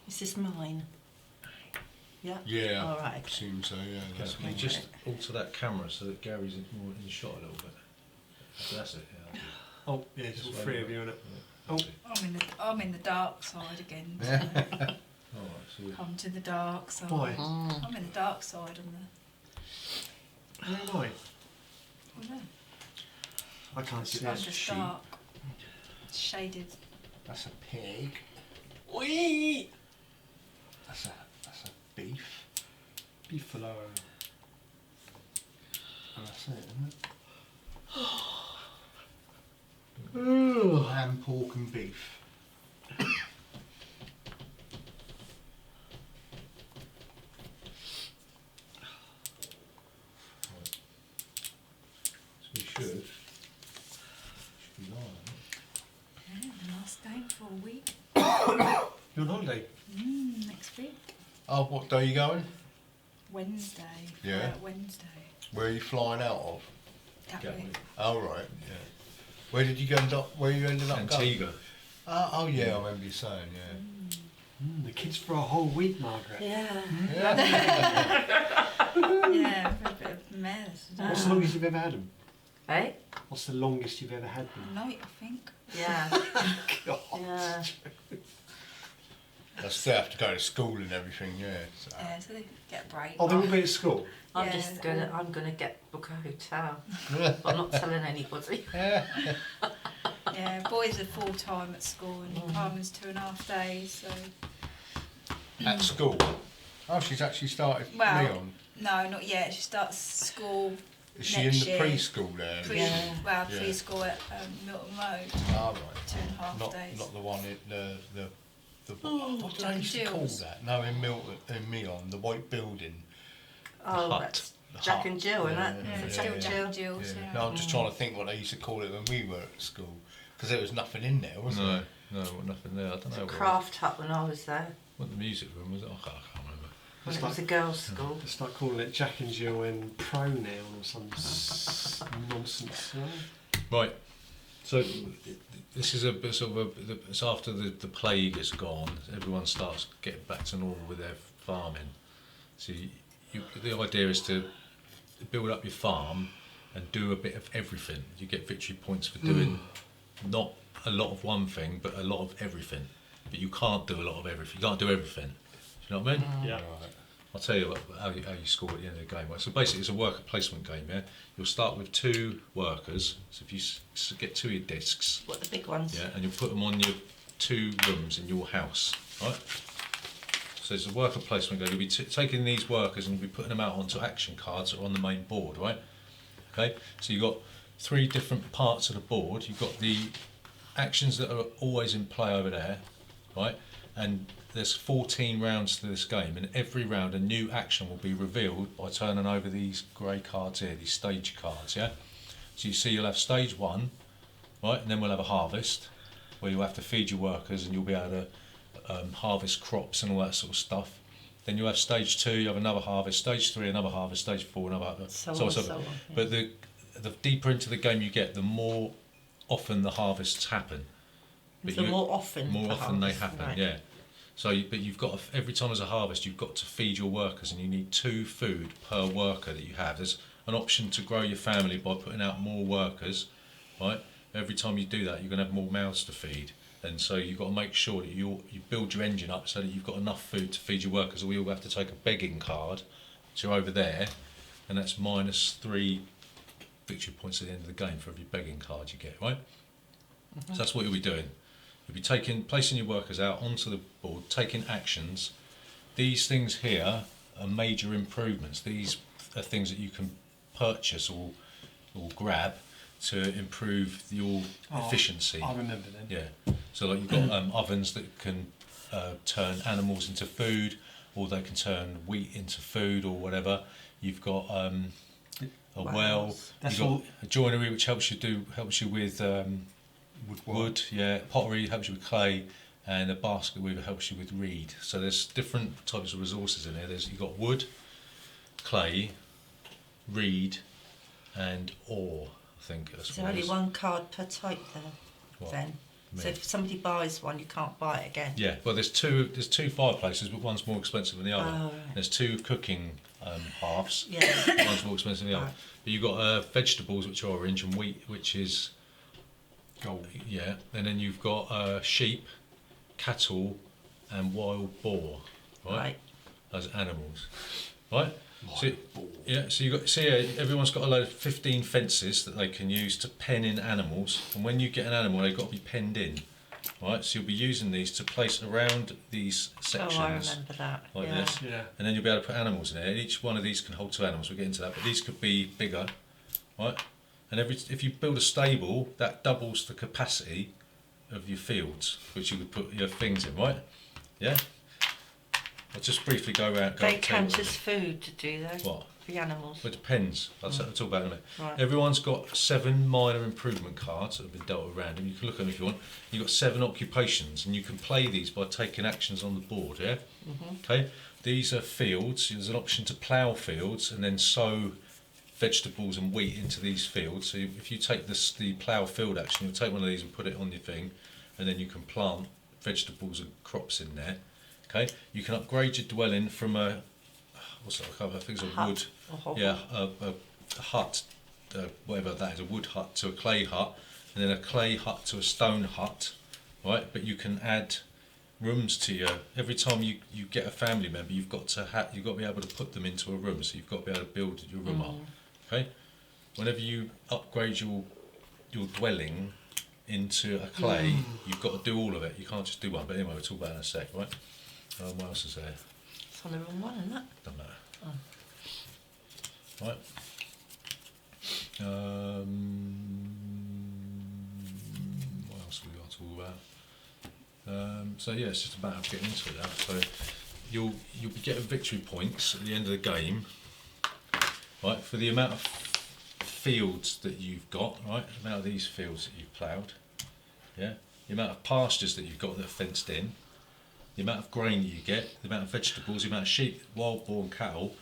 Is this mine? Yeah. Yeah. All right. I assume so. Yeah. That's Can you just alter that camera so that Gary's more in the shot a little bit? That's it. Yeah. Oh, yeah, it's all three of you in it. Yeah. Oh. I'm in the dark side again. So Alright, so come to the dark side. Why? I'm in the dark side on the. Where am I? Oh no, I can't see I'm that. just sheep. dark. It's shaded. That's a pig. Wee. That's a beef. Beefalo. And that's it, isn't it? Lamb, pork, and beef. we should be live. Yeah, the last game for a week. You're on holiday? Next week. Oh, what day are you going? Wednesday. Yeah. Wednesday. Where are you flying out of? Gatwick. Oh, right, yeah. Where did you go? Where you ended up going? Antigua. Oh, yeah, I remember you saying, yeah. The kids for a whole week, Margaret. Yeah. Yeah, for a bit of mess. What's the longest you've ever had them? Eh? What's the longest you've ever had them? A night, I think. Yeah. God. Yeah. I still have to go to school and everything, yeah. So. Yeah, so they get a break. Oh, they will be at school? I'm Yeah. I'm gonna book a hotel. I'm not telling anybody. Yeah, boys are full time at school and Carmen's 2.5 days, so. At school? Oh, she's actually started Well, Leon. No, not yet. She starts school. Is she in next the year. preschool there? Yeah. Well, Yeah. preschool at Milton Road. Oh, right. 2.5 days. Not the one in the what do Jack they and used to call Jill's. that? No, in Meon, the white building. Oh, hut. that's The Jack hut. and Jill, isn't it? Yeah, It's still Jack and Jack Jill. and Jill's. Yeah. Yeah. No, I'm just trying to think what they used to call it when we were at school, because there was nothing in there, was No, there? no, nothing there. I don't know. It's a craft hut when I was there. What the music room was it? I can't remember. When It's it was a like- girls' school. Just start calling it Jack and Jill and pronoun or some nonsense. Right. So this is a bit sort of it's after the plague is gone. Everyone starts getting back to normal with their farming. So the idea is to build up your farm and do a bit of everything. You get victory points for doing not a lot of one thing, but a lot of everything. But you can't do a lot of everything. You can't do everything. Do you know what I mean? Yeah. Right. I'll tell you how you score at the end of the game. So basically, it's a worker placement game. Yeah, you'll start with 2 workers. So if you get 2 of your discs, What, the big ones? yeah, and you'll put them on your 2 rooms in your house, right? So it's a worker placement game. You'll be taking these workers and you'll be putting them out onto action cards that are on the main board, right? Okay. So you've got 3 different parts of the board. You've got the actions that are always in play over there, right? And there's 14 rounds to this game, and every round a new action will be revealed by turning over these grey cards here, these stage cards, yeah? So you see you'll have stage 1, right, and then we'll have a harvest, where you'll have to feed your workers and you'll be able to harvest crops and all that sort of stuff. Then you'll have stage 2, you have another harvest, stage 3, another harvest, stage 4, another harvest, So on. Yeah. But the deeper into the game you get, the more often the harvests happen. So more often. More the often they harvest, happen, right. yeah. So, but you've got every time there's a harvest, you've got to feed your workers, and you need 2 food per worker that you have. There's an option to grow your family by putting out more workers, right? Every time you do that, you're going to have more mouths to feed, and so you've got to make sure that you build your engine up so that you've got enough food to feed your workers. Or we all have to take a begging card, which are over there, and that's -3 victory points at the end of the game for every begging card you get, right? So that's what you'll be doing. You'll be placing your workers out onto the board, taking actions. These things here are major improvements. These are things that you can purchase or grab to improve your efficiency. I remember then. Yeah. So like you've got ovens that can turn animals into food, or they can turn wheat into food or whatever. You've got a well. That's You've got all. a joinery which helps you with wood, yeah. Pottery helps you with clay, and a basket weaver helps you with reed. So there's different types of resources in there. You've got wood, clay, reed, and ore. I think that's Is there what it only is. one card per type there? What? Then So if somebody buys one, you can't buy it again. Yeah, well, there's two fireplaces, but one's more expensive than the other. Oh, right. There's two cooking halves. Yeah. One's more expensive than the other. Right. But you've got vegetables, which are orange, and wheat, which is Gold. yeah. And then you've got sheep, cattle, and wild boar, right? As animals, right? So, yeah, so everyone's got a load of 15 fences that they can use to pen in animals, and when you get an animal, they've got to be penned in, right? So you'll be using these to place around these sections. Oh, I remember that. Like yeah. this, Yeah. and then you'll be able to put animals in there. And each one of these can hold 2 animals. We'll get into that, but these could be bigger, right? And if you build a stable, that doubles the capacity of your fields, which you could put your things in, right? Yeah. I'll just briefly go around. They count as food, do they? What? The animals. Well, it depends. I'll talk about it in a minute. Right. Everyone's got 7 minor improvement cards that have been dealt at random. You can look at them if you want. You've got 7 occupations, and you can play these by taking actions on the board, yeah? Okay? These are fields. There's an option to plough fields and then sow vegetables and wheat into these fields. So if you take the plough field action, you'll take one of these and put it on your thing, and then you can plant vegetables and crops in there. Okay, you can upgrade your dwelling from a what's that? I think it's a Hut wood, or hovel. yeah, a hut, whatever that is, a wood hut to a clay hut, and then a clay hut to a stone hut, right? But you can add rooms to your. Every time you get a family member, you've got to be able to put them into a room. So you've got to be able to build your room up. Okay, whenever you upgrade your dwelling into a clay, you've got to do all of it. You can't just do one. But anyway, we'll talk about it in a sec, right? What else is there? It's on the wrong one, isn't it? Doesn't matter. Oh. Right. What else have we got to talk about? So yeah, it's just a matter of getting into it now. So you'll be getting victory points at the end of the game, right? For the amount of fields that you've got, right? The amount of these fields that you've ploughed, yeah. The amount of pastures that you've got that are fenced in. The amount of grain that you get, the amount of vegetables, the amount of sheep, wild boar and cattle,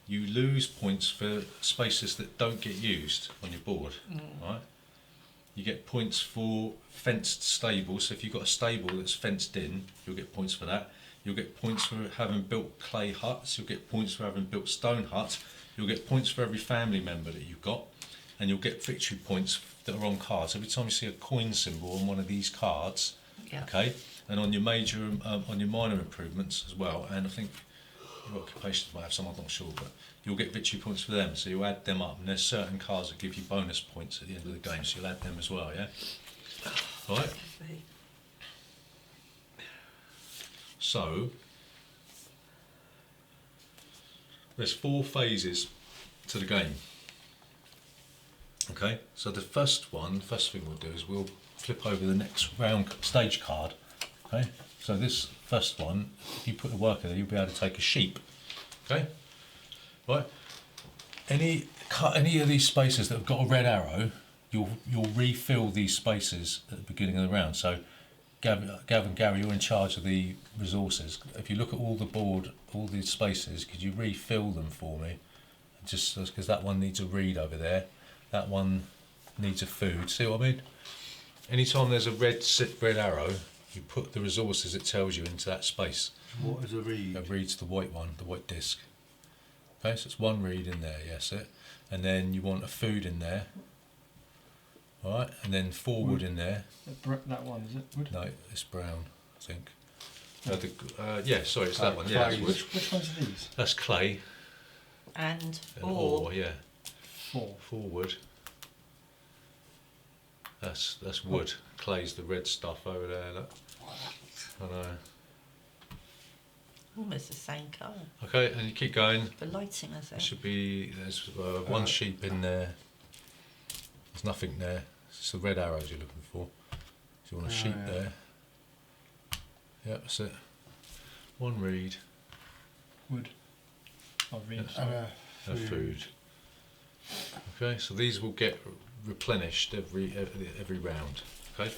you lose points for spaces that don't get used on your board, right? You get points for fenced stables, so if you've got a stable that's fenced in, you'll get points for that. You'll get points for having built clay huts, you'll get points for having built stone huts, you'll get points for every family member that you've got, and you'll get victory points that are on cards. Every time you see a coin symbol on one of these cards, Yeah. okay, and on your on your minor improvements as well, and I think your occupations might have some, I'm not sure, but you'll get victory points for them, so you add them up, and there's certain cards that give you bonus points at the end of the game, so you'll add them as well, yeah? Right, so there's 4 phases to the game. Okay, so the first thing we'll do is we'll flip over the next round stage card. Okay, so this first one, if you put a worker there, you'll be able to take a sheep. Okay, right. Any of these spaces that have got a red arrow, you'll refill these spaces at the beginning of the round. So, Gav and Gary, you're in charge of the resources. If you look at all the board, all these spaces, could you refill them for me? Just because that one needs a reed over there. That one needs a food. See what I mean? Anytime there's a red arrow, you put the resources it tells you into that space. What is a reed? It reads the white one, the white disc. Okay, so it's one reed in there, yes, it. And then you want a food in there. Alright, and then 4 wood in there. That one, is it wood? No, it's brown, I think. Yeah, sorry, it's that one. Yeah, that's wood. Which ones are these? That's clay. And Ore, ore. yeah. 4. 4 wood. That's wood. Clay's the red stuff over there. Look. I know. Almost the same colour. Okay, and you keep going. The lighting, I There think. should be. There's one sheep in there. There's nothing there. It's the red arrows you're looking for. So you want a sheep yeah. there. Yep, that's it. One reed. Wood. Oh, reed. A food. Okay, so these will get replenished every round. Okay,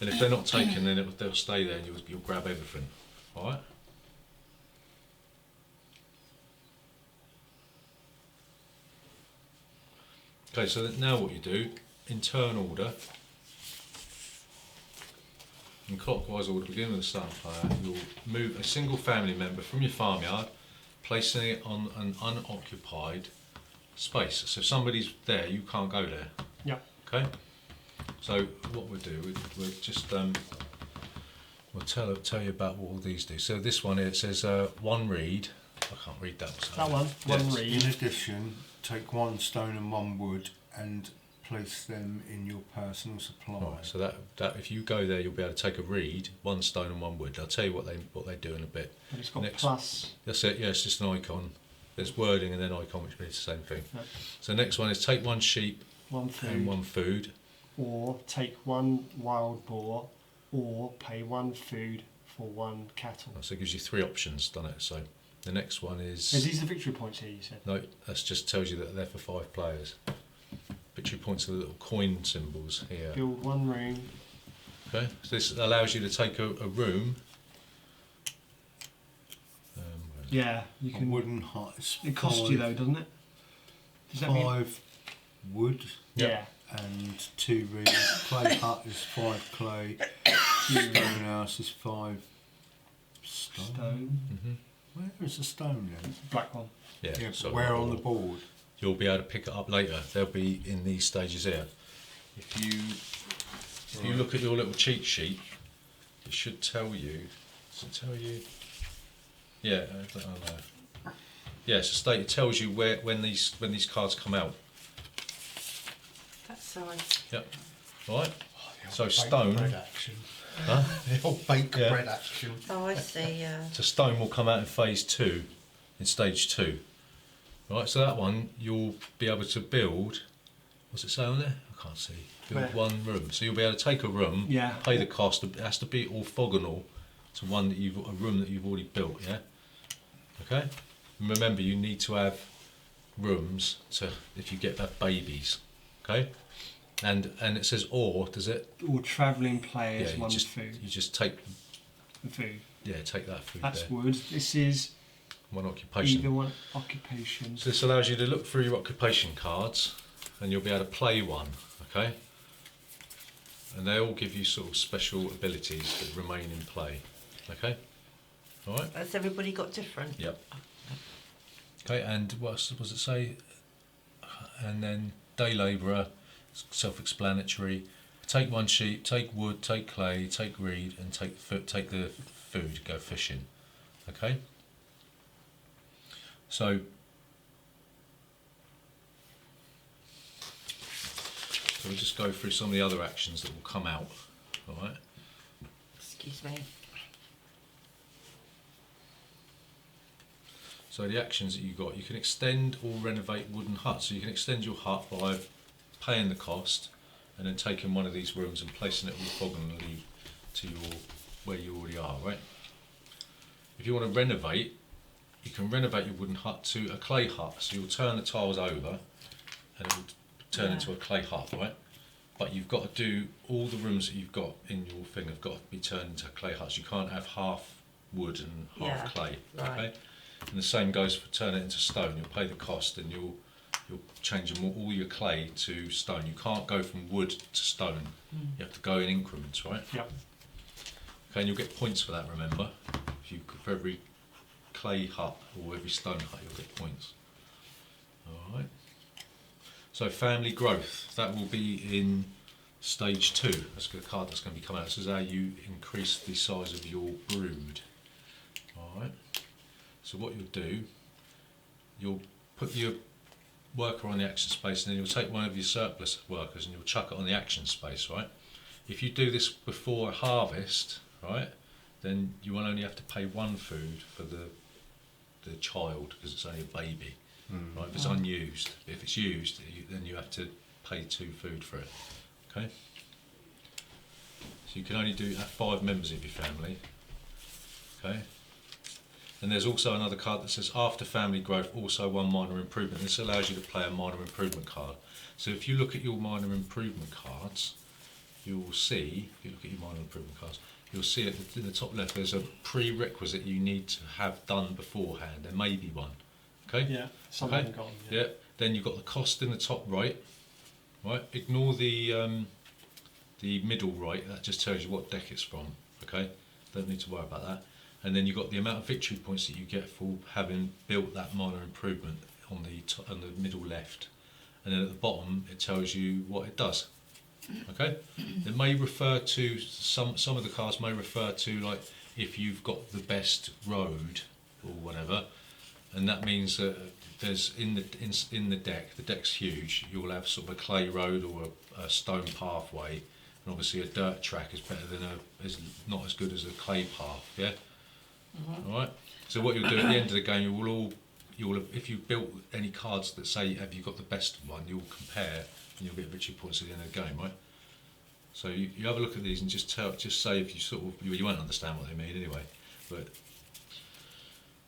and if they're not taken, then they'll stay there, and you'll grab everything. All right. Okay, so now what you do in turn order. in clockwise order, beginning with the starting player, you'll move a single family member from your farmyard, placing it on an unoccupied space. So if somebody's there, you can't go there. Yeah. Okay. So what we'll do, we'll just we'll tell you about what all these do. So this one here, it says one reed. I can't read that. That one. One Yes. reed. In addition, take 1 stone and 1 wood and place them in your personal supply. Right, so that if you go there, you'll be able to take a reed, 1 stone and 1 wood. I'll tell you what they do in a bit. And it's got Next. plus. That's it. Yeah, it's just an icon. There's wording and then icon, which means the same thing. Yeah. So next one is take 1 sheep One food. and 1 food. Or take 1 wild boar, or pay 1 food for 1 cattle. So it gives you 3 options, doesn't it? So the next one is These the victory points here, you said? no. That just tells you that they're for 5 players. Victory points are the little coin symbols here. Build 1 room. Okay, so this allows you to take a room. Yeah, you A can. wooden hut. Is It costs you though, doesn't it? Does that mean? 5 wood Yeah. and 2 reeds. Clay hut is 5 clay. Stone house is 5 stone. Stone. Mm-hmm. Where is the stone then? Black one. Yeah. Yeah, so but where on the board? You'll be able to pick it up later. They'll be in these stages here. If you look at your little cheat sheet, it should tell you. Does it tell you? Yeah, I don't know. Yeah, so it tells you when these cards come out. That side. Yep. Right. So Bake stone. bread action. Huh? The old bake Yeah. bread action. Oh, I see. So stone will come out in phase 2, in stage 2. Right. So that one you'll be able to build. What's it say on there? I can't see. Build Where? 1 room. So you'll be able to take a room. Yeah. Pay the cost. It has to be orthogonal to a room that you've already built. Yeah. Okay. And remember, you need to have rooms to if you get babies. Okay. And it says or, does it? Or travelling players, you 1 just food. you just take The food. take that food That's there. wood. This is 1 occupation. either one occupation. So this allows you to look through your occupation cards, and you'll be able to play one. Okay. And they all give you sort of special abilities that remain in play. Okay. All right. Has everybody got different? Yep. Okay, and what does it say? And then day labourer, self-explanatory. Take 1 sheep, take wood, take clay, take reed, and take the food. Go fishing. Okay. So we'll just go through some of the other actions that will come out. All right. Excuse me. So the actions that you got, you can extend or renovate wooden huts. So you can extend your hut by paying the cost and then taking one of these rooms and placing it orthogonally to where you already are, right? If you want to renovate, you can renovate your wooden hut to a clay hut. So you'll turn the tiles over and it will turn into a clay hut, right? But you've got to do all the rooms that you've got in your thing have got to be turned into clay huts. You can't have half wood and half clay, right. okay? And the same goes for turning it into stone. You'll pay the cost and you'll change all your clay to stone. You can't go from wood to stone. You have to go in increments, right? Yep. Okay, and you'll get points for that, remember? For every clay hut or every stone hut, you'll get points. Alright. So family growth, that will be in stage 2. That's the card that's going to be coming out. This is how you increase the size of your brood. Alright. So what you'll do, you'll put your worker on the action space and then you'll take one of your surplus workers and you'll chuck it on the action space, right? If you do this before a harvest, right, then you will only have to pay 1 food for the child because it's only a baby, right? If it's unused, if it's used, then you have to pay 2 food for it, okay? So you can only have 5 members of your family, okay? And there's also another card that says after family growth, also 1 minor improvement. This allows you to play a minor improvement card. So if you look at your minor improvement cards, you will see, if you look at your minor improvement cards, you'll see in the top left there's a prerequisite you need to have done beforehand. There may be one. Okay? Yeah. Some Okay. haven't got them Yeah. yet. Then you've got the cost in the top right. Right? Ignore the The middle right, that just tells you what deck it's from. Okay, don't need to worry about that. And then you've got the amount of victory points that you get for having built that minor improvement on the middle left. And then at the bottom it tells you what it does. Okay, it may refer to some of the cards may refer to like if you've got the best road or whatever, and that means that there's in the deck. The deck's huge. You'll have sort of a clay road or a stone pathway, and obviously a dirt track is better than is not as good as a clay path. Yeah. All right. So what you'll do at the end of the game, you'll if you built any cards that say have you got the best one, you'll compare and you'll get victory points at the end of the game, right? So you have a look at these and just say if you sort of you won't understand what they mean anyway, but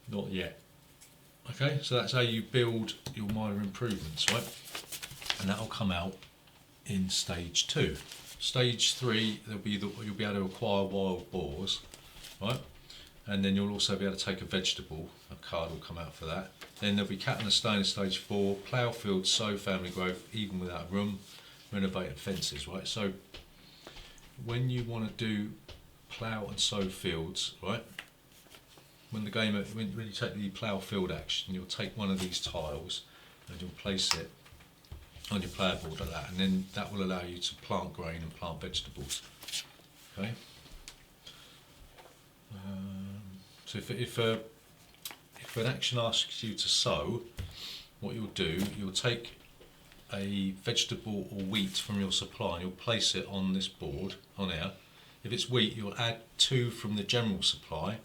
not yet. Okay, so that's how you build your minor improvements, right? And that'll come out in stage 2. Stage 3, you'll be able to acquire wild boars, right? And then you'll also be able to take a vegetable. A card will come out for that. Then there'll be cat and a stone in stage 4. Plough fields, sow family growth, even without room. Renovate fences, right? So when you want to do plough and sow fields, right? When you take the plough field action, you'll take one of these tiles and you'll place it on your player board like that, and then that will allow you to plant grain and plant vegetables. Okay. So if an action asks you to sow, what you'll do, you'll take a vegetable or wheat from your supply and you'll place it on this board, on here. If it's wheat, you'll add 2 from the general supply,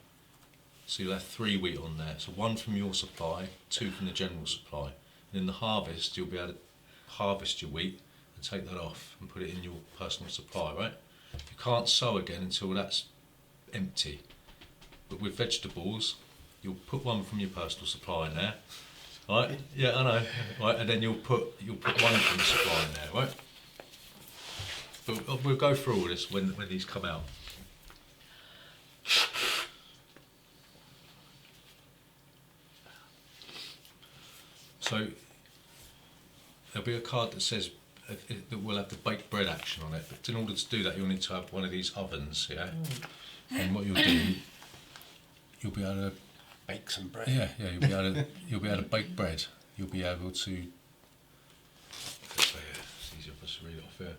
so you'll have 3 wheat on there. So 1 from your supply, 2 from the general supply. And in the harvest, you'll be able to harvest your wheat and take that off and put it in your personal supply, right? You can't sow again until that's empty. But with vegetables, you'll put 1 from your personal supply in there, right? Yeah, I know, right? And then you'll put 1 from the supply in there, right? But we'll go through all this when these come out. So there'll be a card that says that will have the baked bread action on it. But in order to do that, you'll need to have one of these ovens, yeah. And what you'll do, you'll be able to Bake some bread. yeah, you'll be able to bake bread. You'll be able to. It's easier for us to read it off here.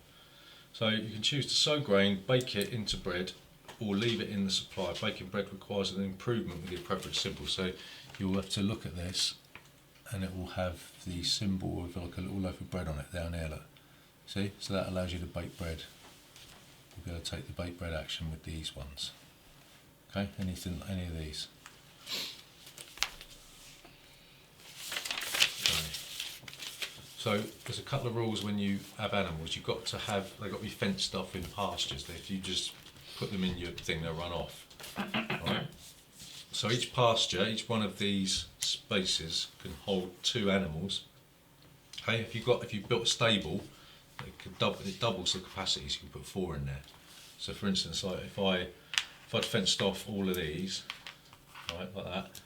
So you can choose to sow grain, bake it into bread, or leave it in the supply. Baking bread requires an improvement with the appropriate symbol. So you'll have to look at this, and it will have the symbol of like a little loaf of bread on it down here. Look. See? So that allows you to bake bread. You'll be able to take the bake bread action with these ones. Okay? Any of these. So there's a couple of rules when you have animals. They've got to be fenced off in pastures. If you just put them in your thing, they'll run off. Right? So each pasture, each one of these spaces can hold 2 animals. Okay, if you built a stable, it doubles the capacity, so you can put 4 in there. So for instance, like if I'd fenced off all of these, right, like that.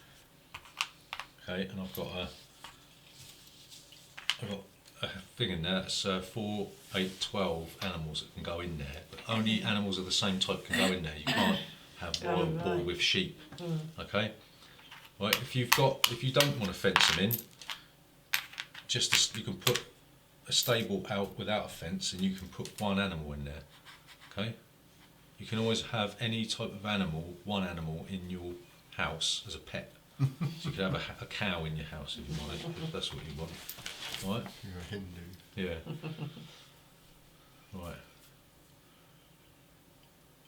Okay, and I've got a thing in there that's 4, 8, 12 animals that can go in there, but only animals of the same type can go in there. You can't have wild boar with sheep. Okay, right? If you don't want to fence them in, you can put a stable out without a fence, and you can put 1 animal in there. Okay, you can always have any type of animal, 1 animal in your house as a pet. So you could have a cow in your house if you want, if that's what you want. Right? You're a Hindu. Yeah. Right.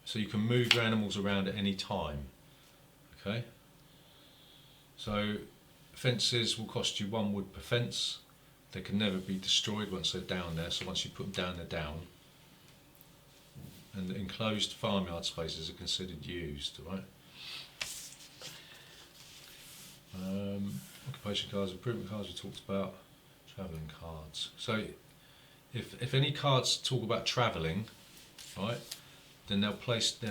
So you can move your animals around at any time. Okay? So fences will cost you 1 wood per fence. They can never be destroyed once they're down there, so once you put them down, they're down. And the enclosed farmyard spaces are considered used, right? Occupation cards, improvement cards we talked about, travelling cards. So if any cards talk about travelling, right, then they're placed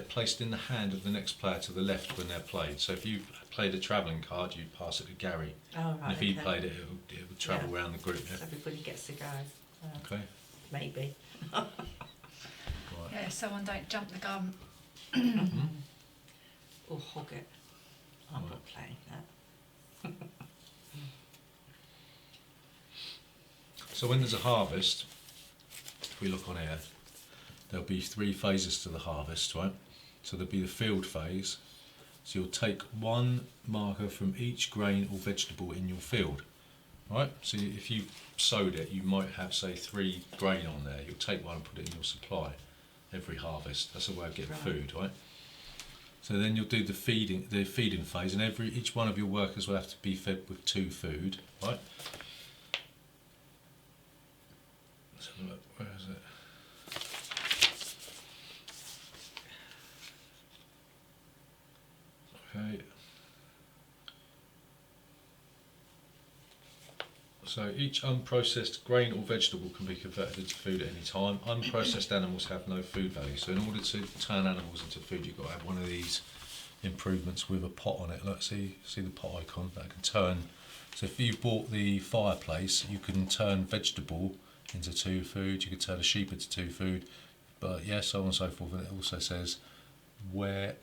in the hand of the next player to the left when they're played. So if you played a travelling card, you'd pass it to Gary. Oh, right, And if he played it, it would travel around the group. Yeah? So everybody gets to go. Okay. Maybe. Right. Yeah, someone don't jump the gun. Or hog it. I'm not playing that. So when there's a harvest, if we look on here, there'll be 3 phases to the harvest, right? So there'll be the field phase. So you'll take 1 marker from each grain or vegetable in your field, right? So if you sowed it, you might have, say, 3 grain on there. You'll take 1 and put it in your supply every harvest. That's a way of getting food, right? So then you'll do the feeding phase, and each one of your workers will have to be fed with 2 food, right? Let's have a look. Where is it? Okay. So each unprocessed grain or vegetable can be converted into food at any time. Unprocessed animals have no food value. So in order to turn animals into food, you've got to have one of these improvements with a pot on it. Look, see the pot icon that can turn. So if you bought the fireplace, you can turn vegetable into 2 food. You can turn a sheep into 2 food. But yeah, so on and so forth. And it also says whenever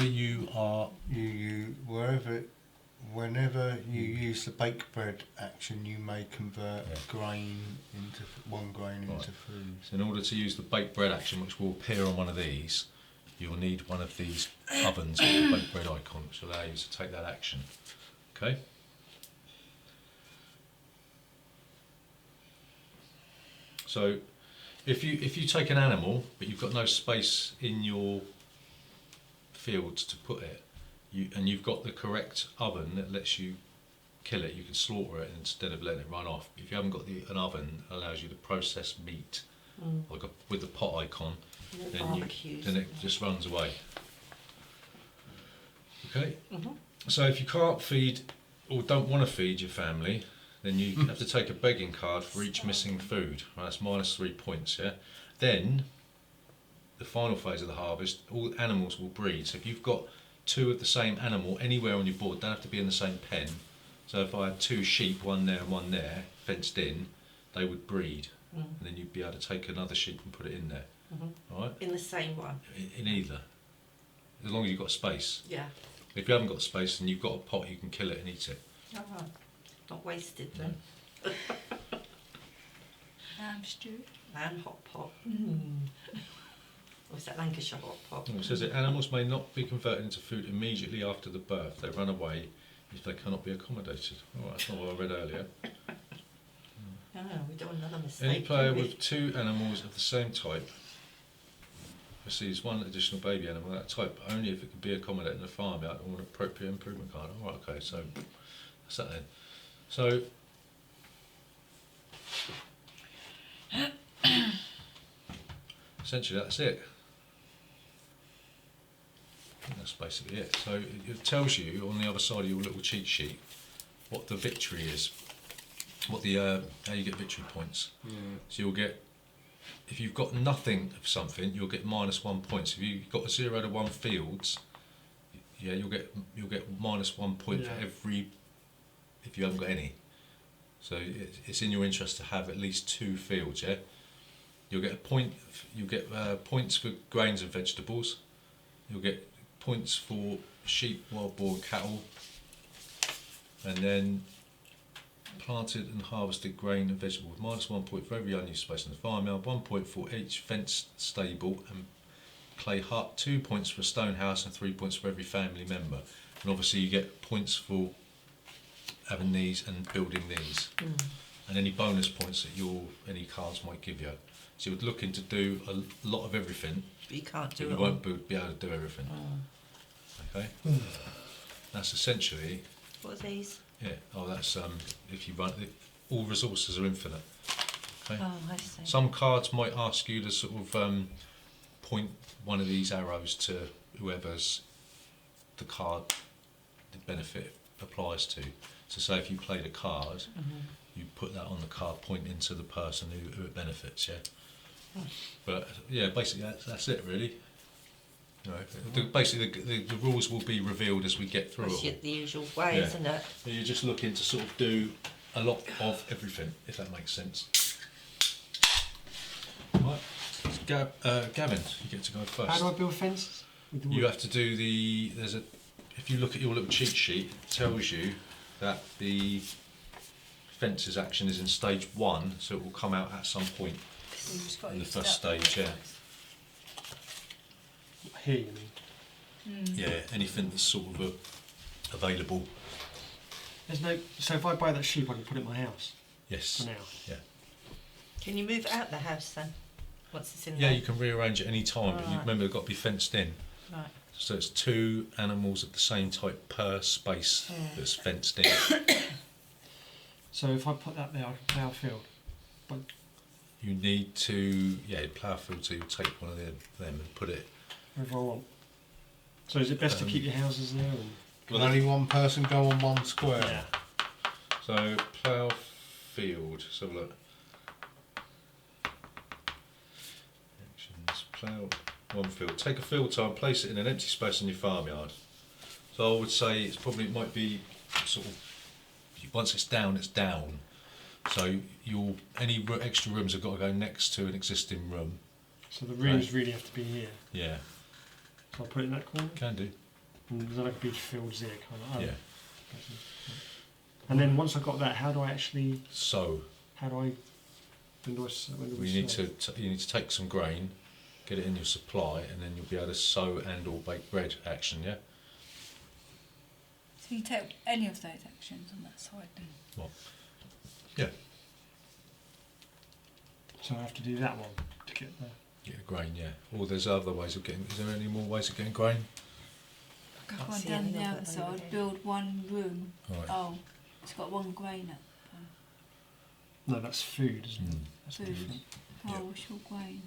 you use the bake bread action, you may convert grain into into food. So in order to use the bake bread action, which will appear on one of these, you'll need one of these ovens with the bake bread icon, which will allow you to take that action. Okay. So if you take an animal but you've got no space in your fields to put it, and you've got the correct oven that lets you kill it, you can slaughter it instead of letting it run off. If you haven't got an oven that allows you to process meat, like with the pot icon, then it just runs away. Okay. So if you can't feed or don't want to feed your family, then you have to take a begging card for each missing food. Right, that's -3 points. Yeah. Then the final phase of the harvest, all animals will breed. So if you've got 2 of the same animal anywhere on your board, don't have to be in the same pen. So if I had 2 sheep, 1 there and 1 there, fenced in, they would breed, and then you'd be able to take another sheep and put it in there. Right? In the same one. In either, as long as you've got space. Yeah. If you haven't got space and you've got a pot, you can kill it and eat it. All right. Not wasted then. Lamb stew. Lamb hot pot. Or is that Lancashire hot pot? It says that animals may not be converted into food immediately after the birth. They run away if they cannot be accommodated. Oh, that's not what I read earlier. No, we don't want another mistake. Any player with 2 animals of the same type receives 1 additional baby animal of that type, but only if it can be accommodated in a farmyard or an appropriate improvement card. All right, okay, so that's that then. So essentially that's it. I think that's basically it. So it tells you on the other side of your little cheat sheet what the victory is, what the how you get victory points. So you'll get, if you've got nothing of something, you'll get -1 point. So if you've got 0 to 1 fields, yeah, you'll get -1 point for every, if you haven't got any. So it's in your interest to have at least 2 fields. Yeah, you'll get a point. You'll get points for grains and vegetables. You'll get points for sheep, wild boar, and cattle, and then planted and harvested grain and vegetables. -1 point for every unused space in the farmyard. 1 point for each fenced stable and clay hut. 2 points for a stone house and 3 points for every family member. And obviously you get points for having these and building these, and any bonus points that any cards might give you. So you're looking to do a lot of everything. But you can't do but it. You won't be able to do everything. Okay. That's essentially. What are these? Yeah. Oh, that's if you run. All resources are infinite. Okay. Oh, I see. Some cards might ask you to sort of point one of these arrows to whoever's the card the benefit applies to. So say if you played a card, you put that on the card pointing to the person who it benefits, yeah? But yeah, basically that's it really. You know, basically the rules will be revealed as we get through That's it. the usual way, Yeah. isn't it? You're just looking to sort of do a lot of everything, if that makes sense. Right. Gavin, you get to go first. How do I build fences? With the wood? You have to do the. If you look at your little cheat sheet, it tells you that the fences action is in stage 1, so it will come out at some point You just got in the used first to that. stage. Yeah. Here, you mean? Yeah. Anything that's sort of available. There's no. So if I buy that sheep, I can put it in my house Yes. for now. Yeah. Can you move it out the house then? Once it's in Yeah, there? you can rearrange it any time, but you Right. remember it's got to be fenced in. Right. So it's 2 animals of the same type per space that's fenced in. So if I put that there, I can plough a field. But You need to, plough a field, so you take one of them and put it. wherever I want. So is it best to keep your houses there? And Will only one person go on one square? yeah. So plough field. So look. Actions. Plough one field. Take a field tile and place it in an empty space in your farmyard. So I would say it might be sort of once it's down, it's down. So any extra rooms have got to go next to an existing room. So the rooms really have to be here. Yeah, So I'll put it in that corner. can do. And there's like a big fields there, kind of. Yeah. And then once I've got that, how do I actually? So How do I? When do I? When do we you need sow? you need to take some grain, get it in your supply, and then you'll be able to sow and or bake bread action. Yeah. So you take any of those actions on that side then? What? Yeah. So I have to do that one to get the. Get the grain. Yeah. Or there's other ways of getting. Is there any more ways of getting grain? Can't One see down any the of it other over side, here. build one room. All right. Oh, it's got one grain up. No, that's food, isn't it? Mm. That's Food. different. Oh, Yeah. what's your grain?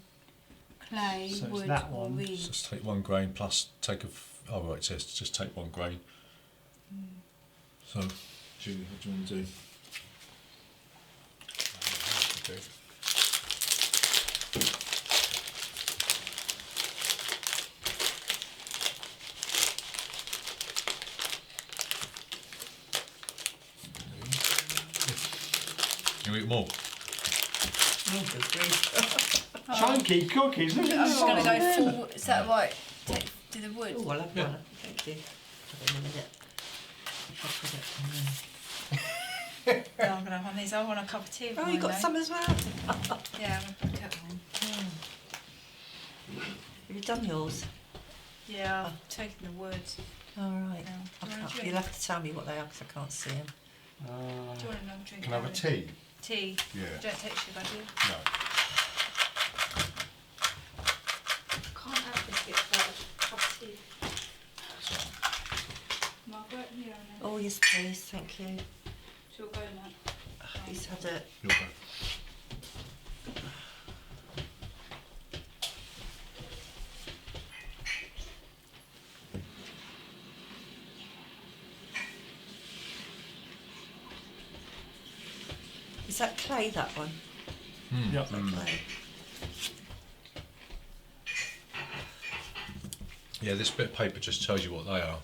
Clay, So it's wood, that or one. reed. So just take one grain plus take oh right, it says just take one grain. So, Julie, what do you want to do? Okay. You eat more? Oh, good grief. Chunky cookies. Look I'm at just going to that. go full. Is that right? Take to the wood. Oh, I'll have Yeah. one. Thank you. Put it in a minute. If I put it in there. No, I'm going to have one of these. I want a cup of tea. with Oh, you mine, got though. some as well? Yeah, I'm going to put one. Have you done yours? Yeah, I've taken the wood. All right. Yeah. I Do you want a can't, drink? you'll have to tell me what they are because I can't see them. Do you want another drink? Can I have a Gary? tea? Tea. Yeah. Don't take sugar, do you? No. Can't have biscuits without a cup of tea. Margaret, here and then. Oh, yes, please. Thank you. She'll go now. He's had it. You'll go. Is that clay, that one? Yep. Clay. Yeah, this bit of paper just tells you what they are.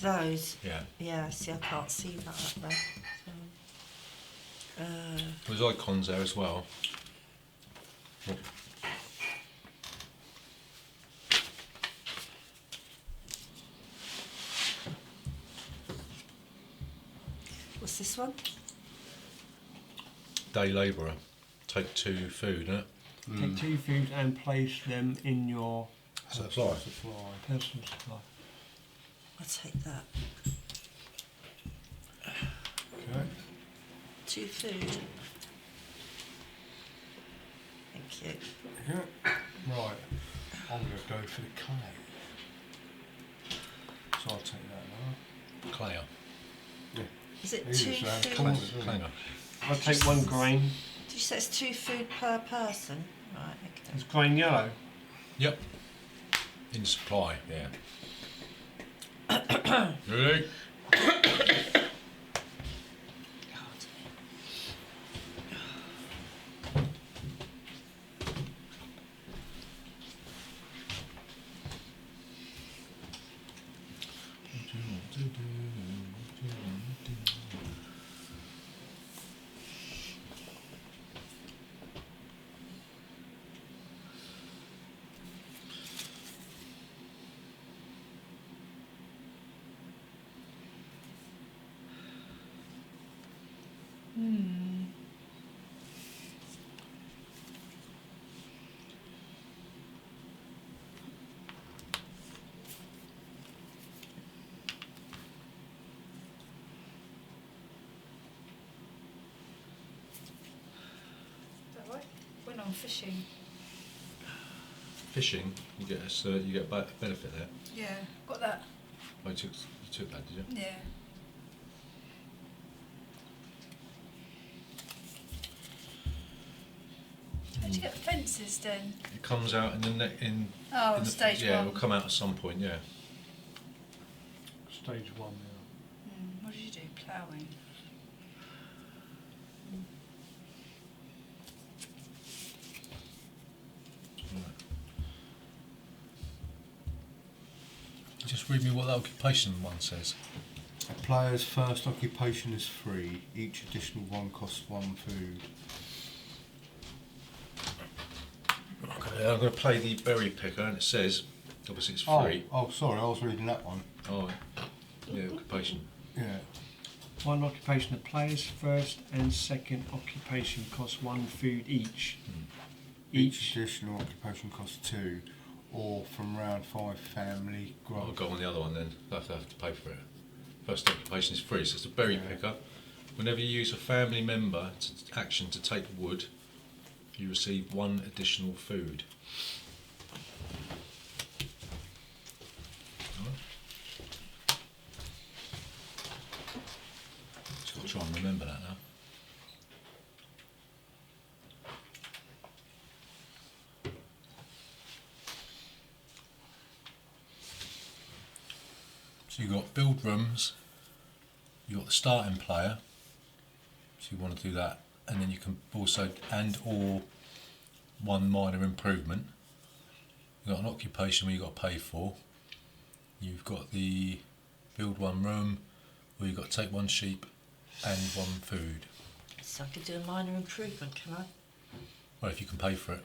Those? Yeah. Yeah, see, I can't see that up there. So, There's icons there as well. Oh, what's this one? day labourer. Take 2 food, innit? Take 2 food and place them in your Supply. personal supply. I'll take that. Okay. 2 food. Thank you. Yeah. Right. I'm going to go for the clay. So I'll take that now. Clanger. Is it These 2 are food? colours, isn't it? Clanger. I'll take 1 grain. Did you say it's 2 food per person? Right, okay. Is grain yellow? Yep. In supply, yeah. Ready? went on fishing. Fishing, you get a benefit there. Yeah, got that. Oh, you took that, did you? Yeah. How'd you get the fences then? It comes out in the Oh, in the, stage yeah, one. it'll come out at some point. Yeah. Stage 1 now. What did you do? Ploughing. Just read me what the occupation one says. A player's first occupation is free. Each additional one costs 1 food. Okay, I'm going to play the berry picker, and it says, obviously it's free. Oh, sorry, I was reading that one. Oh, yeah, occupation. Yeah. One occupation. A player's first and second occupation costs 1 food each. Each additional occupation costs 2. Or from round 5, family growth. I'll go on the other one then. I have to pay for it. First occupation is free, so it's a berry picker. Whenever you use a family member action to take wood, you receive 1 additional food. Just got to try and remember that now. So you've got build rooms, you've got the starting player, so you want to do that, and then you can also, and or 1 minor improvement. You've got an occupation where you've got to pay for, you've got the build 1 room, where you've got to take 1 sheep and 1 food. So I could do a minor improvement, can I? Well, if you can pay for it.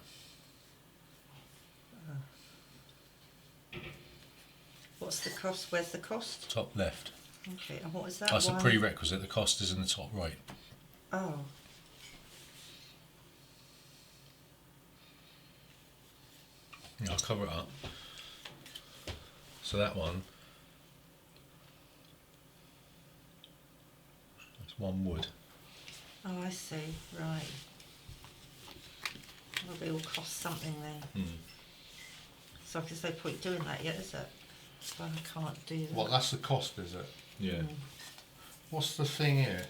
What's the cost? Where's the cost? Top left. Okay, and what is that? That's a One- prerequisite, the cost is in the top right. Oh. Yeah, I'll cover it up. So that one, that's 1 wood. Oh, I see. Right. Well, they all cost something then. So I guess no point doing that yet, is it? Well, I can't do that. Well, that's the cost, is it? Yeah. What's the thing here?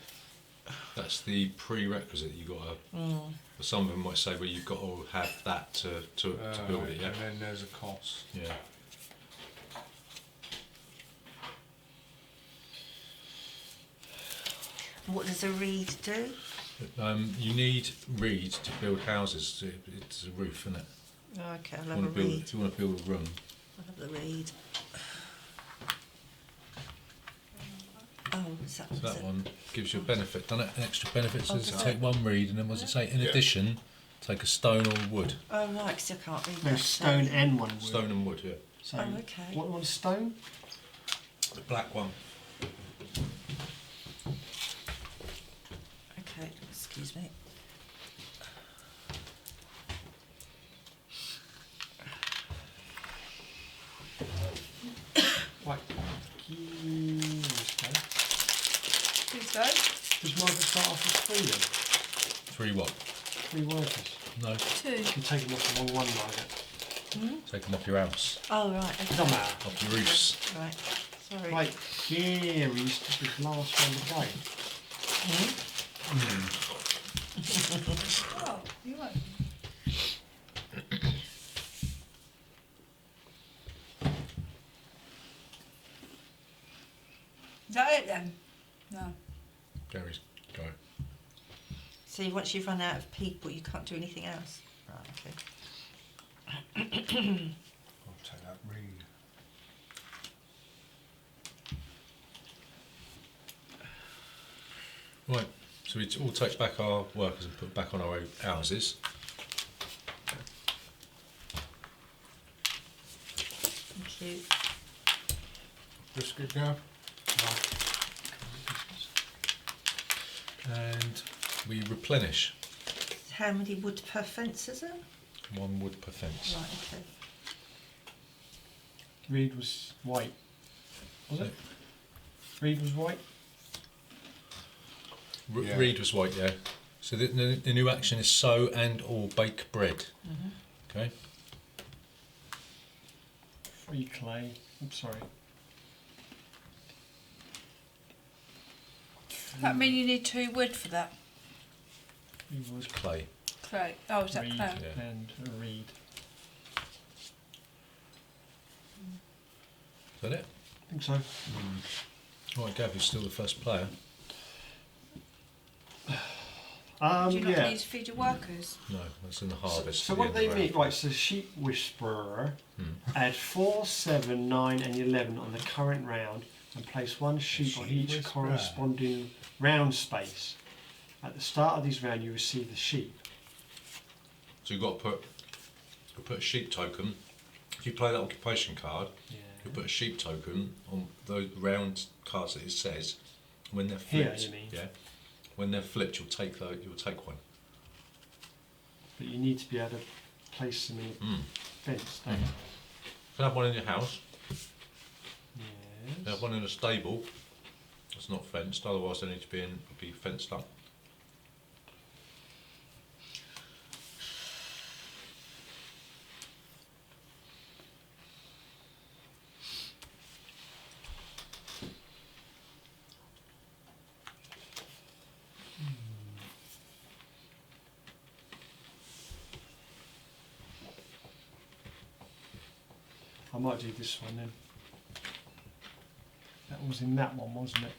That's the prerequisite. You got to. Some of them might say, well, you've got to have that to build it. Yeah. And then there's a cost. Yeah. What does a reed do? You need reed to build houses. It's a roof, isn't it? Oh, okay, I'll If you have a want to build, reed. if you want to build a room, I'll have the reed. Oh, is that, so is that it? one gives you a benefit, doesn't it? An extra benefit. Oh, Says does take it? 1 reed, and then what does it say? In addition, take a stone or wood. Oh, right, 'cause I can't read No, that. stone and 1 wood. Stone and wood, yeah. So, Oh, okay. What was stone? The black one. Okay, excuse me. Right. Who's go? Does Margaret start off with 3 then? 3 what? 3 workers. No, 2. You take them off the wrong one, Margaret. take them off your house, Oh, right, okay. Doesn't matter. off your roofs. Right, sorry. Right, here is the last one to go. Oh, you won't. Is that it then? No. Gary's go. So once you've run out of people, you can't do anything else? Right, okay. I'll take that reed. Right, so we all take back our workers and put back on our houses. Thank you. Biscuit go? And we replenish. How many wood per fence is it? 1 wood per fence. Right, okay. Reed was white. Was it? Reed was white? Yeah. Reed was white, yeah. So the new action is sow and or bake bread. Mhm. Okay. 3 clay. Oops, sorry. That mean you need 2 wood for that? 3 wood, Clay. Clay. Oh, is that reed, clay? Yeah. and a reed. Is that it? I think so. Right, Gav, you're still the first player. Do you not Yeah. need to feed your workers? No, that's in the harvest. So at the what end they of the mean, round. right, so sheep whisperer, Hmm. add 4, 7, 9 and 11 on the current round and place 1 sheep on Sheep each whisperer. corresponding round space. At the start of this round you receive the sheep. So you've got to put a sheep token. If you play that occupation card, you put a sheep token on those round cards that it says. When they're Here, flipped, you mean? yeah. When they're flipped, you'll take one. But you need to be able to place them in a Mm. fence, don't You can have one in your house. you? You can have one in a stable. It's not fenced. Otherwise, they need to be fenced up. I might do this one then. That was in that one, wasn't it?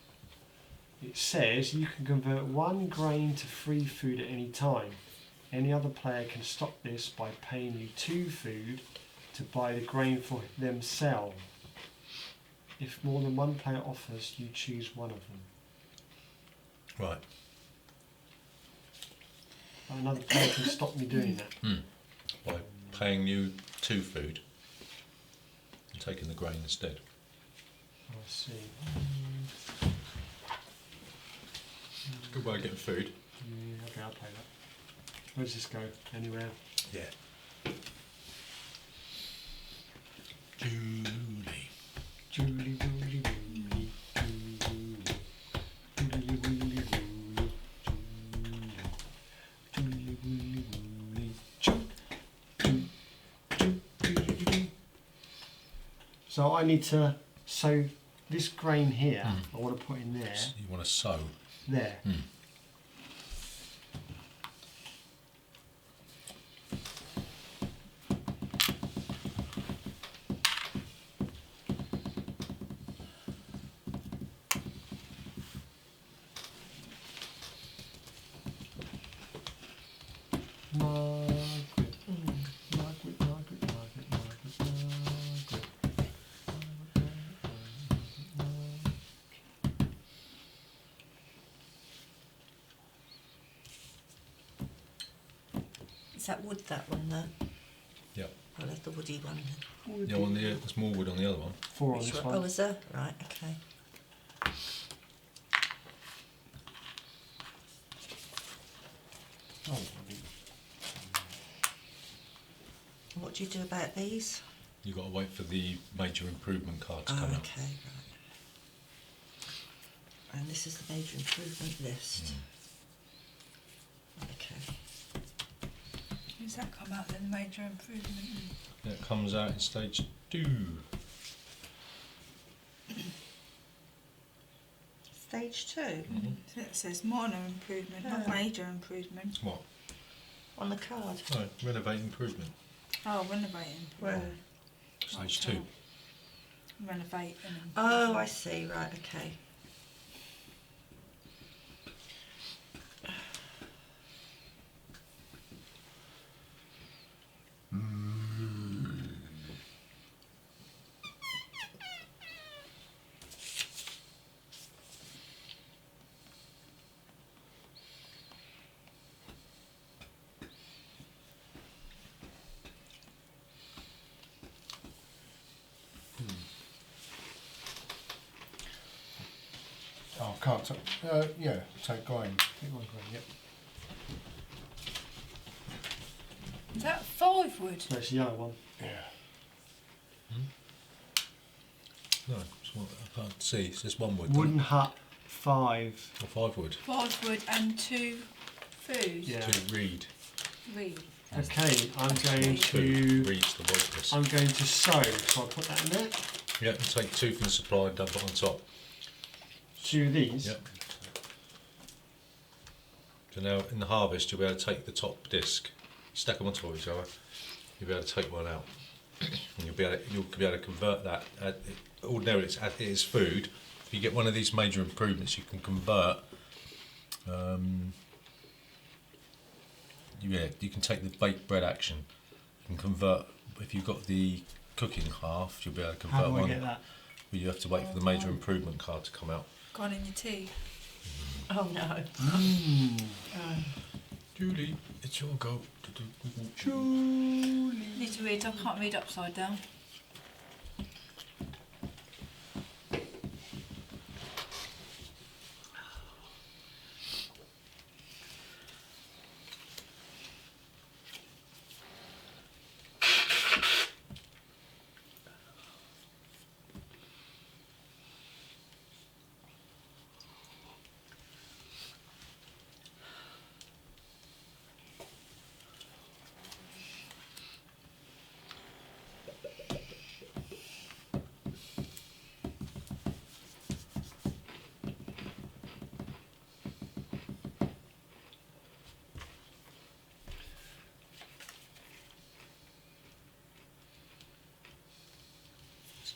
It says you can convert 1 grain to free food at any time. Any other player can stop this by paying you 2 food to buy the grain for themselves. If more than 1 player offers, you choose one of them. Right. But another player can stop me doing that. By paying you 2 food and taking the grain instead. I see. It's a good way of getting food. Yeah, okay, I'll play that. Where does this go? Anywhere? Yeah. Julie. Julie, Julie, Julie, Julie, Julie, Julie, Julie, Julie, Julie. So I need to sow this grain here. I want to put in there. So you want to sow. There. Is that wood, that one there? Yep. I'll have the woody one then. Yeah, there's more wood on the other one. 4 on Which this one? one. Oh, is there? Right, okay. Oh, And what do you do about these? You've got to wait for the major improvement card to Oh, come out. okay, right. And this is the major improvement list. Okay. Does that come out then, major improvement? It comes out in stage 2. Stage 2? So it says minor improvement, not Yeah. major improvement. What? On the card? No, renovate improvement. Oh, renovating. Where? Stage 2. Renovate and improvement. Oh, I see, right, okay. Oh, I can't. Yeah, take grain. take 1 grain, yep. Is that 5 wood? So it's the yellow one. Yeah. No, it's one, I can't see. It's just 1 wood. Wooden hut, 5. Or 5 wood. 5 wood and 2 Food. Yeah. To read. Read. Okay, I'm going Food to. reads the white list. I'm going to sow. So I'll put that in there. Yeah, and take 2 from the supply and dump it on top. 2 of these. Yep. So now in the harvest you'll be able to take the top disc, stack them on top of each other, you'll be able to take one out. And you'll be able to convert that. Ordinarily it is food. If you get one of these major improvements you can convert, you can take the baked bread action, you can convert, if you've got the cooking half you'll be able to convert How do I one. get that? Well, you have to wait for the major improvement card to come out. Gone in your tea. Oh no. Julie, it's your go. Need to read. I can't read upside down.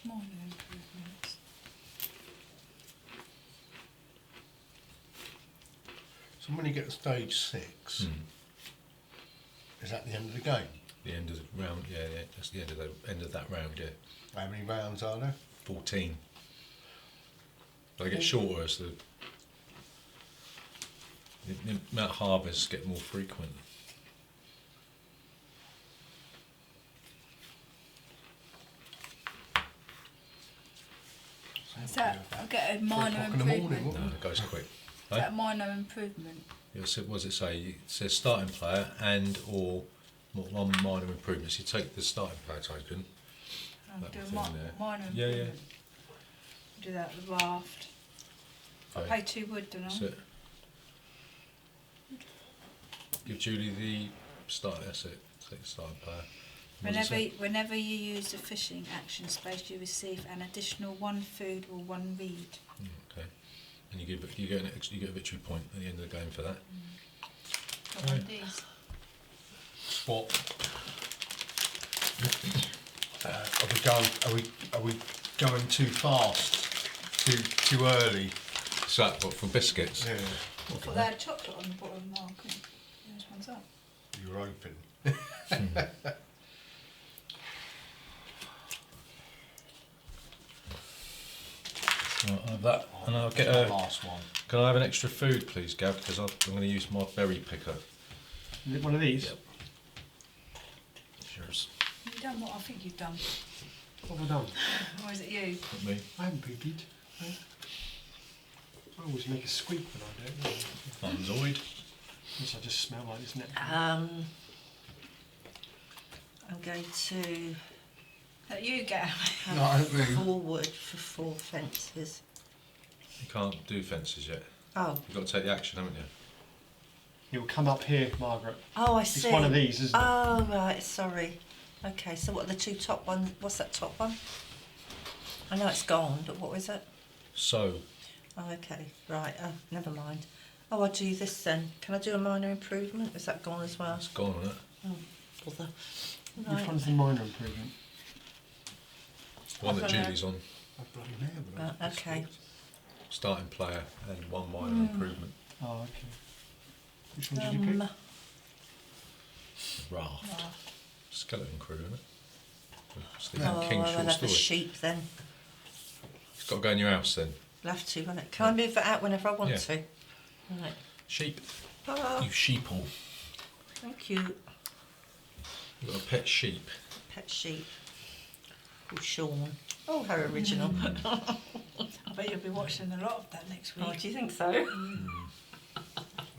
Minor improvements. So when you get to stage 6, is that the end of the game? The end of the round, yeah, that's the end of that round, yeah. How many rounds are there? 14. They get shorter as the amount of harvests get more frequent. Is that I get a minor 3 o'clock in the morning, improvement? wouldn't No, it goes quick. Is that a minor improvement? Yeah, so what does it say? It says starting player and or one minor improvements. You take the starting player token. I'll That do a thing there. minor Yeah, yeah. improvement. Do that at the raft. I Okay. pay 2 wood, don't I? That's it. Give Julie the start. That's it. Take the starting player. What does it say? Whenever you use the fishing action space, you receive an additional 1 food or 1 reed. Okay. And you get a victory point at the end of the game for that. Got one of these. What? Are we going too fast? Too early? So that what, from biscuits? Yeah. I thought they had chocolate on the bottom. No, I couldn't. This one's up. You're open. Right, I'll have that, and I'll get The a. last one. Can I have an extra food, please, Gav? Because I'm going to use my berry picker. Is it one of these? Yep. Cheers. You've done what I think you've done. What have I done? Or is it you? Not me. I haven't poopied. No. I always make a squeak when I do it. I'm Zoid. Yes, I just smell like this neck. I'm going to That you get. have No, I don't really. 4 wood for 4 fences. You can't do fences yet. Oh, You've got to take the action, haven't you? It'll come up here, Margaret. oh, I It's see. one of these, isn't it? Oh, right, sorry. Okay, so what are the 2 top ones? What's that top one? I know it's gone, but what was it? So, Oh, okay, right, never mind. Oh, I'll do this then. Can I do a minor improvement? Is that gone as well? it's gone on it. Oh, bother. Which Right. one's the minor improvement? The one that I don't know. Julie's on. I bloody know, but those Okay. biscuits. Starting player and 1 minor improvement. Oh, okay. Which one did you pick? Raft. Oh, Skeleton crew, isn't it? With Stephen Oh, King's I'll short have the story. sheep then. It's got to go in your house then. I'll have to, won't it? Can I move that out whenever I want Yeah. to? Right. Sheep. Oh, You sheeple. thank you. You've got a pet sheep. Pet sheep. Called Sean. Oh, how original. I bet you'll be watching a lot of that next week. Oh, do you think so?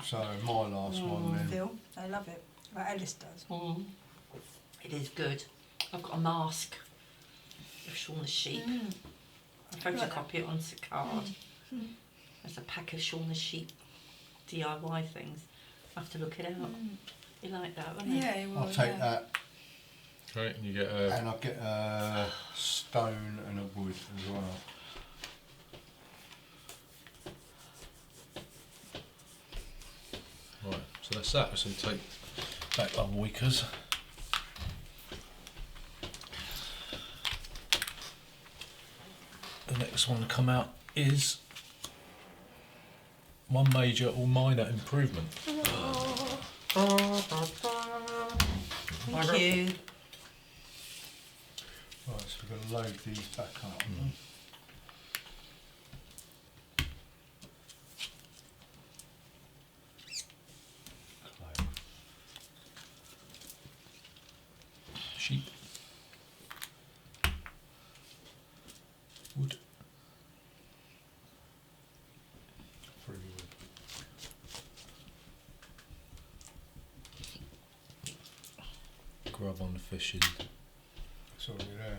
So my last one then. Phil, I love it. Like Alice does. Mm. It is good. I've got a mask of Sean the sheep. I photocopy it onto a card. There's a pack of Sean the sheep DIY things. I have to look it out. You like that, won't Yeah, you will. I'll take that, Right, and you get a. and I'll get a stone and a wood as well. Right, so that's that. So we take back our weakers. The next one to come out is one major or minor improvement. Thank you. Right, so we're going to load these back up. Clay. Sheep. Wood. Free wood. Grub on the fishing. It's already there.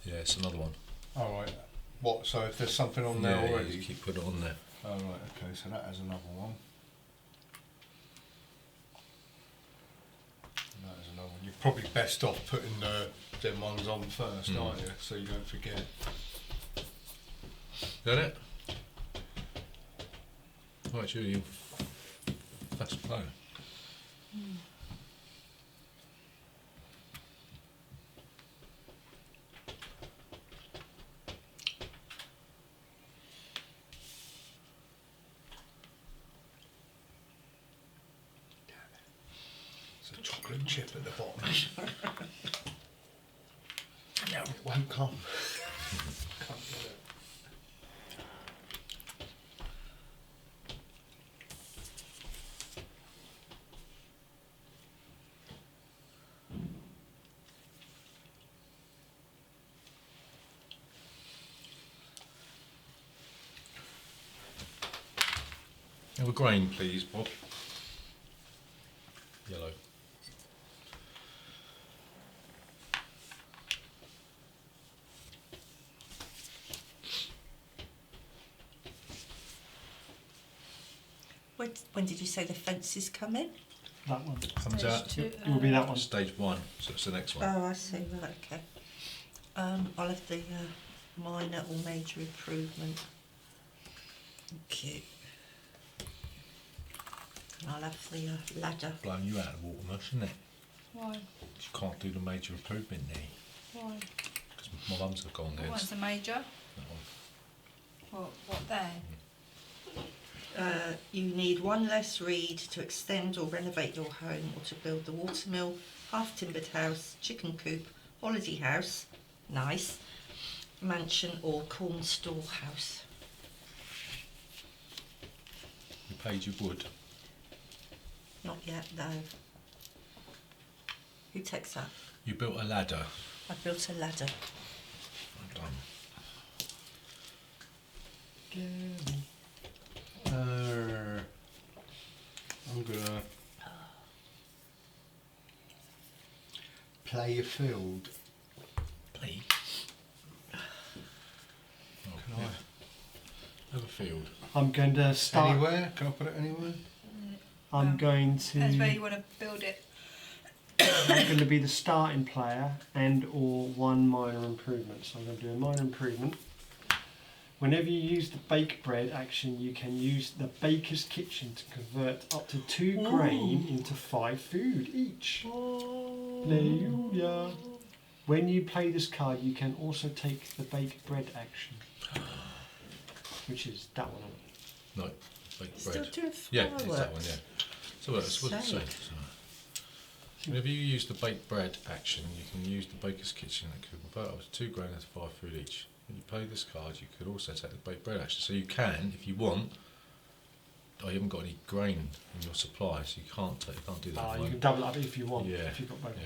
Yeah, it's another one. Alright, what, so if there's something on there Yeah, already? you keep putting it on there. Oh right, okay, so that has another one. And that has another one. You're probably best off putting them ones on first, aren't you? So you don't forget. Got it? Right, Julie, you fast player. There's a chocolate chip at the bottom. No, it won't come. Can't get it. Have a grain, please, Bob. Yellow. When did you say the fences come in? That one. Comes Stage out. two, It will be that one. Stage 1, so it's the next one. Oh, I see. Right, okay. I'll have the minor or major improvement. Okay. And I'll have the ladder. Blowing you out of the water much, isn't it? Why? You can't do the major improvement there. Why? Because my mum's have gone there. What's the major? That one. What there? You need one less reed to extend or renovate your home or to build the watermill, half-timbered house, chicken coop, holiday house, nice, mansion or corn storehouse. You paid your wood. Not yet, no. Who takes that? You built a ladder. I built a ladder. Well done. I'm gonna play a field. Please. Oh, Can yeah. Have a field. I'm going to start. Anywhere? Can I put it anywhere? I'm going to. That's where you want to build it. I'm going to be the starting player and or one minor improvement. So I'm going to do a minor improvement. Whenever you use the bake bread action, you can use the baker's kitchen to convert up to 2 grain into 5 food each. Hallelujah. When you play this card, you can also take the bake bread action, which is that one. No, baked Still bread. doing Yeah, it's fireworks. that one, yeah. So that's what it Sake. says. Whenever you use the baked bread action, you can use the baker's kitchen that could convert up to 2 grain into 5 food each. When you play this card, you could also take the baked bread action. So you can, if you want. Oh, you haven't got any grain in your supply, so you can't do that. You right? can double it up if you want. Yeah. If you've got both. Yeah.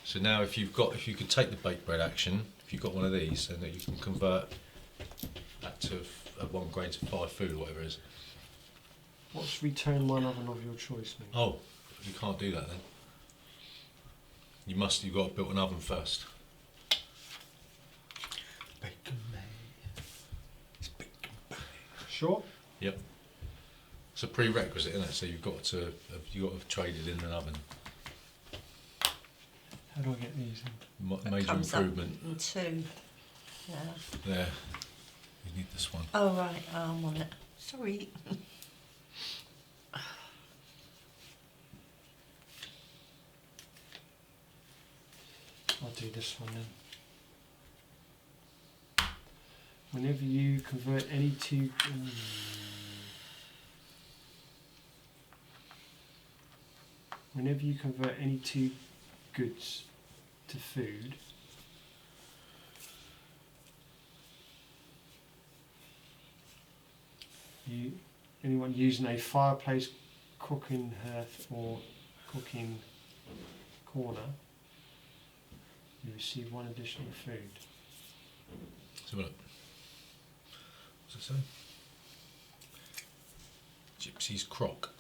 So now, if you could take the baked bread action, if you've got one of these, then you can convert that to 1 grain to 5 food, or whatever it is. What's return one oven of your choice mean? Oh, you can't do that then. You've got to build an oven first. Bacon man. It's bacon. Sure. Yep. It's a prerequisite, isn't it? So you've got to have traded in an oven. How do I get these in? That Major comes improvement. up in 2. Yeah. There. You need this one. Oh, right. I'm on it. Sorry. I'll do this one then. Whenever you convert any two... Whenever you convert any two goods to food, anyone using a fireplace, cooking hearth or cooking corner, you receive 1 additional food. So look. What's it say? Gypsy's crock.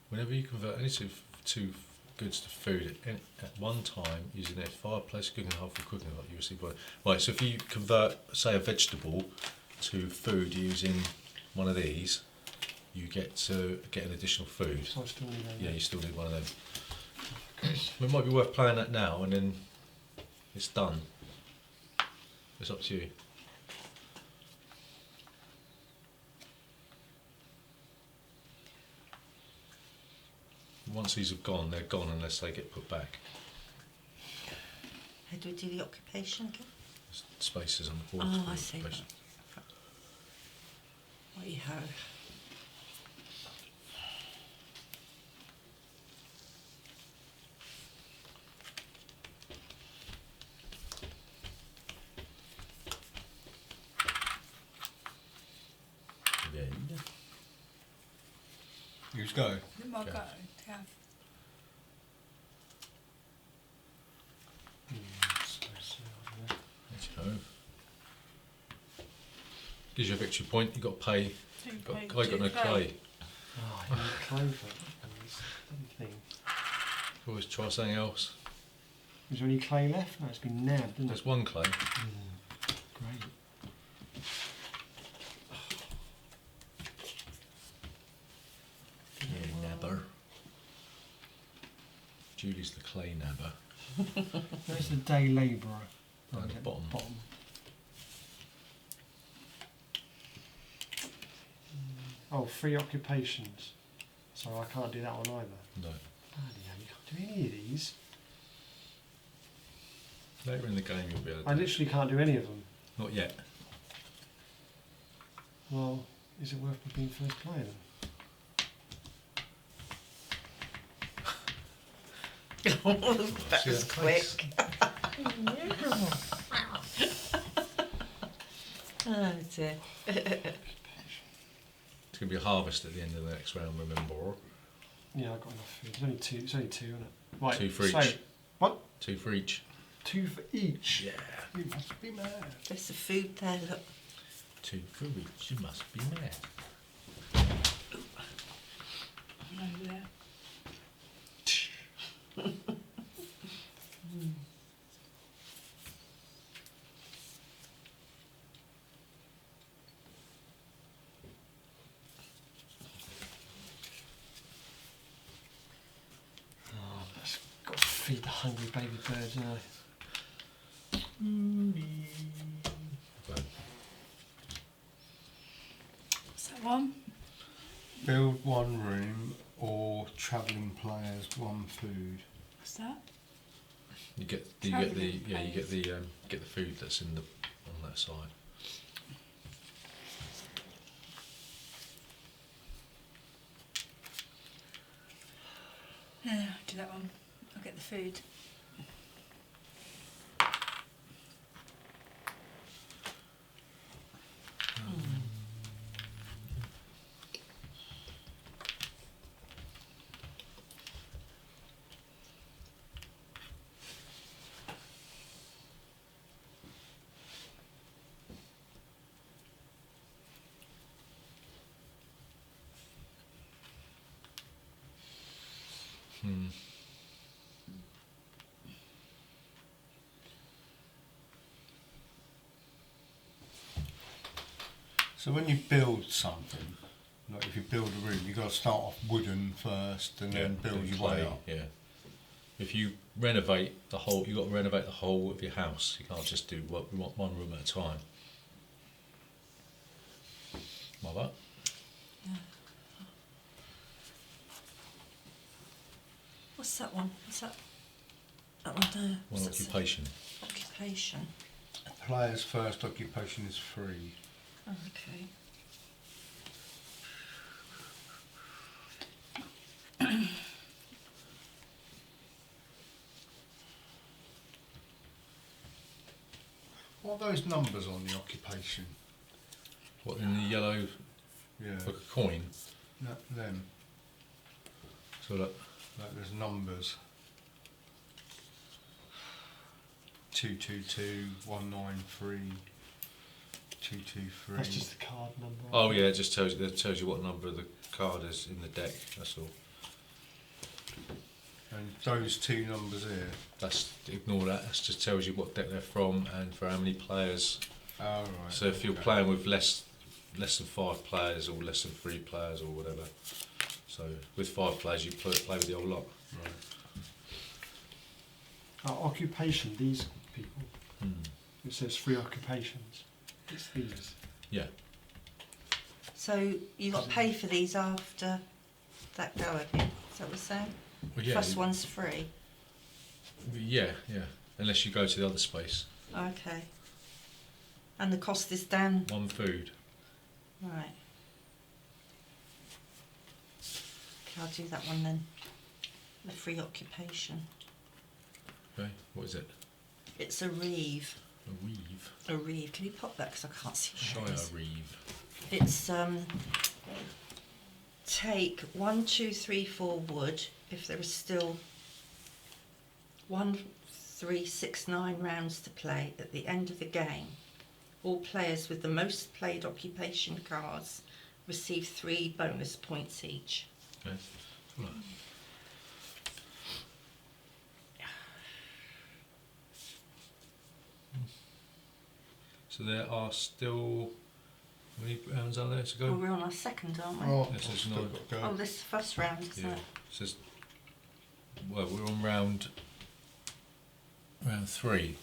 Whenever you convert any two goods to food at one time using a fireplace, cooking hearth or cooking hot, you receive 1. Right, so if you convert, say, a vegetable to food using one of these, you get an additional food. So I still need that. Yeah, you still need one of them. It might be worth playing that now, and then it's done. It's up to you. Once these have gone, they're gone unless they get put back. How do we do the occupation again? There's spaces on the board. Oh, for I see. occupation. Righty-ho. Yeah. Who's go? It might Okay. go. Yeah. There you go. Gives you a victory point. You've got to pay. I got no clay. Oh, I need clay for this thing. Always try something else. Is there any clay left? No, it's been nabbed, isn't There's it? one clay. Great. Yeah, nabber. Julie's the clay nabber. Where's the day labourer? Down Right, the at bottom. Oh, 3 occupations. So I can't do that one either. No. Bloody hell, you can't do any of these. Later in the game you'll be able to I do it. literally can't do any of them. Not yet. Well, is it worth me being first player then? That See was that quick. face? Oh dear. It's going to be a harvest at the end of the next round, remember? Yeah, I've got enough food. It's only 2, isn't it? Right, 2 for so, each. what? 2 for each. 2 for each? Yeah. You must be mad. There's the food there, look. 2 for each. You must be mad. No, there. Oh, that's got to feed the hungry baby birds, you know. Right. What's that one? Build 1 room or travelling players 1 food. What's that? You get Travelling the players. get the food that's in the on that side. Yeah, do that one. I'll get the food. Hmm. So when you build something, Like if you build a room, you've got to start off wooden first and then build your way up. Yeah. If you renovate the whole, you've got to renovate the whole of your house. You can't just do one room at a time. Like that. What's that one? What's that? That one there. One What's that say? occupation. Occupation. Player's first occupation is free. Oh, okay. What are those numbers on the occupation? What in the yellow Yeah, like a coin? them. So that Like there's numbers. 222, 193, 223. That's just the card number. oh yeah, it just tells you what number the card is in the deck. That's all. And those two numbers here. That's ignore that. That just tells you what deck they're from and for how many players. Oh, right. So if you're playing with less than 5 players or less than 3 players or whatever. So with 5 players, you play with the whole lot. Right. Occupation, these people. Hmm. It says 3 occupations. It's these. Yeah. So you got to pay for these after that go, have you? Is that what we're saying? Well, yeah. First one's free. Yeah. Unless you go to the other space. Okay. And the cost is down. 1 food. Right. Okay, I'll do that one then. The free occupation. Okay. What is it? It's a reeve. A reeve. A reeve. Can you pop that? Because I can't see what it is. Shire reeve. It's take 1, 2, 3, 4 wood. If there is still 1, 3, 6, 9 rounds to play at the end of the game, all players with the most played occupation cards receive 3 bonus points each. Okay. Right. So there are still, how many rounds are there to Well, go? we're on our second, aren't we? Oh, Yes, I've it's still not- got to go. Oh, this is the first round, isn't Yeah. it? It says, well, we're on round 3.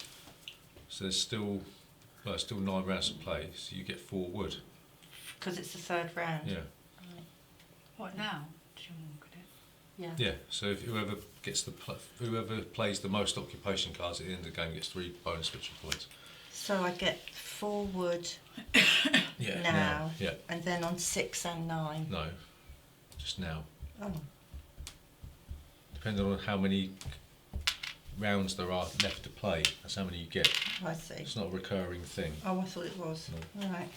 So there's still, well, it's still 9 rounds to play. So you get 4 wood. Because it's the third round. Yeah. Right. What now? Do you want to do it? Yeah. Yeah. So if whoever gets whoever plays the most occupation cards at the end of the game gets 3 bonus victory points. So I get 4 wood Yeah. now, Yeah. and then on 6 and 9. No. Just now. Oh, Depending on how many rounds there are left to play, that's how many you get. I see. It's not a recurring thing. Oh, I thought it was. No. All right.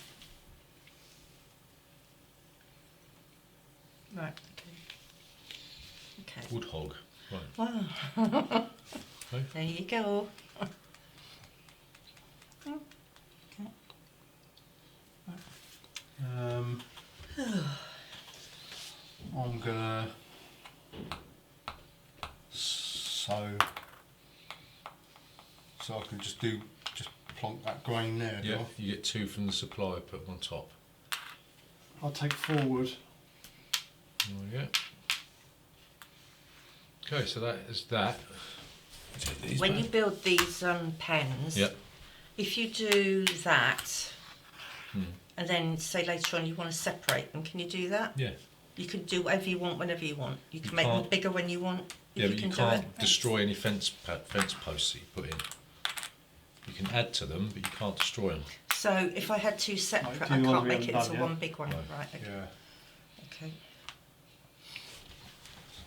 Right. Okay. Okay. Wood hog. Right. Wow. Okay. There you go. Okay. I'm gonna so I can just plonk that grain there. do Yeah. I? You get 2 from the supplier. Put them on top. I'll take 4 wood. There we go. Okay, so that is that. Take these When back. you build these pens, Yep. if you do that, Hmm. and then say later on you want to separate them, can you do that? Yeah. You can do whatever you want whenever you want. You can You make them can't- bigger when you want. Yeah, If but you can can't do it. destroy any fence posts that you put in. You can add to them, but you can't destroy them. So if I had 2 separate, Like I two can't ones we make it haven't into done one yet. big one. Right. Right. Okay. Yeah. Okay.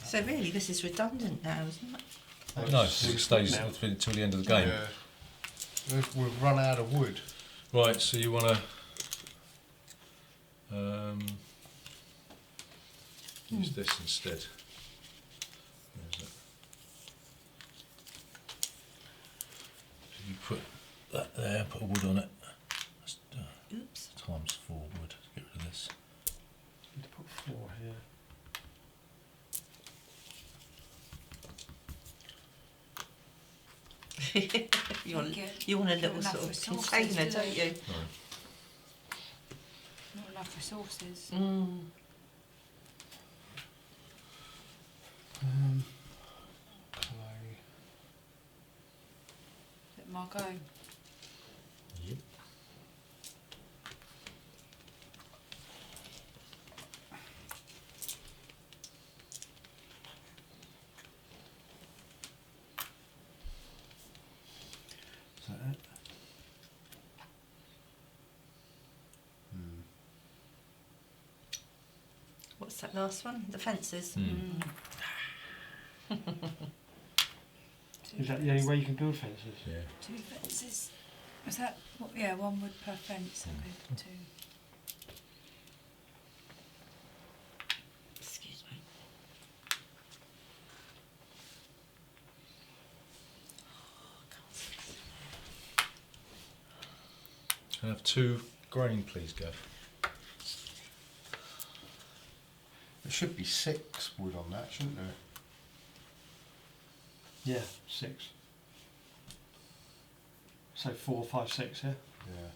So really, this is redundant now, isn't it? No, it stays now. until the end of the game. Yeah. We've run out of wood. Right, so you want to use this instead. Where is it? So you put that there, put a wood on it. That's, Oops. times 4 wood. Get rid of this. Need to put 4 here. you want Get a little enough sort of resources, container, do don't you? you? Right. Not enough resources. Mm. Clay. Is it my go? Yep. Is that it? What's that last one? The fences. Mm. Is that the only way you can build fences? Yeah. 2 fences. Was that? What, yeah, 1 wood per fence. Okay, 2. Excuse me. Can I have 2 grain, please, Gav? There should be 6 wood on that, shouldn't there? Yeah, 6. So 4, 5, 6, yeah? Yeah.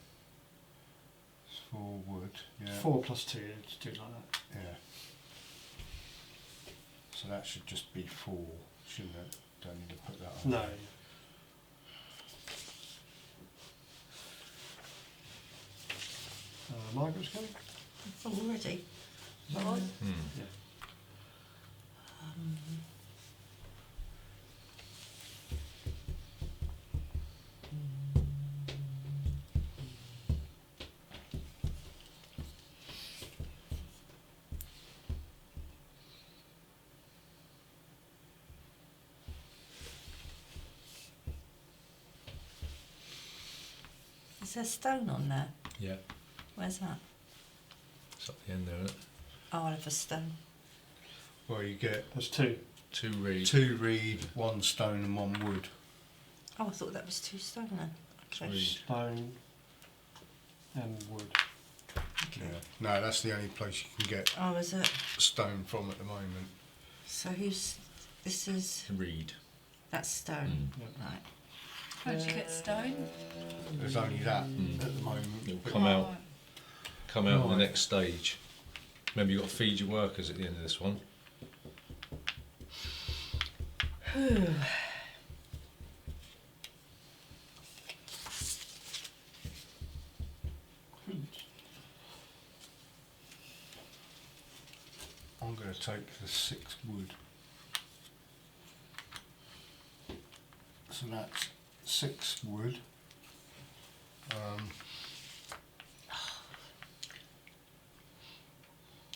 It's 4 wood, yeah. 4 plus 2, yeah, just do it like that. Yeah. So that should just be 4, shouldn't it? Don't need to put that on. No. Margaret's coming? Already. Is that right? Yeah. Is there stone on there? Yeah. Where's that? It's up the end there, isn't it? Oh, I'll have a stone. Well, you get There's 2. 2 reed. 2 reed, 1 stone and 1 wood. Oh, I thought that was 2 stone then. Okay. Reed. Stone and wood. Okay. Yeah. No, that's the only place you can get Oh, is it? stone from at the moment. So who's... This is... Reed. That's stone. Yeah. Right. How did you get stone? There's only that at the moment. It'll But come out. Right. Come out on the Right. next stage. Remember, you've got to feed your workers at the end of this one. I'm going to take the 6 wood. So that's 6 wood.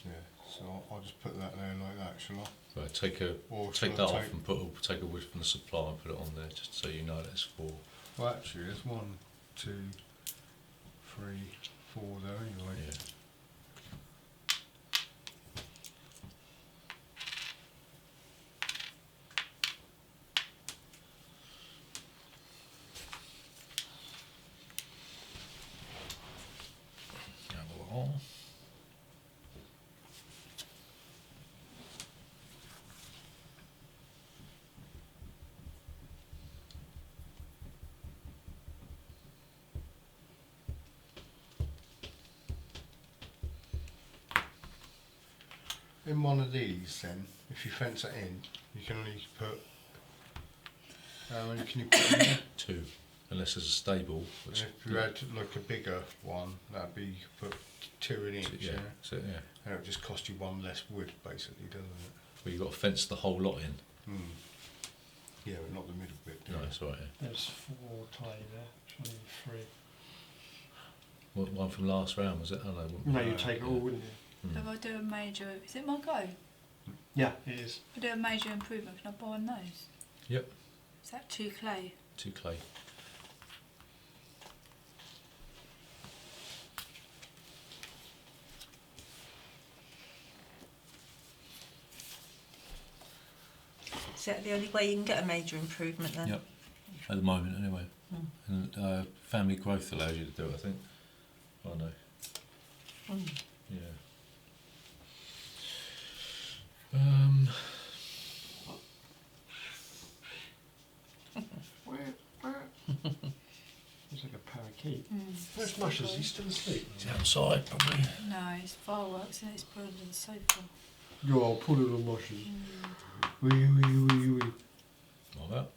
Yeah, so I'll just put that there like that, shall I? Right, take Or take shall that I off and take a wood from the supply and put it on there, just so you know that's 4. Well, actually, there's 1, 2, 3, 4 there anyway. Yeah. Have a lot. In one of these, then, if you fence it in, you can only put. How many can you put in there? 2, unless there's a stable. And Which if you had like a bigger one, that'd be you could put 2 in each. yeah, Yeah. so yeah. And it would just cost you 1 less wood, basically, doesn't it? Well, you've got to fence the whole lot in. Yeah, but not the middle bit. Do No, you? that's all right. Yeah. There's 4 clay there. Should I need 3? One from last round was it? I don't know. No, you'd take it all, wouldn't you? If I do a major, is it my go? Yeah, it is. If I do a major improvement, can I buy one of those? Yep. Is that 2 clay? 2 clay. Is that the only way you can get a major improvement then? Yep. At the moment, anyway. And family growth allows you to do it, I think. I know. Yeah. It's like a parakeet. Where's Mushers? Is he still asleep? He's outside, probably. No, it's fireworks and it's put under the sofa. Yo, I'll pull it on Mushers. Wee, wee, wee, wee. Like that.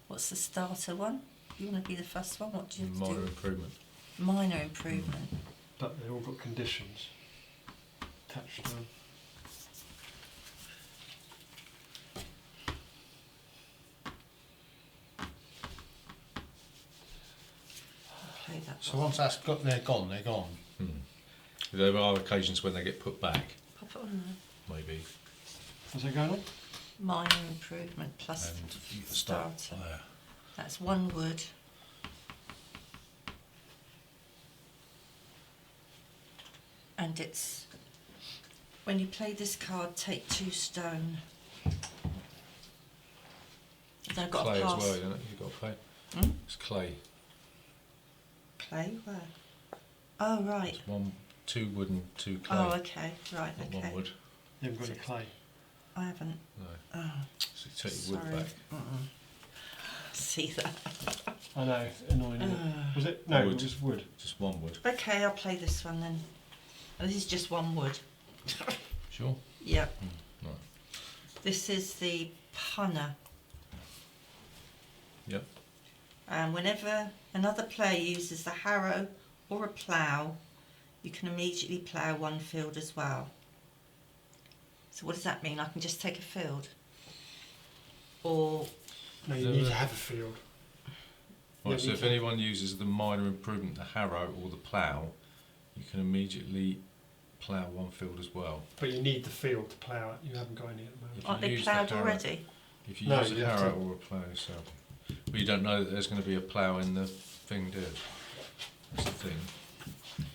What's the starter one? You want to be the first one? What do you have to Minor do? improvement. Minor improvement. But they've all got conditions attached to them. Play that So one. once that's got, they're gone. Hmm. There are occasions when they get put back, Pop it on there. maybe, What's that going on? Minor improvement plus and you start starter. there. That's 1 wood. And it's when you play this card, take 2 stone. Then I've got Clay to as pass. well, isn't it? You've got to play. Hmm? It's clay. Clay where? Oh right. It's 2 wood and 2 clay. Oh okay. Right. Not Okay. 1 wood. You haven't got any clay. I haven't. No. Oh, So you take your wood sorry. back. See that? I know, annoying. Isn't it? Was it? No, Wood. it was wood. Just 1 wood. Okay, I'll play this one then. Oh, this is just 1 wood. Sure. Yep. Right. This is the punner. Yep. And whenever another player uses the harrow or a plough, you can immediately plough 1 field as well. So what does that mean? I can just take a field? Or, No, you So, need to have a field. Right, Yeah, so you if can. anyone uses the minor improvement, the harrow or the plough, you can immediately plough 1 field as well. But you need the field to plough it. You haven't got any at the moment. If aren't you they use the ploughed harrow- already? If you No, use you a have harrow to- or a plough yourself. But you don't know that there's going to be a plough in the thing, do you? That's the thing.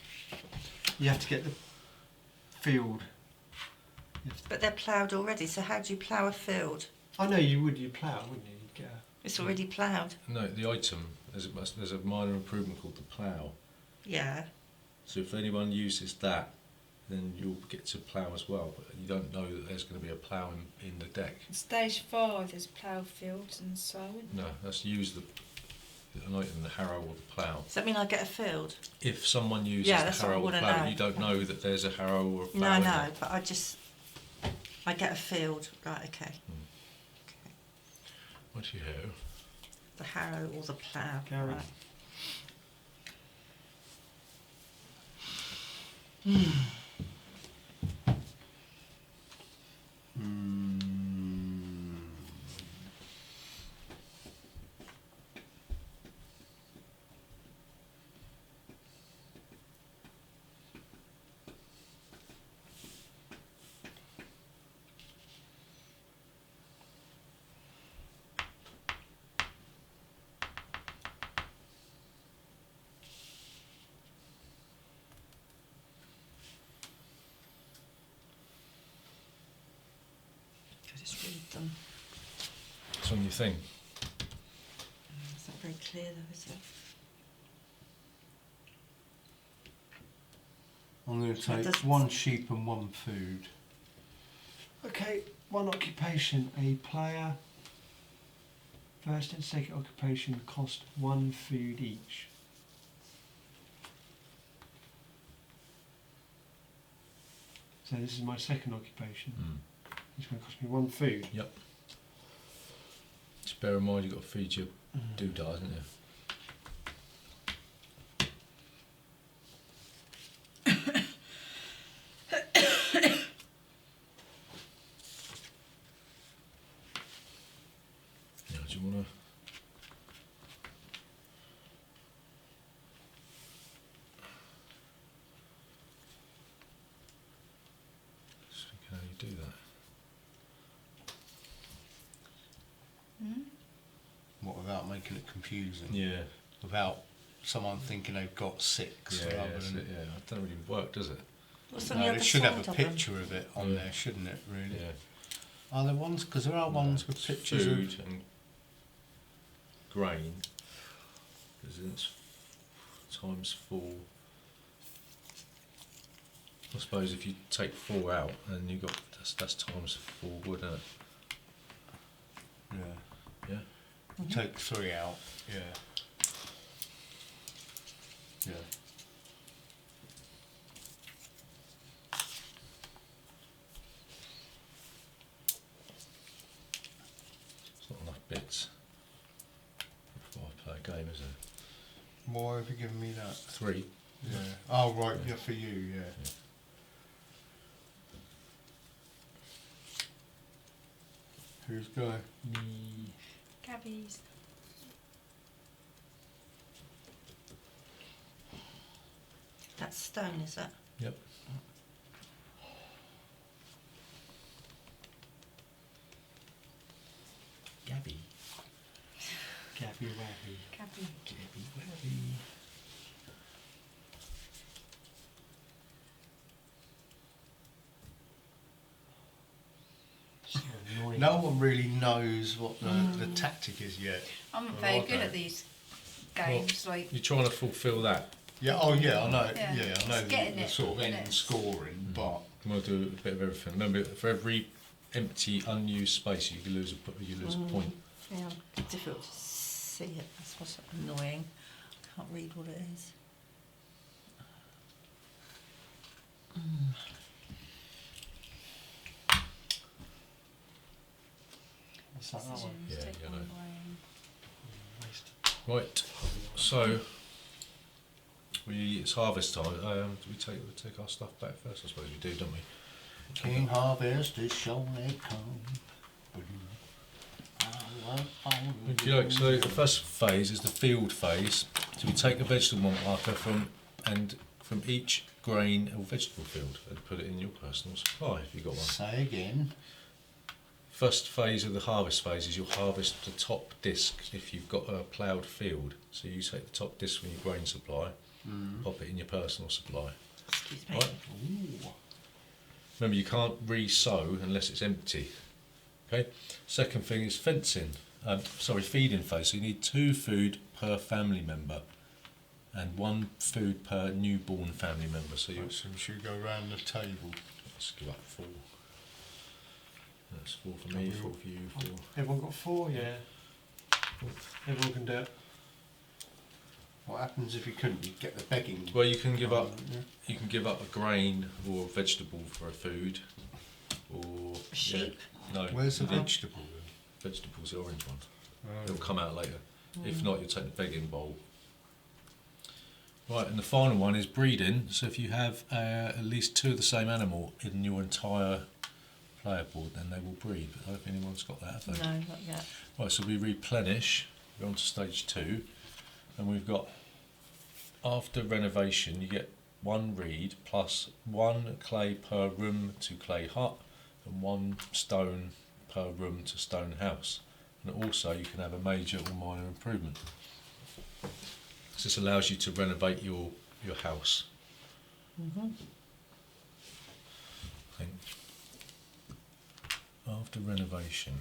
You have to get the field. But they're ploughed already, so how do you plough a field? I know you would. You plough, wouldn't you? You'd get It's already ploughed. No, the item, there's a minor improvement called the plough. Yeah. So if anyone uses that, then you'll get to plough as well. But you don't know that there's going to be a plough in the deck. Stage 5 there's plough fields and so on. No, that's use an item, the harrow or the plough. Does that mean I get a field? If someone uses Yeah, the that's what I harrow or the wanna plough, know. you don't know that there's a harrow or a plough No, in no, there. but I get a field. Right, okay. Okay. What do you have? The harrow or the plough. Gary. Right. I just read them. It's on your thing. It's not very clear though, is it? I'm going to So it take doesn't- 1 sheep and 1 food. Okay, 1 occupation. A player. First and second occupation cost 1 food each. So this is my second occupation. It's going to cost me 1 food. Yep. Just bear in mind you've got to feed your doodah, haven't you? Now, do you want to? Just think how you do that. What, without making it confusing? Yeah. Without someone thinking they've got 6. Yeah, rather that's than- it, yeah. It doesn't really work, does it? What's on No, the it other should side have a of them? picture of it on Yeah. there, shouldn't it, really? Yeah. Are there ones? Because there are ones with It's pictures food of... and grain. Because it's times 4. I suppose if you take 4 out, then you got that's times 4 wood, isn't it? Yeah. Yeah. You take 3 out. Yeah. Yeah. bits. Before I play a game, isn't it? Why have you given me that? 3. Yeah. Oh, right, yeah, for you, yeah. Who's going? Me. Gabby's. That's stone, is it? Yep. Gabby. Gabby Wabby. Gabby. Gabby Wabby. So annoying. No one really knows what the tactic is yet. I'm not Well, very I good don't. at these games. Like, You're trying to fulfil that. Yeah, oh yeah, I know. Yeah. Yeah, I know It's getting the it, sort of isn't end it? scoring, but We'll do a bit of everything. Remember, for every empty, unused space, you lose a point. Yeah, difficult to see it. That's what's annoying. Can't read what it is. What's that one? decisions, Yeah, take you one know. brain. Waste. Right. So it's harvest time. Do we take our stuff back first? I suppose we do, don't we? King Harvest is shown it come. If you like, so the first phase is the field phase. So we take a vegetable marker from each grain or vegetable field and put it in your personal supply if you've got one. Say again. First phase of the harvest phase is you'll harvest the top disc if you've got a ploughed field. So you take the top disc from your grain supply, pop it in your personal supply. Excuse me. Right? Remember, you can't re-sow unless it's empty. Okay. Second thing is fencing. Feeding phase. So you need 2 food per family member, and 1 food per newborn family member. So you So we should go round the table. let's give up 4. That's 4 for me, 4 for you, 4. Everyone got 4? Yeah. Everyone can do it. What happens if you couldn't? You get the begging. Well, you can give up. Yeah. You can give up a grain or a vegetable for a food, or A sheep. No, Where's the the vegetable vegetables, the orange one. then? It'll come out later. If not, you'll take the begging bowl. Right, and the final one is breeding. So if you have at least 2 of the same animal in your entire player board, then they will breed. I don't think anyone's got that, have they? No, not yet. Right, so we replenish. We're on to stage 2, and we've got, after renovation, you get 1 reed plus 1 clay per room to clay hut, and 1 stone per room to stone house. And also you can have a major or minor improvement. So this allows you to renovate your house. I think. After renovation.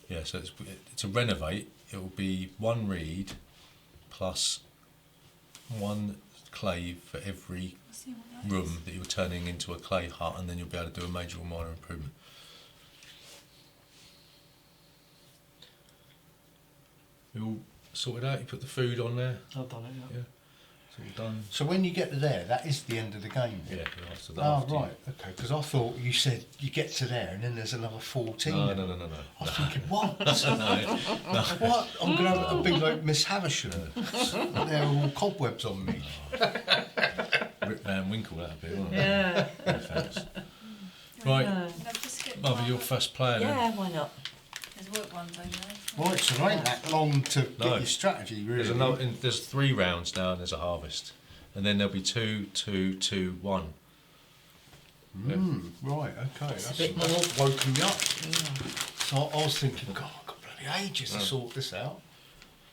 Yeah, so it's to renovate, it will be 1 reed plus 1 clay for every Let's see what that room that you're turning into a clay hut, and then you'll be able to do a major or minor improvement. You all sorted out? You put the food on there? I've done it, yeah. Yeah. It's all done. So when you get to there, that is the end of the game. Yeah, Then? after that. Oh after you- right, okay. Because I thought you said you get to there and then there's another 14. No. I was thinking, what? No. What? I'm gonna be like Miss Havisham. There are all cobwebs on me. Rip Van Winkle, that'd be, wouldn't it? Yeah. No thanks. Right, No, just skip Mother, one. you're first player then. Yeah, why not? There's work ones over there. Right, so there ain't that long to get No. your strategy really. There's 3 rounds now, and there's a harvest, and then there'll be 2, 2, 2, 1. Right, okay. That's bit more- woken me up. So I was thinking, God, I've got bloody ages to No. sort this out.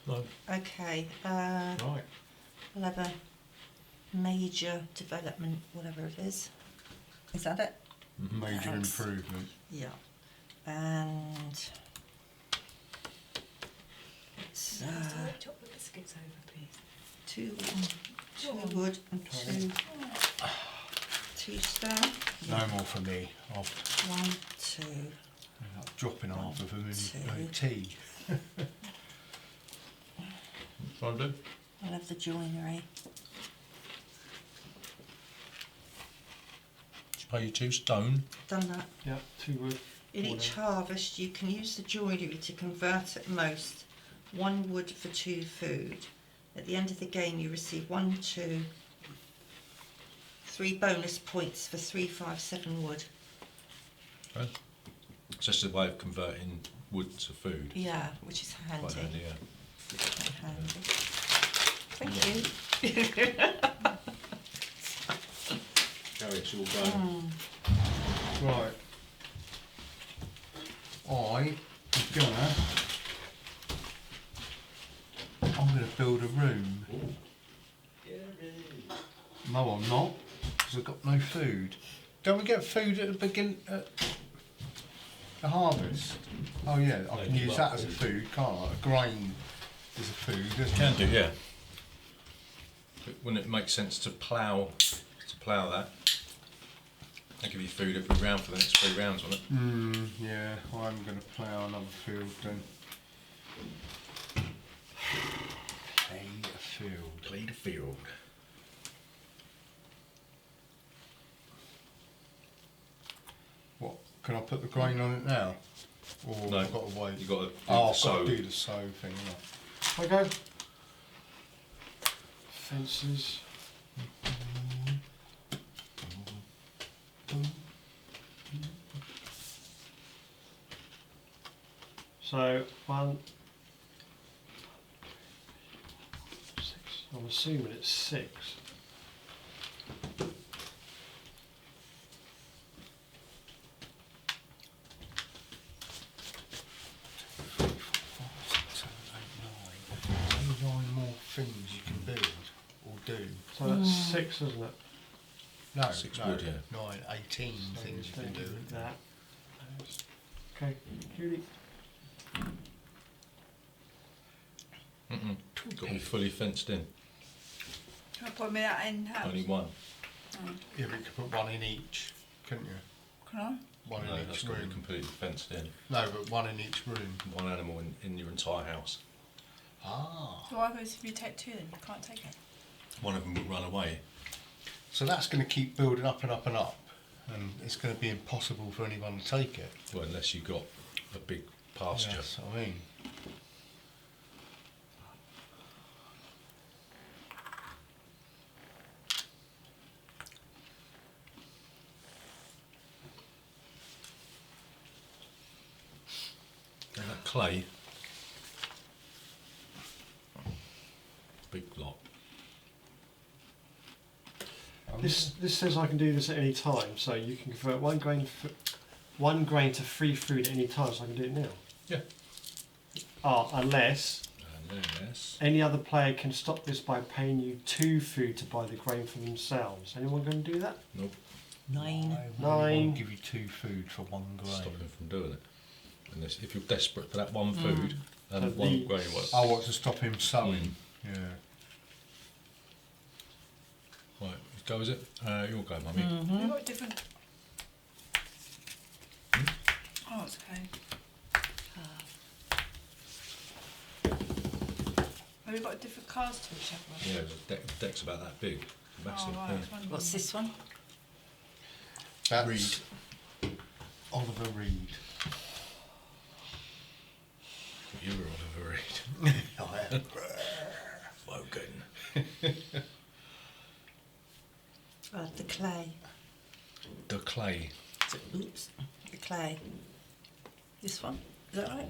No. Okay. Right. We'll have a major development, whatever it is. Is that it? Major Thanks. improvement. Yeah. And it's Chocolate biscuits over, please. 2 wood and 2 stone. No more for me. I'll 1, 2. end up dropping half of them in Two. tea. Try and do. I'll have the joinery. Just pay you 2 stone. Done that. Yeah, 2 wood. In each harvest, you can use the joinery to convert at most 1 wood for 2 food. At the end of the game, you receive 1, 2, 3 bonus points for 3, 5, 7 wood. Okay. It's just a way of converting wood to food. Yeah, which is handy. Quite handy, yeah. Quite handy. Thank you. Gary, it's all going. Right. I'm gonna build a room. No, I'm not, because I've got no food. Don't we get food at the beginning, at the harvest? Oh yeah, I can use that as a food, can't I? A grain is a food, isn't it? Can do, yeah. But wouldn't it make sense to plough that? I'll give you food every round for the next 3 rounds, won't it? Yeah, I'm going to plough another field then. Play a field. Play the field. What, can I put the grain on it now? Or No, I've got to wait? You've got to do Oh, the I've sow. got to do the sow thing, haven't I go. Fences. So 1, 6. I'm assuming it's 6. I? 9 more things you can build or do. So that's 6, isn't it? No, 6 no, wood, yeah. 9, 18 So things you can do. That. Okay, Judy. Got to be fully fenced in. Can I put me that in house? Only one. Yeah, but you could put one in each, couldn't you? Can I? One No, in that's each got to be room. completely fenced in. No, but one in each room. One animal in your entire house. Ah. So what happens if you take 2 then? You can't take it. One of them will run away. So that's going to keep building up and up and up, and it's going to be impossible for anyone to take it. Well, unless you've got a big pasture. That's what I mean. And that clay, big lot. This says I can do this at any time, so you can convert 1 grain to 3 food at any time, so I can do it now. Yeah. Unless Unless. any other player can stop this by paying you 2 food to buy the grain for themselves. Anyone going to do that? Nope. 9. Why would give you 2 food for 1 grain? Stop him from doing it. Unless if you're desperate for that one food and So one the- grain works. Oh, what, to stop him sowing? Yeah. Right, go is it? You'll go, mummy. Have you got different... Oh, it's okay. Have you got different cars to each other? Yeah, the deck's about that big. Massive. Oh, right. yeah. I was wondering. What's this one? That's Oliver Reed. You were Oliver Reed. I am. Wogan. The clay. The clay. Oops. The clay. This one? Is that right?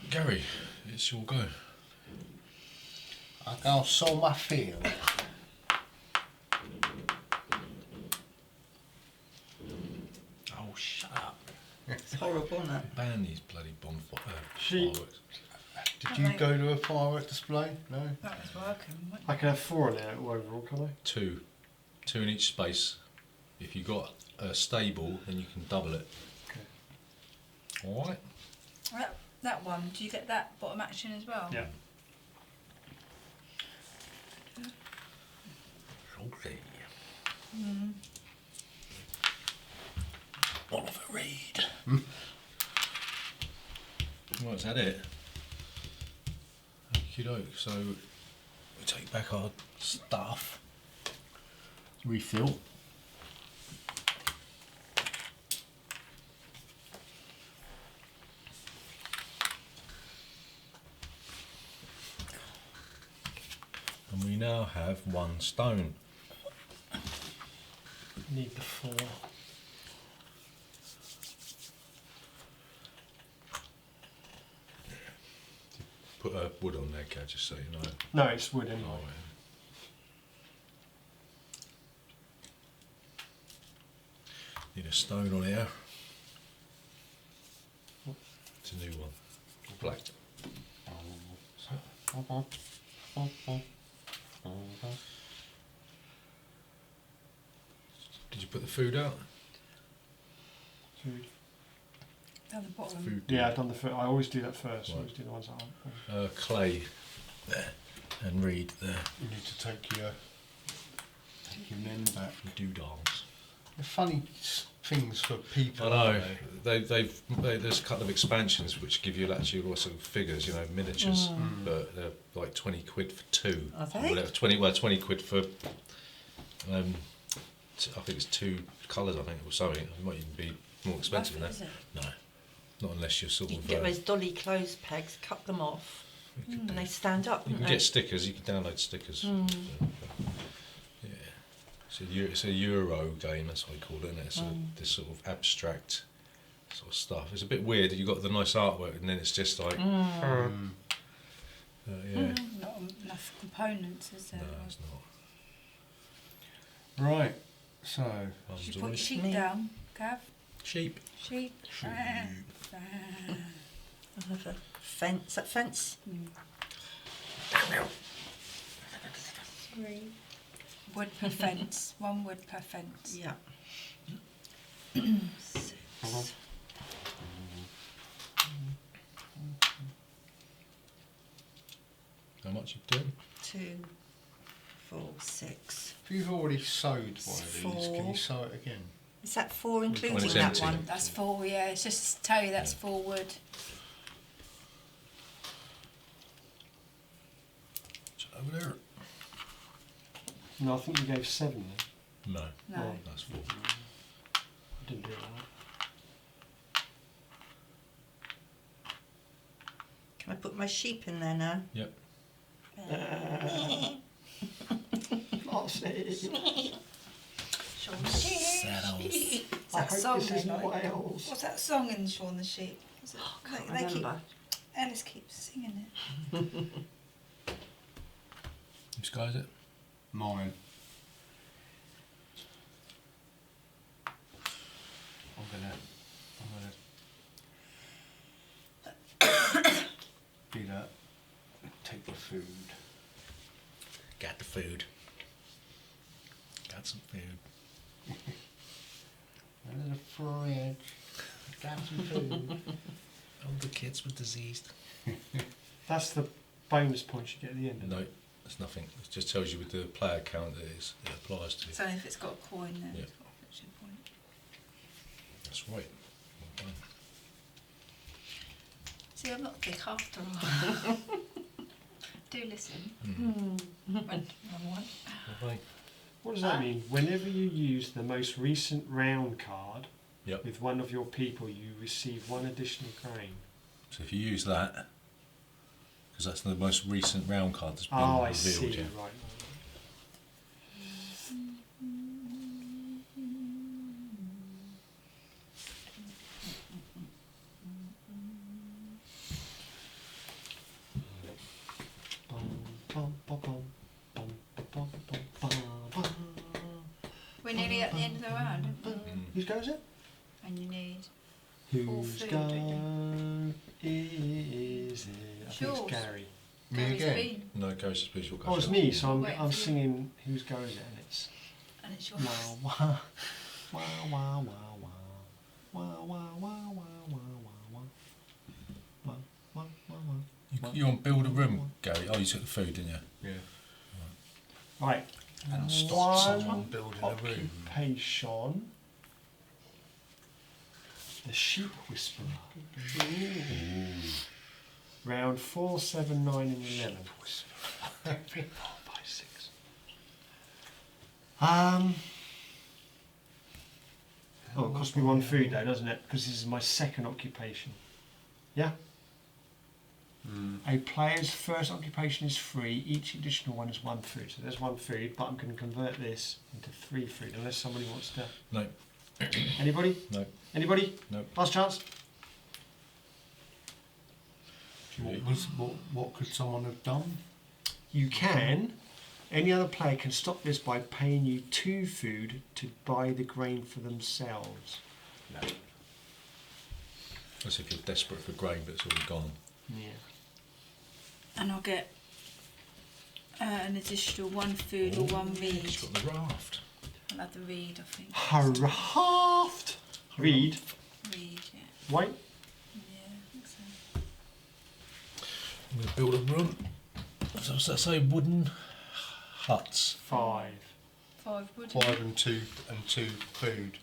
Gary, it's your go. I go sow my field. Oh, shut up. It's horrible, isn't it? Ban these bloody bonfire She- fireworks. Did you go to a firework display? No? That was working. wasn't I can have 4 in there overall, can I? 2. 2 in each space. If you've got a stable, then you can double it. Okay. Alright? it? That one, do you get that bottom action as well? Yeah. Okay. Oliver Reed. Well, is that it? Okie doke. So we take back our stuff. Refill. And we now have 1 stone. Need the 4. Put wood on there, Kat, just so you know. No, it's wood anyway. Oh, yeah. Need a stone on here. It's a new one. Black. Did you put the food out? Food. Down the bottom. Food. Yeah, I've done the first. I always do that first. I Right. always do the ones that aren't. Clay there and Reed there. You need to take your men back. Doodads. They're funny things for people. I know. aren't they? There's a couple of expansions which give you actually lots of figures, you know, miniatures, but they're like 20 quid for 2. Are they? Or whatever, 20 quid for. I think it's 2 colours. I think or something. It might even be more expensive than Is that. it? No, not unless you're sort You of. can get those dolly clothes pegs, cut them off, and they stand up. You don't can they? get stickers. You can download stickers. Yeah, it's a Euro game. That's what I call it. Isn't it? It's this sort of abstract sort of stuff. It's a bit weird. You've got the nice artwork, and then it's just like, yeah, Not enough components, is there? no, it's not. Right. So One's You already- put sheep Me. down, Gav. sheep. Sheep. I have a fence. Is that fence? Wood per fence. 1 wood per fence. Yeah. 6. How much you doing? 2, 4, 6. if you've already sewed one of these, can 4. you sew it again? Is that 4 including it's that empty. one? That's 4, yeah. It's just to tell you that's 4 wood. Is it over there? No, I think you gave 7 then. No, No. that's 4. I didn't do that. Can I put my sheep in there now? Yep. Shaun the Sheep. Is I that hope song this they isn't like? Wales. What's that song in Shaun the Sheep? Is it, they keep, Remember. Alice keeps singing it. Whose guy is it? Mine. I'm gonna do that. Take the food. Got the food. Got some food. There's a fridge. Got some food. All the kids were diseased. That's the bonus points you get at the end. No, there's nothing. It just tells you with the player count that it applies to. So if it's got a coin, then Yeah. it's got a friction point. That's right. Well done. See, I'm not thick after all. Do listen. Wrong one. Lovely. What does that mean? Whenever you use the most recent round card Yep. with one of your people, you receive 1 additional grain. So if you use that, because that's the most recent round card that's been Oh, I revealed, see. yeah. Right. We're nearly at the end of the round, aren't we? Whose go is it? And you need. Whose food, go don't is it? I think Yours. it's Gary. Me Gary's again? been, No, it goes to special. Oh, it's me, so Wait I'm for you. singing Whose go is it? And it's and it's yours. wow, wow, wow, wow, wow, wow, wow, wow, wow, wow, wow, wow, wow, wow, wow. You on build a room, Gary? Oh, you took the food, didn't you? Yeah. Right. And stop One someone building a room. occupation The Sheep Whisperer. Round 4, 7, 9 and 11. 3, 4, 5, 6. Oh, it cost me 1 food though, doesn't it? Because this is my second occupation. Yeah? A player's first occupation is free. Each additional one is 1 food. So there's 1 food, but I'm going to convert this into 3 food unless somebody wants to. No. Anybody? No. Anybody? No. Last chance. What could someone have done? You can. Any other player can stop this by paying you 2 food to buy the grain for themselves. No. That's if you're desperate for grain, but it's already gone. Yeah. And I'll get an additional 1 food or 1 reed. It's got the raft. I'll have the reed, I think. Haraft. Read. Reed, yeah. Wait. Yeah, I think so. I'm going to build a room. So does that say wooden huts? 5. 5 wood. 5 and 2 food.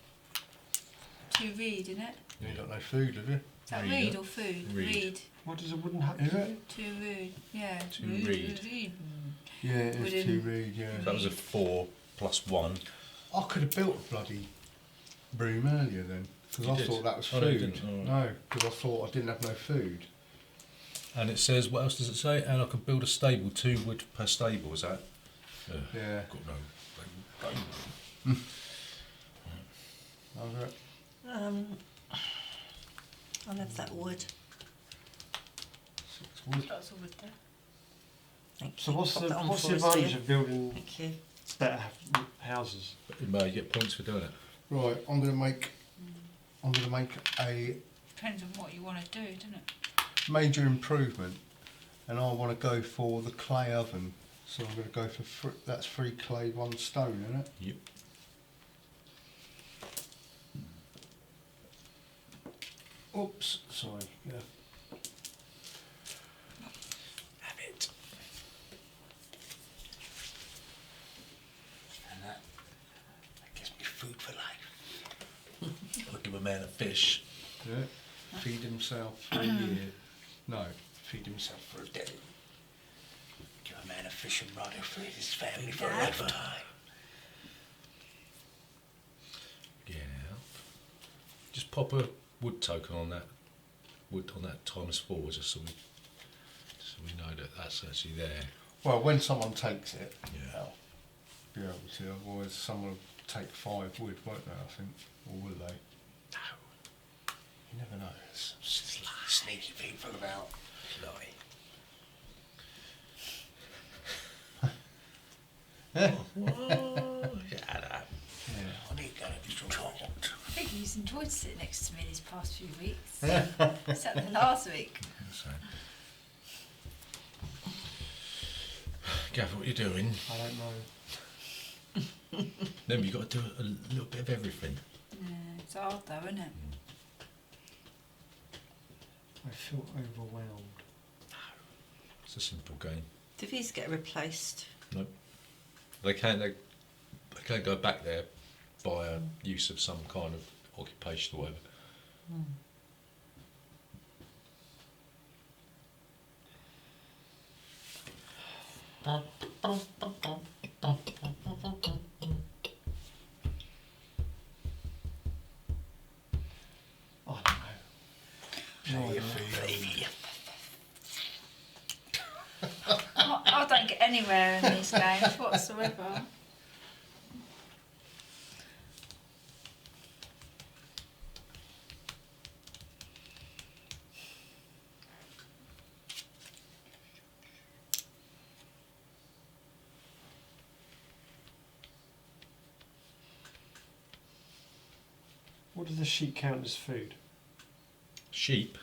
2 reed, isn't it? You ain't got no food, have you? Is that Reed, reed yeah. or food? Reed. What does a wooden hut Is do? it? 2 reed. Yeah. 2 reed. Yeah, it is Wooden- 2 reed, yeah. That was a 4 plus 1. I could have built a bloody room earlier then, because You I did? thought that was Oh, no, you food. didn't. Oh, right. No, because I thought I didn't have no food. And it says, what else does it say? And I can build a stable, 2 wood per stable, is that? Yeah. Got no. I've got- I'll have that wood. 6 wood. That's all wood there. Thank So you. what's Pop the that on what's for the us, advantage dear. of building Thank you. better houses? You get points for doing it. Right, I'm gonna make a Depends on what you want to do, doesn't it? major improvement, and I want to go for the clay oven. So I'm going to go for that's 3 clay, 1 stone, isn't it? Yep. Oops, sorry. Yeah. Have it. And that gives me food for life. I'll give a man a fish. Yeah. Feed himself for a year. No, feed himself for a day. Give a man a fish and rod, he'll feed his family for a Yeah. lifetime. Yeah. Just pop a wood token on that wood on that -4, just so we know that that's actually there. Well, when someone takes it, Yeah. they'll be able to. Otherwise, someone will take 5 wood, won't they? I think, or will they? No. You never know. There's some sneaky people about. Lie. Yeah. Yeah. I need to go to Scotland. I think he's enjoyed sitting next to me these past few weeks. Except the last week. So. Gav, what you doing? I don't know. Then you've got to do a little bit of everything. Yeah, it's hard though, isn't it? I feel overwhelmed. It's a simple game. Do these get replaced? Nope. They can't go back there via use of some kind of occupation or whatever. I don't know. I don't get anywhere in these games whatsoever. What does the sheep count as food? Sheep,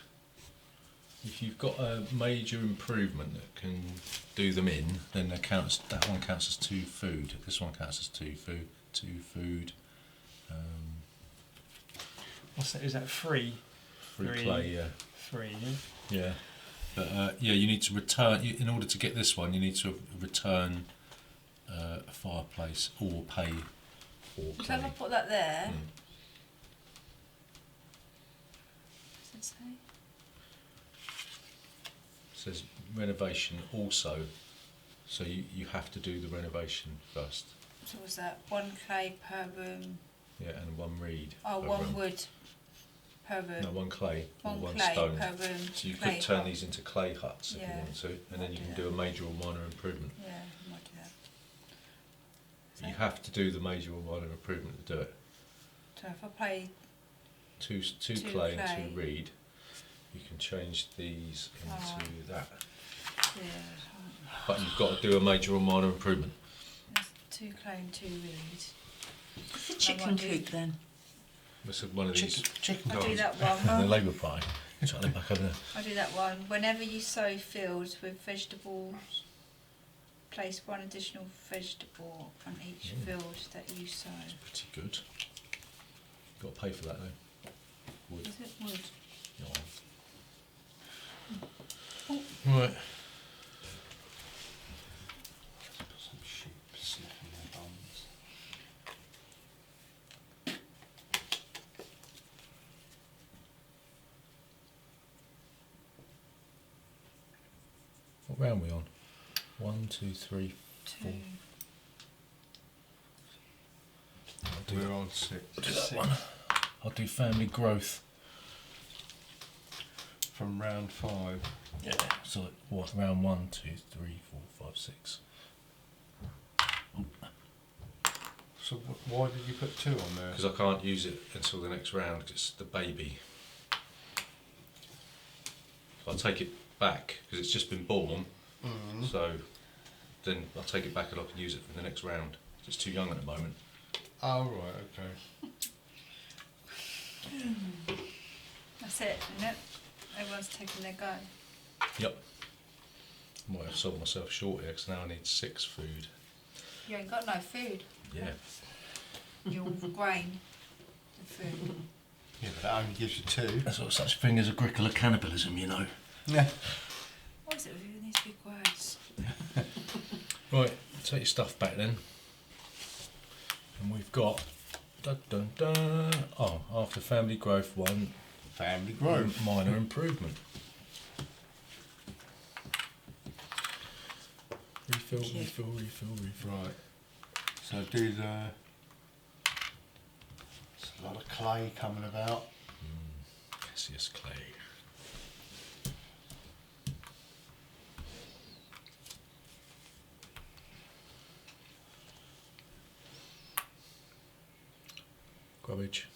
if you've got a major improvement that can do them in, then that one counts as 2 food. This one counts as 2 food. 2 food. What's that? Is that 3? 3 clay, yeah. 3, yeah? Yeah. But yeah, you need to return, in order to get this one, you need to return a fireplace or pay for So if I clay. put that there, it say? It says renovation also, so you have to do the renovation first. So was that 1 clay per room? Yeah, and 1 reed. Oh, per 1 room. wood per room. No, 1 clay or 1 1 clay stone. per room. So you clay could turn hut. these into clay huts if you Yeah. want to, and then you Might can do do a that. major or minor improvement. Yeah, I might do that. You have to do the major or minor improvement to do it. So if I play, Two Two clay and clay. 2 reed, you can change these into Oh. that. yeah, But you've got to do a major or minor improvement. there's 2 clay and 2 reed. It's a chicken might do- coop then. This is one of these. Chicken I'll do guys. that And the one. Labour Party. Shut them back over there. I'll do that one. Whenever you sow fields with vegetables, place 1 additional vegetable on each field that you sow. Pretty good. Got to pay for that though. Wood. Is it wood? No. Right. Some sheep sniffing their bums. What round are we on? 1, 2, 3, 4. 2. I'll do We're that. on 6. Do that one. I'll do family growth. From round 5. Yeah. So what? Round 1, 2, 3, 4, 5, 6. So why did you put 2 on there? Because I can't use it until the next round. 'Cause it's the baby. So I'll take it back because it's just been born. So then I'll take it back and I can use it for the next round. It's too young at the moment. Oh, right, okay. That's it, isn't it? Everyone's taking their go. Yep. Might have sold myself short here because now I need 6 food. You ain't got no food. Yeah. Your grain and food. Yeah, but that only gives you 2. There's not such a thing as Agricola cannibalism, you know. Yeah. What is it with you and these big words? Right, take your stuff back then. And we've got dun, dun, dun. Oh, after family growth 1, Family growth. minor improvement. Refill, Yeah. refill. Right. So do the... There's a lot of clay coming about. Cassius clay. Grubbage.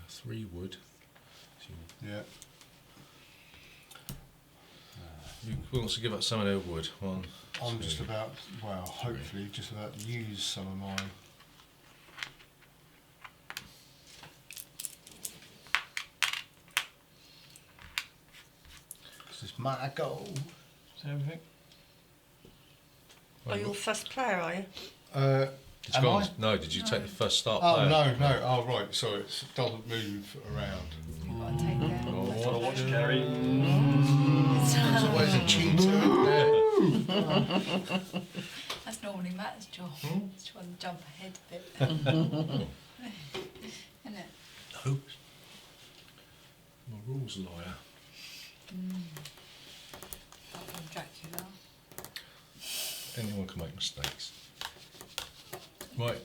3 wood. So Yeah. you want to give up some of their wood. 1. I'm 2. just about, well, hopefully just about to use some of mine. Because it's my goal. Is that everything? Are you all first player, are you? Did am you go I? on? No, did you take the first start Oh, player? no. Oh, right. Sorry, it doesn't move around. You've got to take them. Oh, That's what? what Watch they- Gary. There's always a cheater in there. That's normally Matt's job. Just trying to jump ahead a bit. Isn't it? No. I'm a rules lawyer. Like from Dracula. Anyone can make mistakes. Right.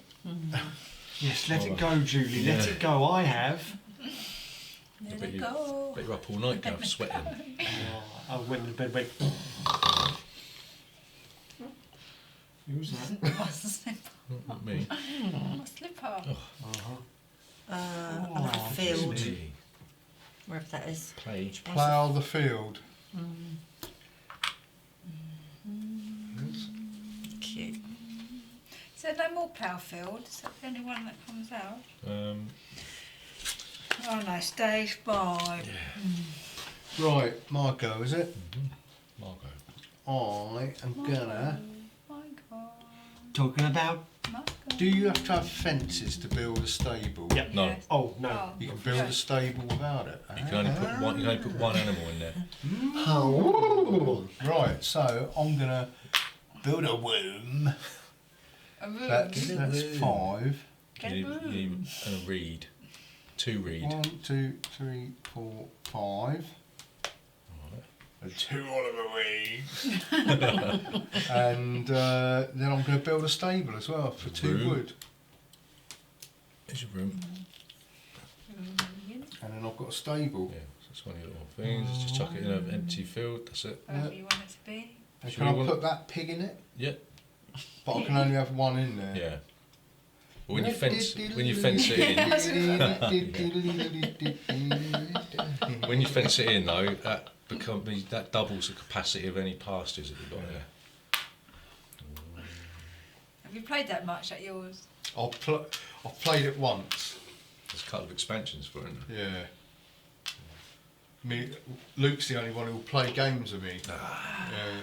Yes, let Alright. it go, Julie. Let Yeah. it go. I have. Let bet it you- go. Bet you're up all night now sweating. I went to bed. Went. Who was that? My slipper. Not me. My slipper. Uh-huh. Another Oh, field, Me. wherever that is. Play. Plough the field. Cute. Is there no more plough field? Is that the only one that comes out? Oh no, stage 5. Right, my go, is it? Margot. I am gonna... My God. Talking about. My God. Do you have to have fences to build a stable? Yep. No. Yes. Oh no. You can build a stable without it. You can only put one. You can only put one animal in there. Oh. Right, so I'm gonna build a womb. A room. That's 5. and a reed. 2 reed. 1, 2, 3, 4, 5. And 2 Oliver Reeds. And then I'm going to build a stable as well for 2 Room. wood. There's your room. And then I've got a stable. Yeah, so it's one of your little things. Just chuck it in an empty field. That's it. Wherever you want it to be. And Should can we I want- put that pig in it? Yeah. But I can only have 1 in there. Yeah. But when you fence it in, when you fence it in though, that doubles the capacity of any pastures that you've got there. Have you played that much at yours? I've played it once. There's a couple of expansions for it. Yeah. Luke's the only one who will play games with me. Yeah.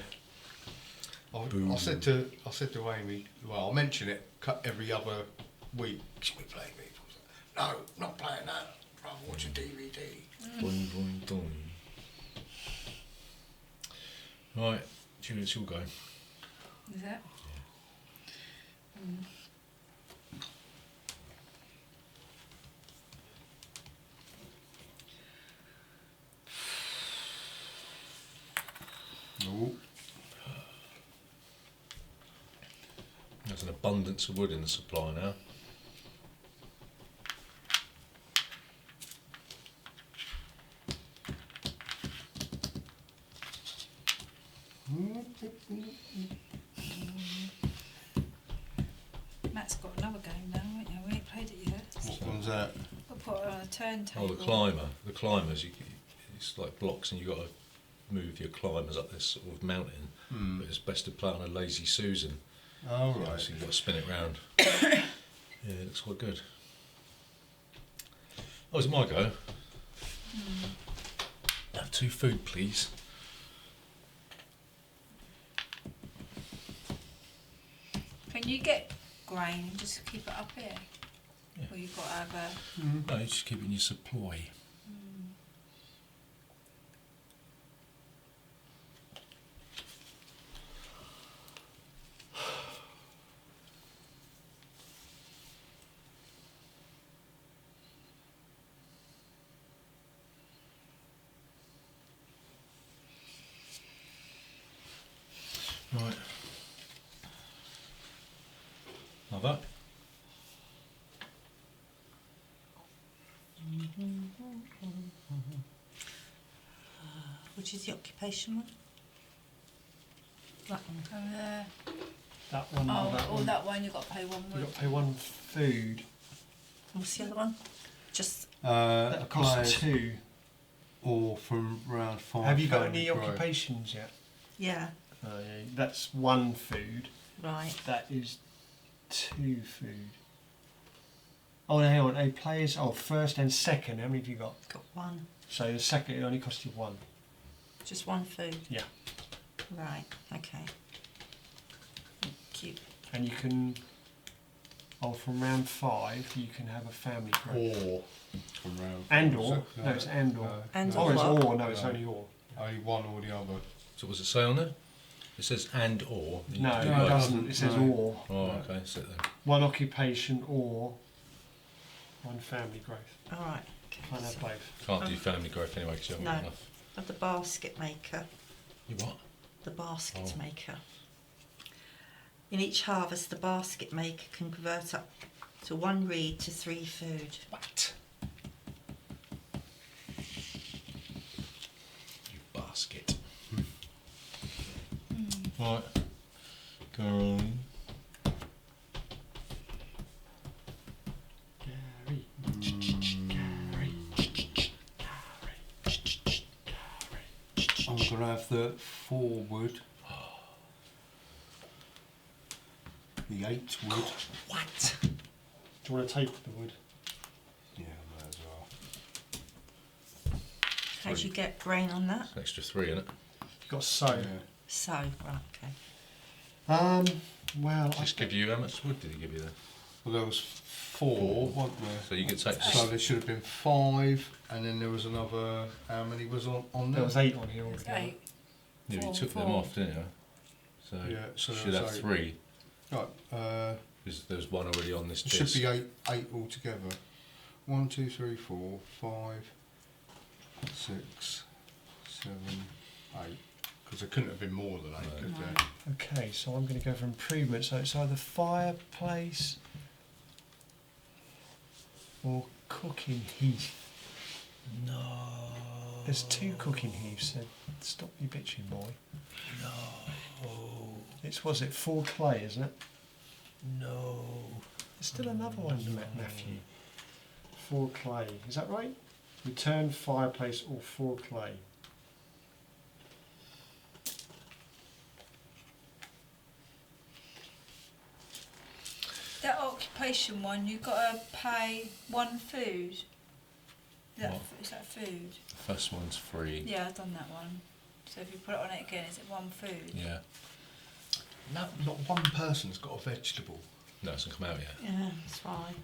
I said to Amy, well, I'll mention it every other week. Should we play Meeples? No, not playing that. I'll watch a DVD. Boing, boing, boing. Right, Julie, it's your go. Is it? No. There's an abundance of wood in the supply now. Matt's got another game now, haven't you? We ain't played it yet. What one's that? We'll put it on a turntable. Oh, the climber. The climbers, it's like blocks and you've got to move your climbers up this sort of mountain. But it's best to play on a lazy Susan. Oh, Yeah, right. so you've got to spin it round. Yeah, it looks quite good. Oh, it's my go. Have 2 food, please. Can you get grain and just keep it up here? Yeah. Or you've got to have a... No, you're just keeping your supply. Right. Another. Which is the occupation one? That one. That one. Oh, that one. that one, you've got to pay 1 You've wood. got to pay 1 food. What's the other one? Just That costs players 2. or from round 5. Have you got family any growth. occupations yet? yeah, Yeah, that's 1 food. right. That is 2 food. Oh, hang on. A players. Oh, first and second. How many have you got? Got 1. So the second it only costs you 1. Just 1 food. Yeah. Right. Okay. Cute. And you can. Oh, from round 5 you can have a family group. Or from round. And or. So- No, it's and or. And Oh, it's what? or. No, it's No. only or. Only one or the other. So what does it say on there? It says and or. You No, can do it both. doesn't. It says No. or. Oh, okay, sit there. 1 occupation or 1 family growth. All right. Okay. Can't have So both. Can't do family growth anyway because you haven't got No. enough. of the basket maker. You what? The basket Oh. maker. In each harvest, the basket maker can convert up to 1 reed to 3 food. What? You basket. Right. Go on. Gary. I'm going to have the 4 wood. The 8 wood. What? Do you want to take the wood? Yeah, might as well. How do you get grain on that? It's an extra 3 in it. You've got sow. Yeah. So, right, okay. Well, Just give you, how much wood did he give you then? Well, there was 4, wasn't there? So you could take So there should have been 5, and then there was another. How many was on there there? was 8 on here It's altogether. 8. Yeah, you Four, took them four. off, didn't you? So Yeah, so you should there have was 3. Right. Because Because there's one already on this It disc. should be eight altogether. 1, 2, 3, 4, 5, 6, 7, 8. Because there couldn't have been more than 8, could No. there? Okay, so I'm going to go for improvement. So it's either fireplace or cooking heath. No. There's 2 cooking heaths, so stop your bitching, boy. No. Was it 4 clay, isn't it? No. There's still another one, Matthew. 4 clay, is that right? Return fireplace or 4 clay. That occupation one, you've got to pay 1 food. What? Is that food? The first one's free. Yeah, I've done that one. So if you put it on it again, is it 1 food? Yeah. No, not one person's got a vegetable. No, it hasn't come out yet. Yeah, that's fine.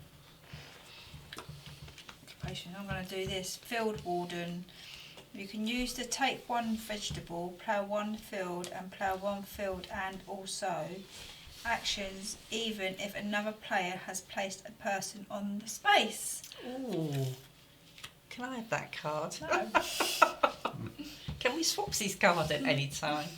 Occupation. I'm going to do this. Field warden. You can use the take 1 vegetable, plough 1 field, and plough 1 field, and also actions even if another player has placed a person on the space. Ooh. Can I have that card? No. Can we swap these card at any time?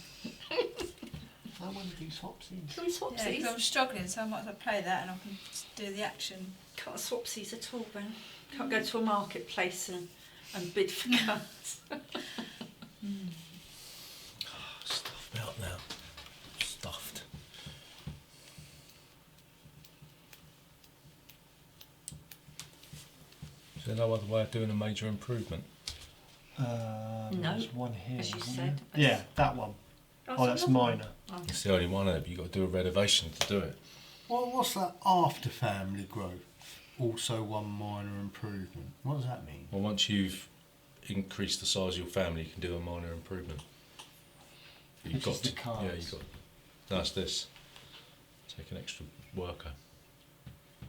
I want to do swapsies. Can we swap Yeah, 'cause these? I'm struggling, so I might as well play that and I can do the action. Can't swap these at all, Ben. Can't go to a marketplace and bid for cards. Stuffed me up now. Stuffed. Is there no other way of doing a major improvement? No, There's one here. as you isn't said. there? Yeah, that one. Oh, that's minor. Oh. It's the only one, but you've got to do a renovation to do it. Well, what's that after family growth? Also one minor improvement. What does that mean? Well, once you've increased the size of your family, you can do a minor improvement. But Which is the cards. Yeah, you've got. That's this. Take an extra worker.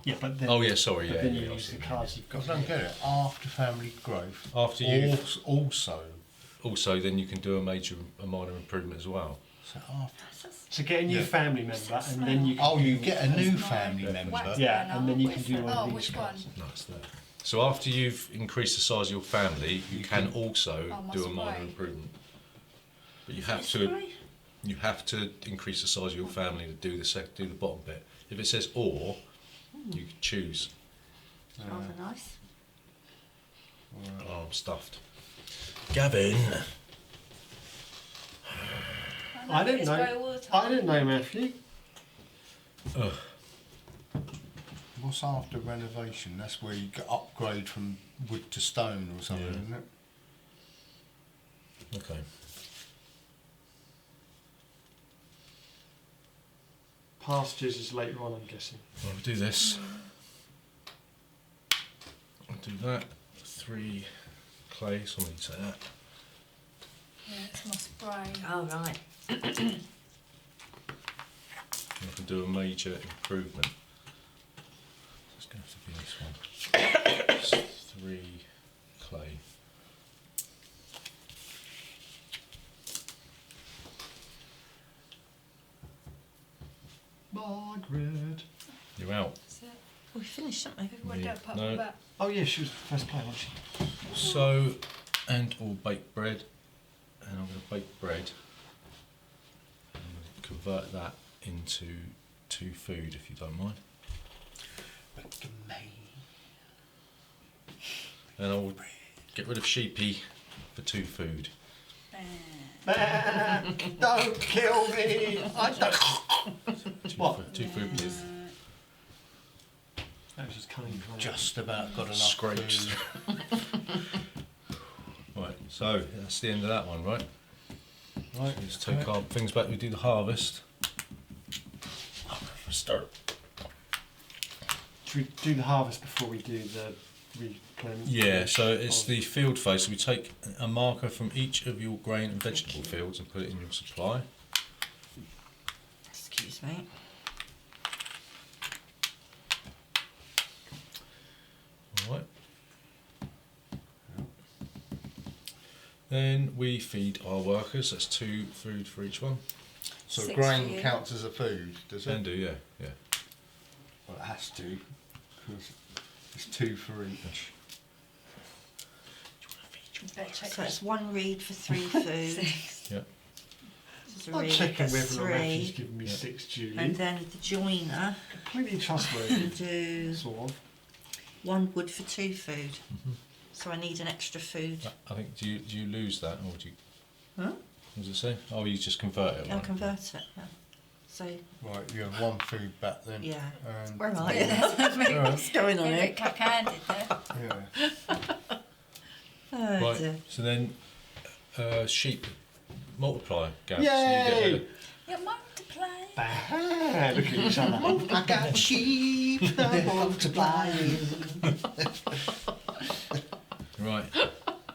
Yeah, but then. Oh yeah, sorry. But Yeah. then yeah, you I use see the what you cards you've I got. don't get it. After family growth. After you Also. also, then you can do a minor improvement as well. So after. So get a new Yeah. family member, and then you can. Oh, you do- get a new That's family mine. member. Wax Yeah, burner. and then you can do one Oh, of these which cards. one? No, it's there. So after you've increased the size of your family, you can also Oh, do a must minor spray. improvement. But you have to increase the size of your family to do the bottom bit. If it says or, you can choose. Rather nice. Oh, I'm stuffed. Gavin. I didn't It's know. way all the time. I didn't know, Matthew. Ugh. What's after renovation? That's where you get upgrade from wood to stone or something, Yeah. isn't it? Okay. Pastures is later on, I'm guessing. Well, we'll do this. I'll do that. 3 clay, somebody say that. Yeah, it's my spray. Oh, right. And I can do a major improvement. It's going to have to be this one. It's 3 clay. Margaret. You're out. That's it. We finished, haven't we? Everyone Yeah. don't pop No. back. Oh yeah, she was first player, wasn't she? So, and or bake bread. And I'm going to bake bread. And I'm going to convert that into 2 food, if you don't mind. And I'll get rid of sheepy for 2 food. Don't kill me! I don't. What? 2 food, please. That was just cunning. Just about got enough Scrapes. food. Right, so that's the end of that one, right? Right, Let's take our things back. We do the harvest. Start. Should we do the harvest before we do the replenishment? Yeah, so it's the field phase. So we take a marker from each of your grain and vegetable fields and put it in your supply. Excuse me. All right. Then we feed our workers. That's 2 food for each one. So 6 grain for you. counts as a food, does Can it? do, yeah, yeah. has to, because it's 2 for each. Better check So this. it's 1 reed for 3 food. Yeah. I'm checking that's whether or not she's 3. given me Yeah. 6, Julie. And then the joiner Completely will trustworthy, do sort of. 1 wood for 2 food. Mhm. So I need an extra food. I think, do you lose that, or do you, Huh? what does it say? Oh, you just convert it. I'll right? convert it. Yeah. So, Right, you have 1 food back then. yeah. And Where am I? Alright. What's going on You're a here? bit cack-handed there. Yeah. Oh, Right, dear. so then sheep multiply, Gav. Yay! So you get You're multiplying. Bah, look at each other. I got sheep multiplying. right.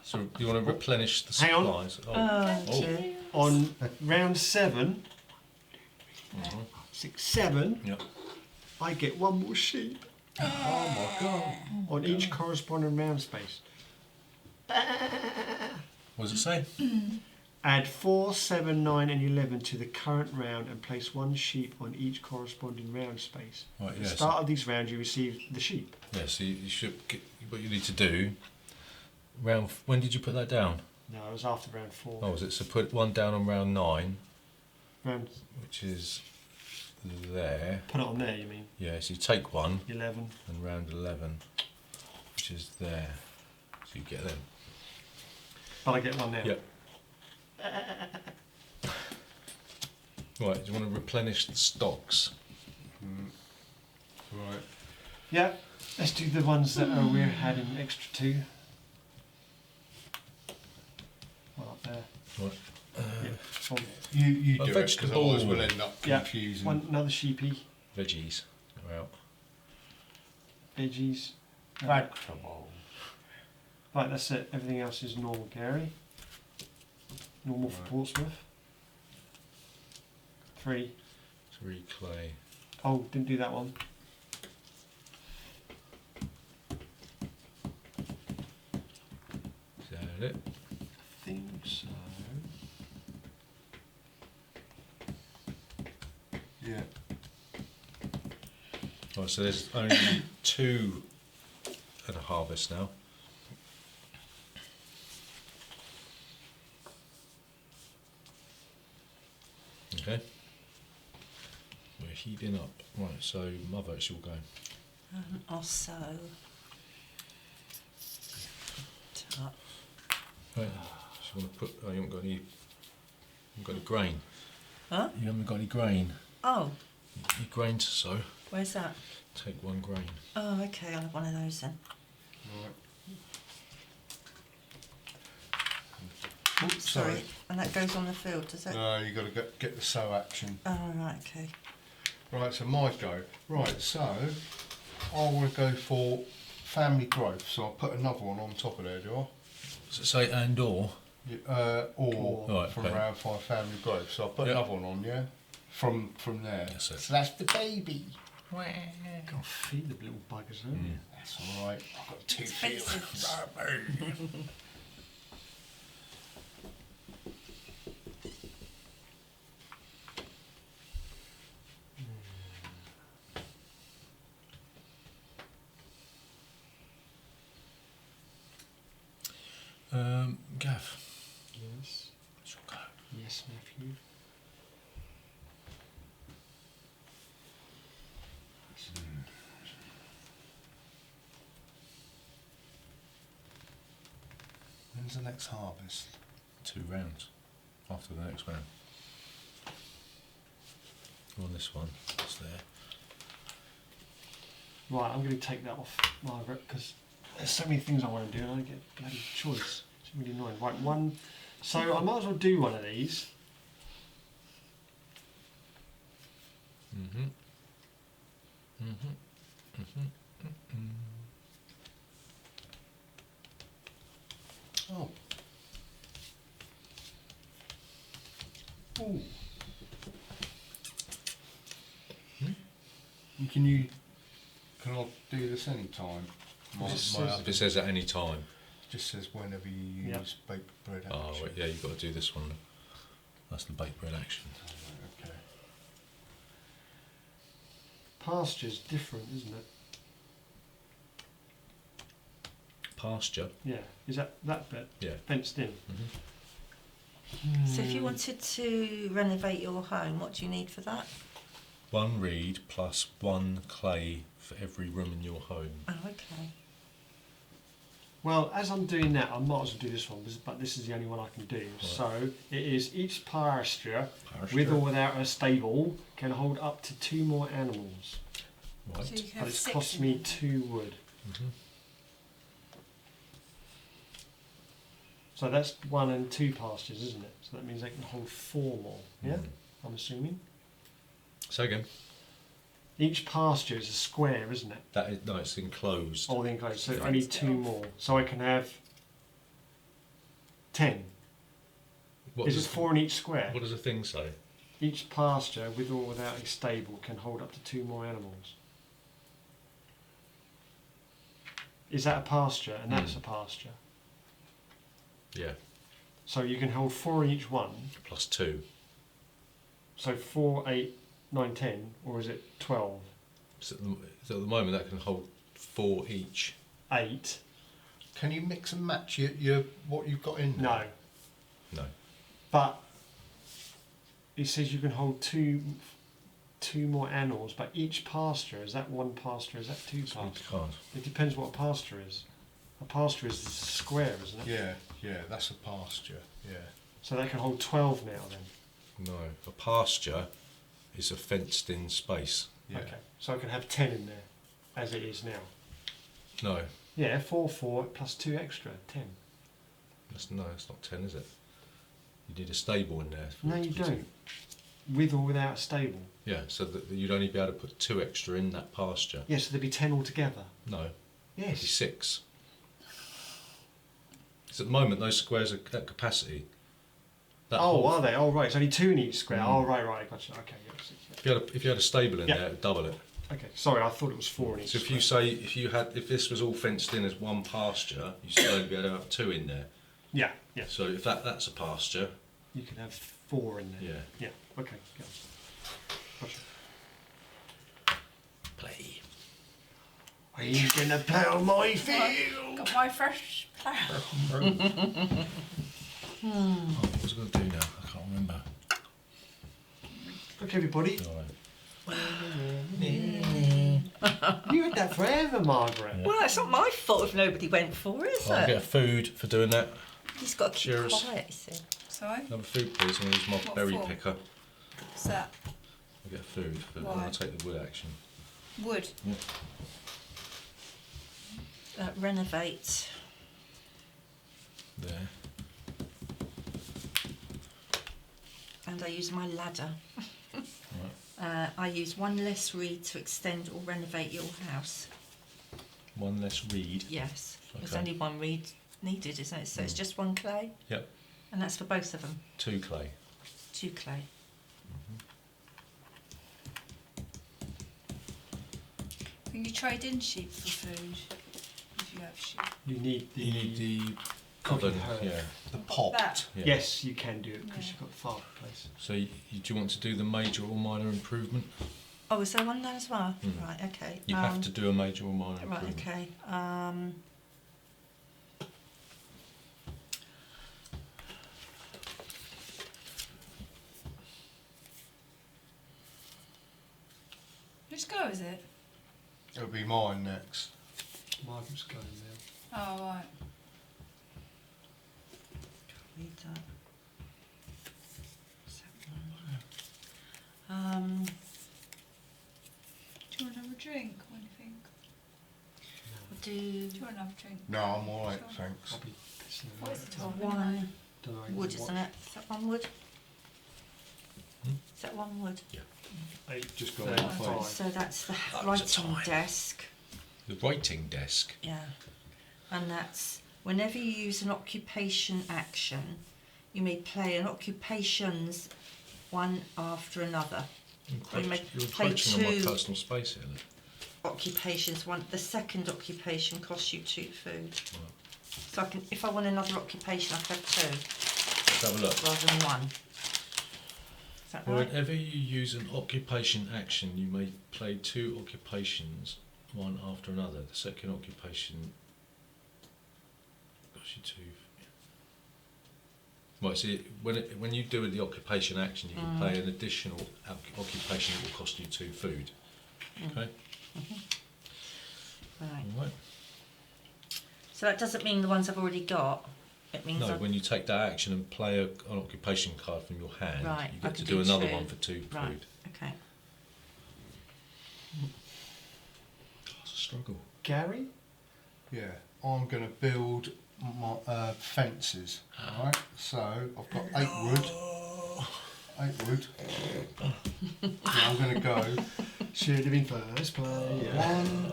So you want to replenish the Hang on. supplies? Oh, dear. On round 7, Mhm. 6, 7, Yeah. I get 1 more sheep Oh my god. on each corresponding round space. What does it say? Add 4, 7, 9 and 11 to the current round and place 1 sheep on each corresponding round space. Right, At yeah. the So, start of these rounds you receive the sheep. yeah, so you should get, what you need to do. When did you put that down? No, it was after round 4. Oh, was it? So put 1 down on round 9, Round, which is there. put it on there, you mean? Yeah, so you take 1 11. and round 11, which is there. So you get them. But I get 1 now. Yep. Right, do you want to replenish the stocks? Right. Yeah, let's do the ones that we're adding extra to. One up there. Right. Yeah. One, You A do it, because otherwise we'll vegetable. end up Yeah. confusing. another sheepy. Veggies are out. Veggies. Vegetable. Right, that's it. Everything else is normal, Gary. Normal for Right. Portsmouth. 3. 3 clay. Oh, didn't do that one. Is that it? I think so. Yeah. Right, so there's only 2 at a harvest now. Okay. We're heating up. Right, so my vote's all going. Also, top. Right. So you want to put? Oh, you haven't got any. You haven't got any grain. Huh? You haven't got any grain. Oh, Any grain to sow? where's that? Take 1 grain. Oh, okay, I'll have one of those then. Right. Oops, sorry. And that goes on the field, does it? No, you got to get the sow action. Oh, right, okay. Right, so my go. Right, so I want to go for family growth. So I'll put another one on top of there, do I? Does it say and or? Or Right, from okay. round 5 family growth. So I'll put Yeah. another one on, yeah? From there. That's it. So that's the baby. Gotta feed the little buggers, huh? Mm. That's alright. I've got 2 Expensive. fields. Gav. Yes. It's your go. Yes, Matthew. When's the next harvest? 2 rounds after the next round. On this one, it's there. Right, I'm going to take that off, Margaret, because there's so many things I want to do and I don't get bloody choice. It's really annoying. Right, one. So I might as well do one of these. Mm-hmm. Mm-hmm. Mm-hmm. Oh. Ooh. Can I do this anytime? If it says at any time. Just says whenever you Yep. use baked bread action. Oh, wait, yeah, you've got to do this one. That's the baked bread action. Okay. Pasture's different, isn't it? Pasture. Yeah. Is that bit Yeah. fenced in? So if you wanted to renovate your home, what do you need for that? 1 reed plus 1 clay for every room in your home. Oh, okay. Well, as I'm doing that, I might as well do this one, but this is the only one I can do. Right. So it is each pasture, Pasture. with or without a stable, can hold up to 2 more animals. Right. So you can But have it's 6 cost in me there. 2 wood. Mm-hmm. So that's 1 and 2 pastures, isn't it? So that means they can hold 4 more. Yeah, Mm. I'm assuming. So again, Each pasture is a square, isn't it? that is no, it's enclosed. All the enclosed. So Yeah. I need 2 more. So I can have 10. What Is does it 4 in each square? What does the thing say? Each pasture, with or without a stable, can hold up to 2 more animals. Is that a pasture? And that's Mm. a pasture. Yeah, So you can hold 4 in each one. plus 2. So 4, 8, 9, 10, or is it 12? So at the moment that can hold 4 each. 8? Can you mix and match your what you've got in there? No. No. But it says you can hold two more animals, but each pasture, is that 1 pasture, is that 2 So you pastures? can't. It depends what a pasture is. A pasture is a square, isn't it? Yeah, that's a pasture. Yeah. So they can hold 12 now then. No. A pasture is a fenced in space. Yeah. Okay. So I can have 10 in there, as it is now. No. Yeah, 4 plus 2 extra, 10. That's not 10, is it? You need a stable in there. for No, it to you be 10. don't. With or without a stable. Yeah, so that you'd only be able to put 2 extra in that pasture. Yes, so there'd be 10 altogether. No, it'd be Yes. 6. Because at the moment those squares are at capacity. That Oh, whole- are they? Oh, right. It's only 2 in each square. Mm. Oh, right. Gotcha. Okay. Yeah, 6, yeah. If you had a stable in Yeah. there, it'd double it. Okay. Sorry, I thought it was 4 in each So if you square. say if this was all fenced in as 1 pasture, you still only be able to have 2 in there. Yeah. So if that's a pasture, You can have 4 in there. yeah, Yeah. Okay. Yeah. Gotcha. play. Are you gonna plough my field? Got my fresh plough. Oh, what was I going to do now? I can't remember. Okay, everybody. Right. You had that forever, Margaret. Yeah. Well, it's not my fault if nobody went for it, is I'll it? get food for doing that. He's got to keep Cheers. quiet, you see. Sorry? Another food, please. I'm going to use my What berry for? picker. What's that? I'll get food, but Why? I'll take the wood action. Wood. Renovate. There. And I use my ladder. Right. I use 1 less reed to extend or renovate your house. 1 less reed. Yes. There's Okay. only 1 reed needed, isn't it? So it's Mm. just 1 clay? Yep. And that's for both of them? 2 clay. 2 clay. Can you trade in sheep for food? If you have sheep. You need the. You need the cooking oven. herb. Yeah. The pot. That. Yeah. Yes, you can do it because Yeah. you've got the fireplace. So do you want to do the major or minor improvement? Oh, is there one there as well? Mm. Right, okay. You have to do a major or minor Right, improvement. okay. Whose go is it? It'll be mine next. Margaret's going now. Oh, right. Read that. What's that one? Do you want to have a drink? What do you think? We'll do Do you want to have a drink? No, I'm alright, Sure. thanks. I'll be pissing the What is it? one Don't know, wood, watch. isn't it? Is that 1 wood? Hmm? Is that 1 wood? Just got got it. it. Fine. So that's the That was a writing time. desk. The writing desk. Yeah. And that's whenever you use an occupation action, you may play an occupations one after another. You're may encroaching play on my 2 personal space here. Look. occupations. The second occupation costs you 2 food. So I can, if I want another occupation, I can have 2 Let's have a look. rather than 1. Is that right? Whenever you use an occupation action, you may play 2 occupations, one after another. The second occupation costs you 2. Right, so when you do the occupation action, you can play an additional occupation that will cost you 2 food. Okay? Right. All right. So that doesn't mean the ones I've already got. It means No, when you take that action and play an occupation card from your hand, Right, you I get to can do do another 2. one for 2 Right. food. Okay. It's a struggle. Gary? Yeah, I'm going to build my fences. Right, so I've got 8 wood. 8 wood. Yeah, I'm going to go Should have been first player. 1,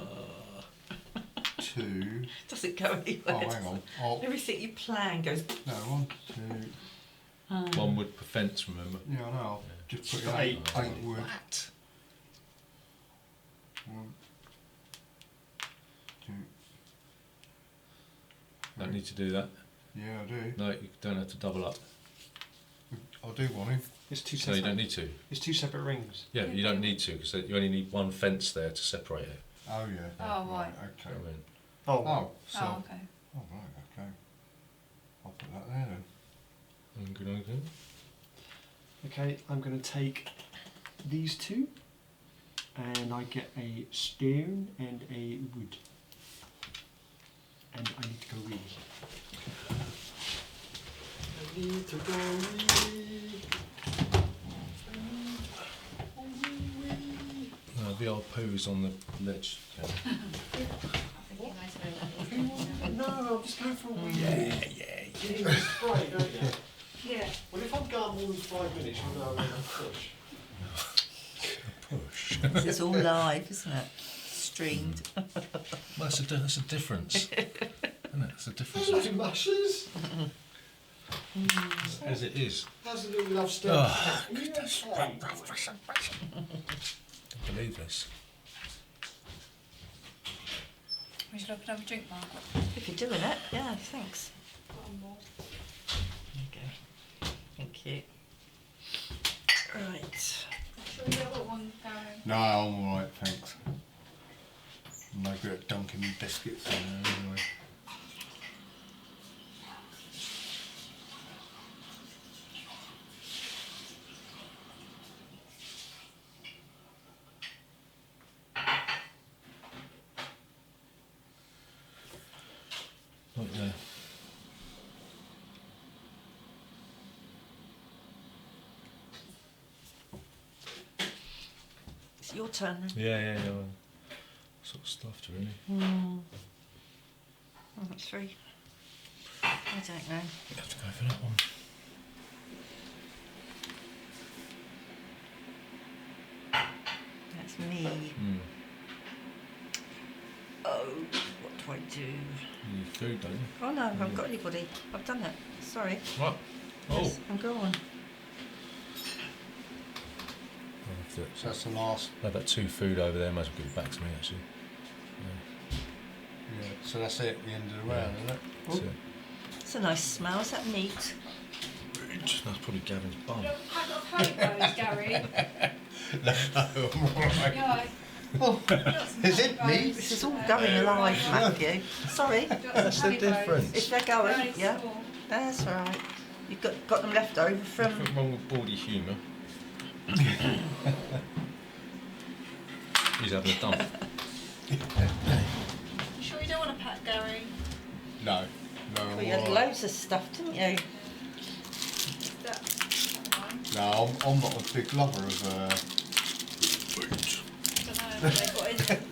2. Doesn't go anywhere. Oh, hang on. Oh, Everything you plan goes. no, 1, 2. 1 wood per fence, remember? Yeah, I know. I'll just put Got 8 8. wood. What? 1, 2. Don't need to do that. Yeah, I do. No, you don't have to double up. I do want him. It's 2 So separate. you don't need to. It's 2 separate rings. Yeah, you don't need to because you only need 1 fence there to separate it. Oh, yeah. Oh, right. Okay. I mean, Oh, Oh, so. Oh, okay. Oh, right, okay. I'll put that there then. good. okay. I'm going to take these 2, and I get a stone and a wood. And I need to go wee. I need to go wee. The old poos on the ledge. Okay. No, I'm just going for a wee. Yeah. You need to spray, don't you? Yeah. Well, if I'm gone more than 5 minutes, you know I'm going to push. Push. This is all live, isn't it? Streamed. Well, that's a difference. Isn't it? It's a difference. Hello, mushes. As it is. How's the little love story? Oh, goodness. Don't believe this. Would you like another drink, Margaret? If you're doing it, yeah, thanks. One more. There you go. Thank you. Right. Shall we get one, Gary? No, I'm alright, thanks. I'm no good at dunking me biscuits in there anyway. Look there. It's your turn then. Yeah. Well, sort of stuffed really. Oh, that's 3. I don't know. You have to go for that one. That's me. Oh, what do I do? You need food, don't you? Oh no, I haven't got anybody. I've done it. Sorry. Right. Oh. Yes, I'm going. So that's the last. I have that 2 food over there. Might as well give it back to me actually. Yeah, so that's it at the end of the round, isn't it? That's it. It's a nice smell. Is that meat? That's probably Gavin's bum. You don't have those, Gary. No, I'm alright. Yeah. Oh, is it me? This is all going alive, Matthew. Sorry. That's the difference. If they're going, yeah. That's all right. You've got them left over from. Nothing wrong with bawdy humour. He's having a dump. You sure you don't want to pack, Gary? No, no, Well, I'm you had alright. loads of stuff, didn't you? That one. No, I'm not a big lover of I don't know what they've got in them.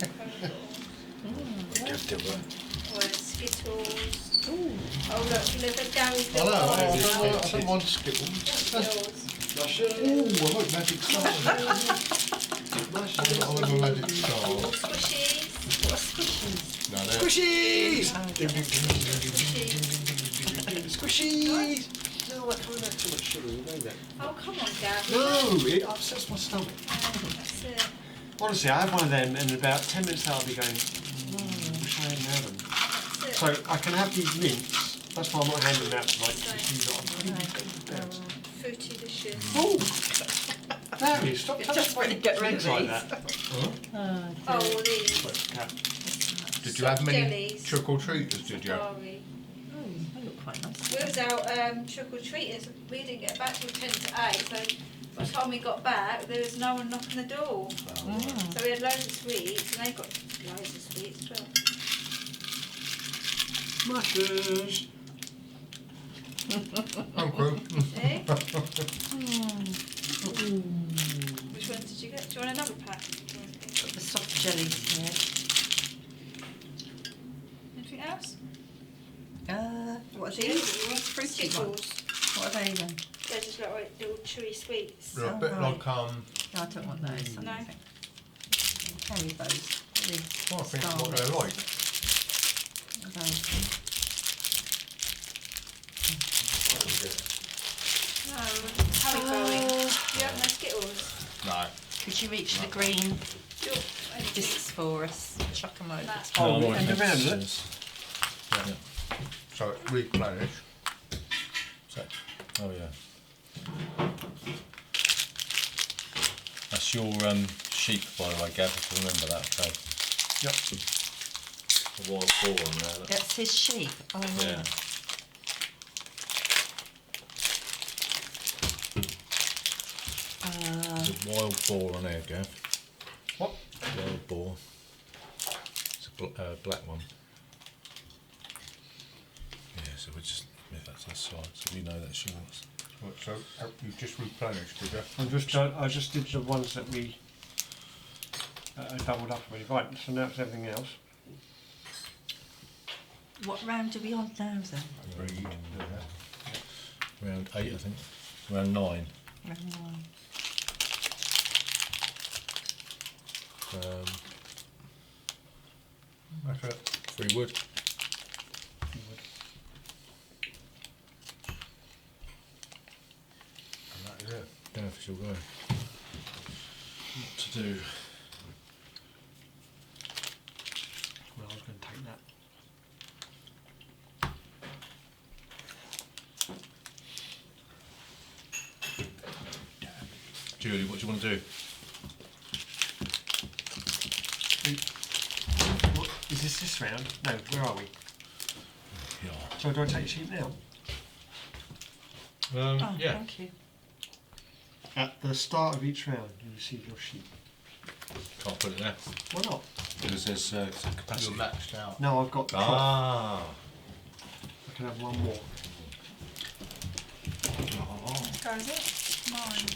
Or Skittles. Ooh. Oh look, at Gary's I little know, I box. don't want Skittles. Skittles. Ooh, I like magic stars. I love a magic star. Squishies. What squishies? No, they're Squishies! Squishies. Squishies! No, I can't have too much sugar, you know that. Oh come on, Gary. No, it upsets my stomach. That's it. Honestly, I have one of them, and in about 10 minutes I'll be going, wish I hadn't had them. That's it. So I can have these mints. That's why I'm not handing them out to like Same. you lot. Fruity dishes. Oh! No, stop Just touching really my get rid of legs like these. that. Oh, Oh, well, these. Where's the cat? Did you have many Jellies. trick-or-treaters, did you? Safari. they look quite nice. We was out trick-or-treaters. We didn't get back till 10 to 8, so by the time we got back, there was no one knocking the door. So we had loads of sweets, and they got loads of sweets as well. Smashes. Uncle. See? Which one did you get? Do you want another pack? Got the soft jellies here. Anything else? What are these? Fruity ones. Skittles. What are they then? They're just like little chewy sweets. They're a bit right. like, No, I don't want those. No. Carry those. well, I think what they're like. No, how are you going? Do you have no Skittles? No. Could you reach the green Sure. discs for us? Chuck them over. That. Oh, No, and it's- around it. it's- Yeah. So it's replenish. So, oh yeah. That's your sheep, by the way, Gav, if you remember that. Okay. Yep. The wild boar on there. Look. That's his sheep. Oh, Yeah. There's a wild boar on there, Gav. What? Wild boar. It's a black one. Yeah, so we just move that to the side so we know that's yours. What, so you've just replenished, did you? I just did the ones that we doubled up already. Right, so now it's everything else. What round are we on now then? Agreed. Round 8, I think. Round 9. Round 9. That's it. 3 wood. And that is it. Gav, she'll go. What to do? Well, I was going to take that. Julie, what do you want to do? What, is this round? No, where are we? Yeah. So do I take your sheep now? Oh, Yeah. thank you. At the start of each round, you receive your sheep. Can't put it there. Why not? Because there's capacity. You're maxed out. No, I've got 12. Ah. I can have one more. Go is it? Mine.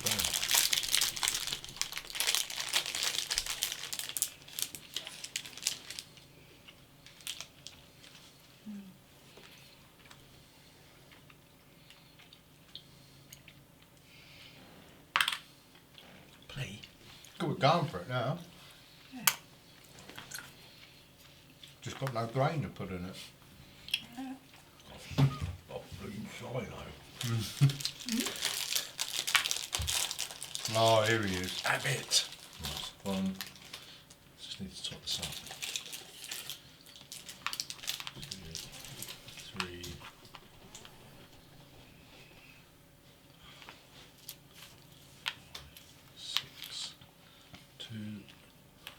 Play. Good, we're going for it now. Yeah. Just got no grain to put in it. Oh, bloody silo. Oh, here he is. Have it. Right, one. Just need to top this up. 2, 3. 6. 2,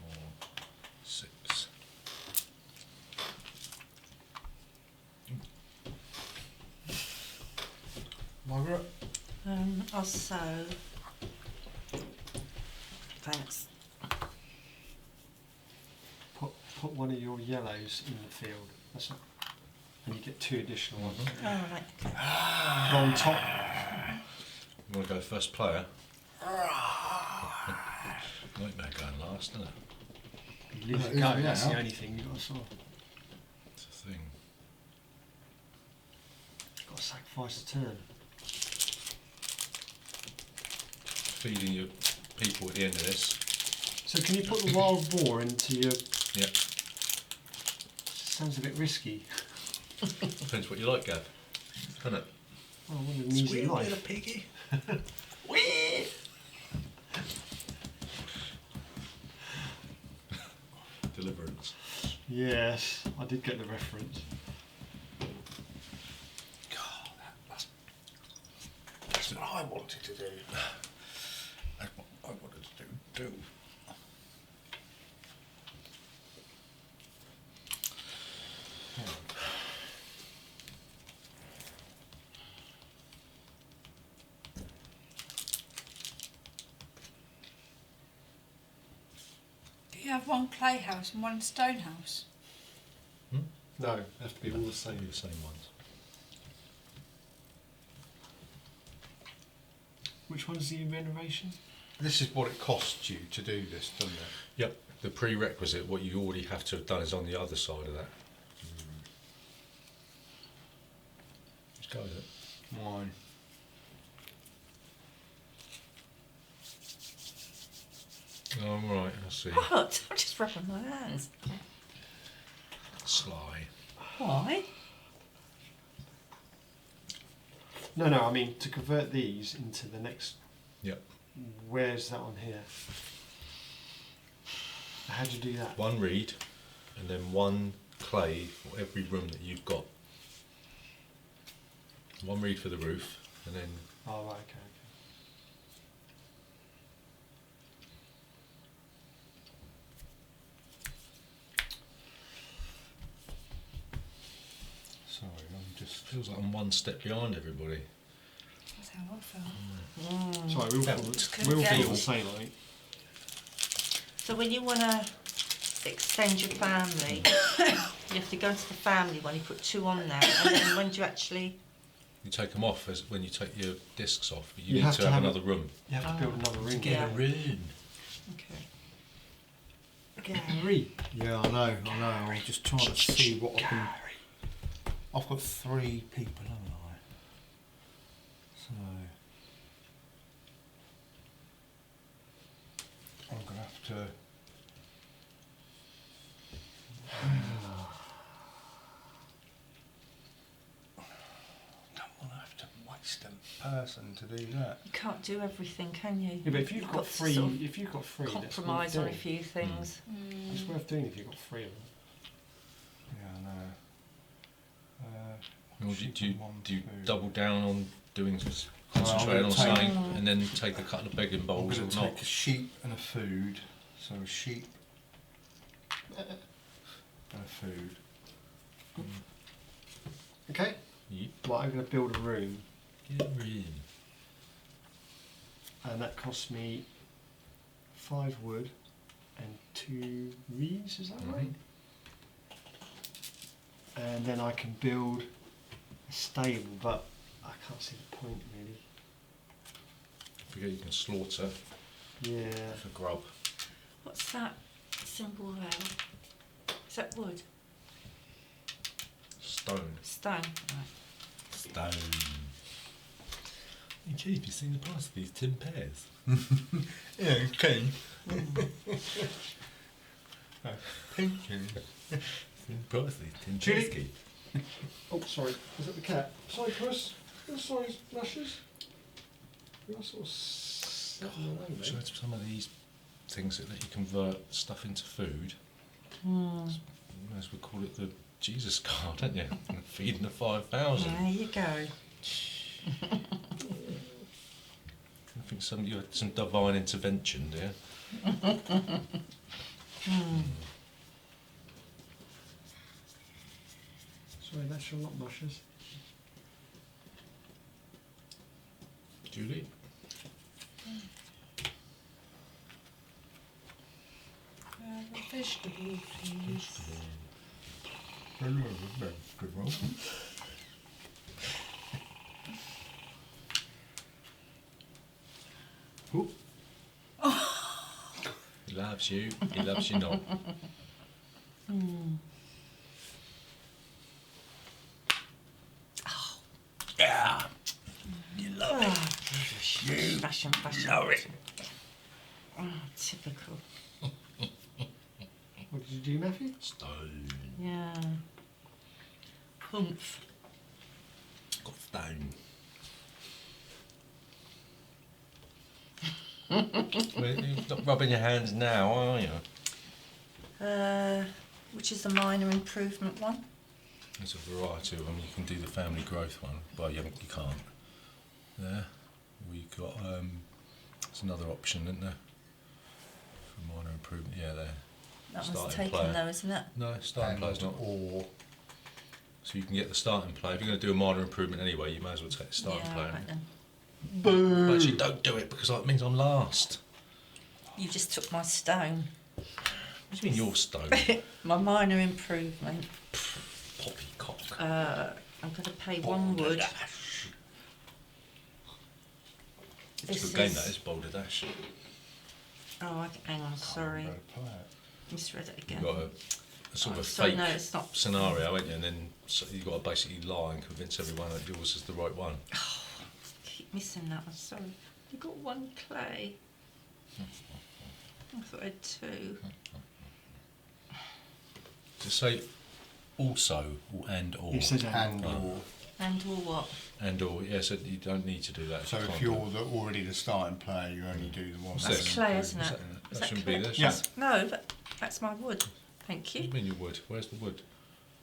4, 6. Margaret? I'll sew. Thanks. Put one of your yellows in the field. That's it. And you get 2 additional ones. All right. Okay. Go on top. You want to go first player? Nightmare going last, isn't it? You leave it Yeah, go. That's yeah. the only thing you've got to sort of. It's a thing. Got to sacrifice the turn. Feeding your people at the end of this. So can you put the wild boar into your... Yep. Sounds a bit risky. Depends what you like, Gav. Doesn't it? Oh, what an easy life. piggy. Deliverance. Yes, I did get the reference. That's what I wanted to do. I wanted to do. Do you have one clay house and one stone house? No, they have to be all the same. The same ones. Which one's the renovation? This is what it costs you to do this, doesn't it? Yep. The prerequisite, what you already have to have done, is on the other side of that. Just go with it. Mine. Oh, right, I see. What? I'm just rubbing my hands. Sly. Why? No, I mean to convert these into the next. Yep. Where's that on here? How do you do that? One reed, and then one clay for every room that you've got. One reed for the roof, and then Oh, right, okay. Sorry, I'm just. feels like I'm one step behind everybody. That's how I felt. Sorry, we all Just feel, couldn't we all get feel it. the same, I think. So when you want to extend your family, you have to go into the family one, you put 2 on there, and then when do you actually... You take them off as when you take your discs off, but you, You need have to to have have another room. You have to build another room. get a room. Okay. Gary. Yeah, I know. I'm just trying to see what I can. I've got 3 people, haven't I? So I'm gonna have to. Don't want to have to waste a person to do that. You can't do everything, can you? Yeah, but if you've got to three, sort of if you've got 3, compromise on a that's few things. It's worth doing if you've got 3 of them. Yeah, I know. Or sheep do you and one food. double down on doing just Well, concentrating I'm on gonna something take- and then take a couple of begging I'm bowls going or to not? take a sheep and a food. So a sheep and a food. Okay. Yep. Right, I'm going to build a room, Get in. and that costs me 5 wood and 2 reeds. Is that right? And then I can build a stable, but I can't see the point really. Forget you can slaughter Yeah. for grub. What's that symbol there? Is that wood? Stone. Stone? Right. Stone. Hey Chief, you seen the price of these tin pairs? Yeah, okay. Thank you. Seen the price of these tin Chili. pairs, Keith? Oh, sorry. Was that the cat? Sorry, Puss. Oh, sorry, Luscious. You are sort of stepping away, mate. So it's some of these things that let you convert stuff into food. As we call it the Jesus card, don't you? Feeding the 5,000. There you go. I think you had some divine intervention there. Sorry, that's your lot, Luscious. Julie? A vegetable, please. Good roll. He loves you, he loves you not. Yeah! You love it. Fashion. Know it. Oh, typical. What did you do, Matthew? Stone. Yeah. Humph. Got stone. Well, you're not rubbing your hands now, are you? Which is the minor improvement one? There's a variety of them. You can do the family growth one. Well, you can't. There. We got It's another option, isn't there? For minor improvement, yeah, there. That Starting one's taken player. though, isn't it? No, starting player's not. Or So you can get the starting player. If you're going to do a minor improvement anyway, you may as well take the starting Yeah, player. right then. boo. Well, actually, don't do it because that means I'm last. You just took my stone. What do you mean your stone? My minor improvement. Poppycock. I'm going to pay 1 wood. It's a This good game, is- that is Boulder Dash. Oh, hang on, sorry. Better play it. Misread it You've again. got a sort of a sorry, fake no, it's not. scenario, ain't you? And then so you've got to basically lie and convince everyone that yours is the right one. Keep missing that one, sorry. You got 1 clay. I thought I had 2. To say also or. He says And Oh. or. And or what? And or, yeah, so you don't need to do that. So you if can't you're do it. already the starting player, you only do the one. What's That's this? clay, isn't Is it? that Is shouldn't clay? be this. Yeah. No, that's my wood. Thank What do you. you mean your wood? Where's the wood?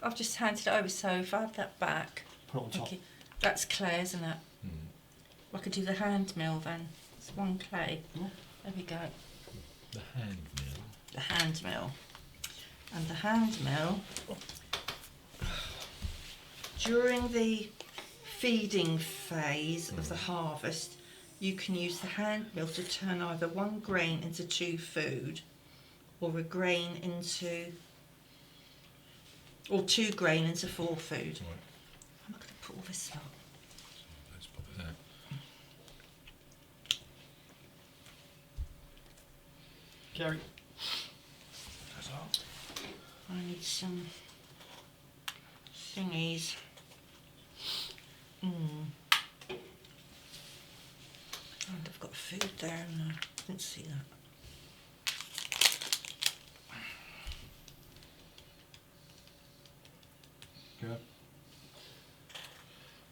I've just handed it over, so if I have that back, Put it on top. thank you. That's clay, isn't it? Hmm. I could do the hand mill then. It's 1 clay. Oh. There we go. The hand mill. The hand mill. And the hand mill, during the feeding phase of the harvest, you can use the hand mill to turn either 1 grain into 2 food, or a grain into, or 2 grain into 4 food. Right. I'm not going to put all this up. Let's pop it there. Gary. That's all. I need some thingies. And I've got food there and I didn't see that. Yeah.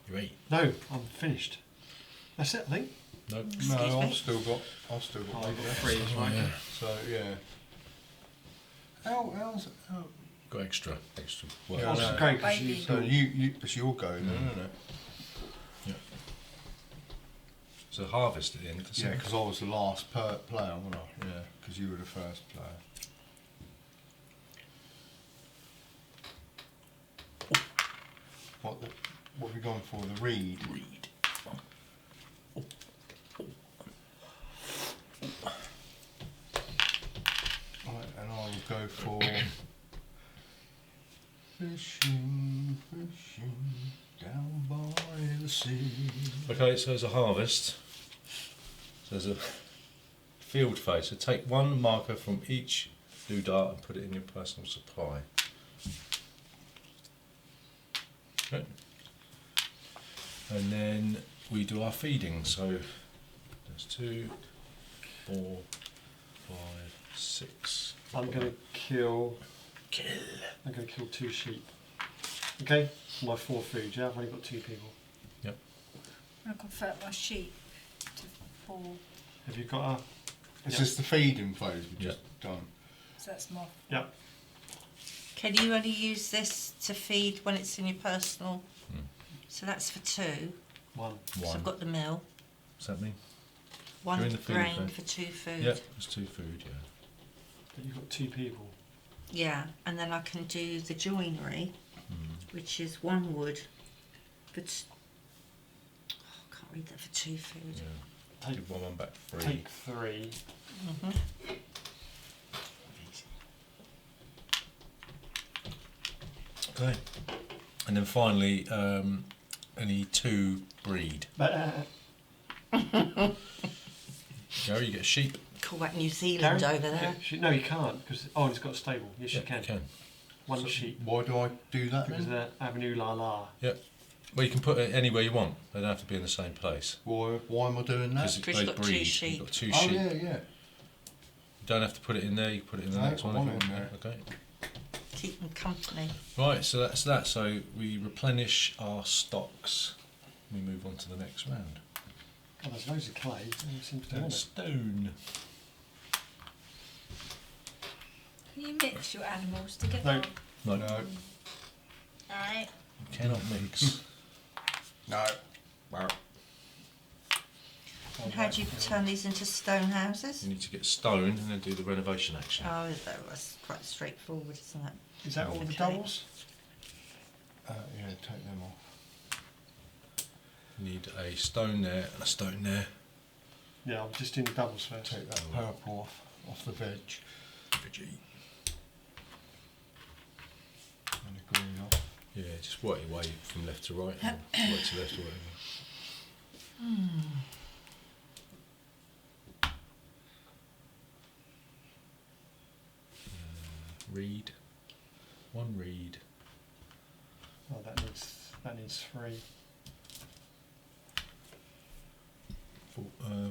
You ate? No, I'm finished. That's it, I think. Nope. Excuse No, me? I've still got Oh, one you've got left. 3, Oh, right? yeah. So yeah. How's Got extra work. Yeah, Oh, I this know. is great 'cause Baby. you so you it's your go then, Mm. isn't it? So harvest at the end. Yeah, because I was the last player, wasn't I? Yeah, because you were the first player. What have we gone for? The reed. Read. Right, and I will go for fishing down by the sea. Okay, so there's a harvest. So there's a field phase. So take 1 marker from each blue dart and put it in your personal supply. Okay. And then we do our feeding. So there's 2, 4, 5, 6. I'm going to kill. Kill. I'm going to kill 2 sheep. Okay, my 4 food. Yeah, I've only got 2 people. I convert my sheep to 4. Have you got Is Yeah. this the feeding phase we've Yeah. just done? So that's my. a? Yep. Can you only use this to feed when it's in your personal? Hmm. So that's for 2. 1. So 1. I've got the mill. Does that mean? 1 During the feeding grain phase. for 2 food. Yeah, there's 2 food, yeah. But you've got 2 people. Yeah, and then I can do the joinery, which is 1 wood for I can't read that, for 2 food. Yeah. Take, Give one back 3. take 3. Mhm. Okay. And then finally, I need 2 breed. But, Gary, you get a sheep. Call that New Zealand Gary? over there. No, you can't because it's got a stable. Yes, you can. You can. 1 So sheep Why do I do that because of then? the Avenue La La. Well, you can put it anywhere you want. They don't have to be in the same place. Why am I doing that? Because Because they you've got 2 breed. sheep. You've got 2 Oh sheep. yeah, yeah. You don't have to put it in there. You can put it in the No, next I one. if want you it in want. Okay. Keep them company. Right, so that's that. So we replenish our stocks. We move on to the next round. Oh, there's loads of clay. It seems to And want it. stone. Can you mix your animals together? No. No, Alright. you cannot mix. No. Well, And how do you turn these into stone houses? You need to get stone and then do the renovation action. Oh, that's quite straightforward, isn't it? Is that all the Okay. doubles? Yeah, take them off. You need a stone there and a stone there. Yeah, I'm just doing the doubles first. Take that purple off the veg. And the green off. Yeah, just work your way from left to right, or right to left or whatever. Reed. One reed. Oh, that needs 3.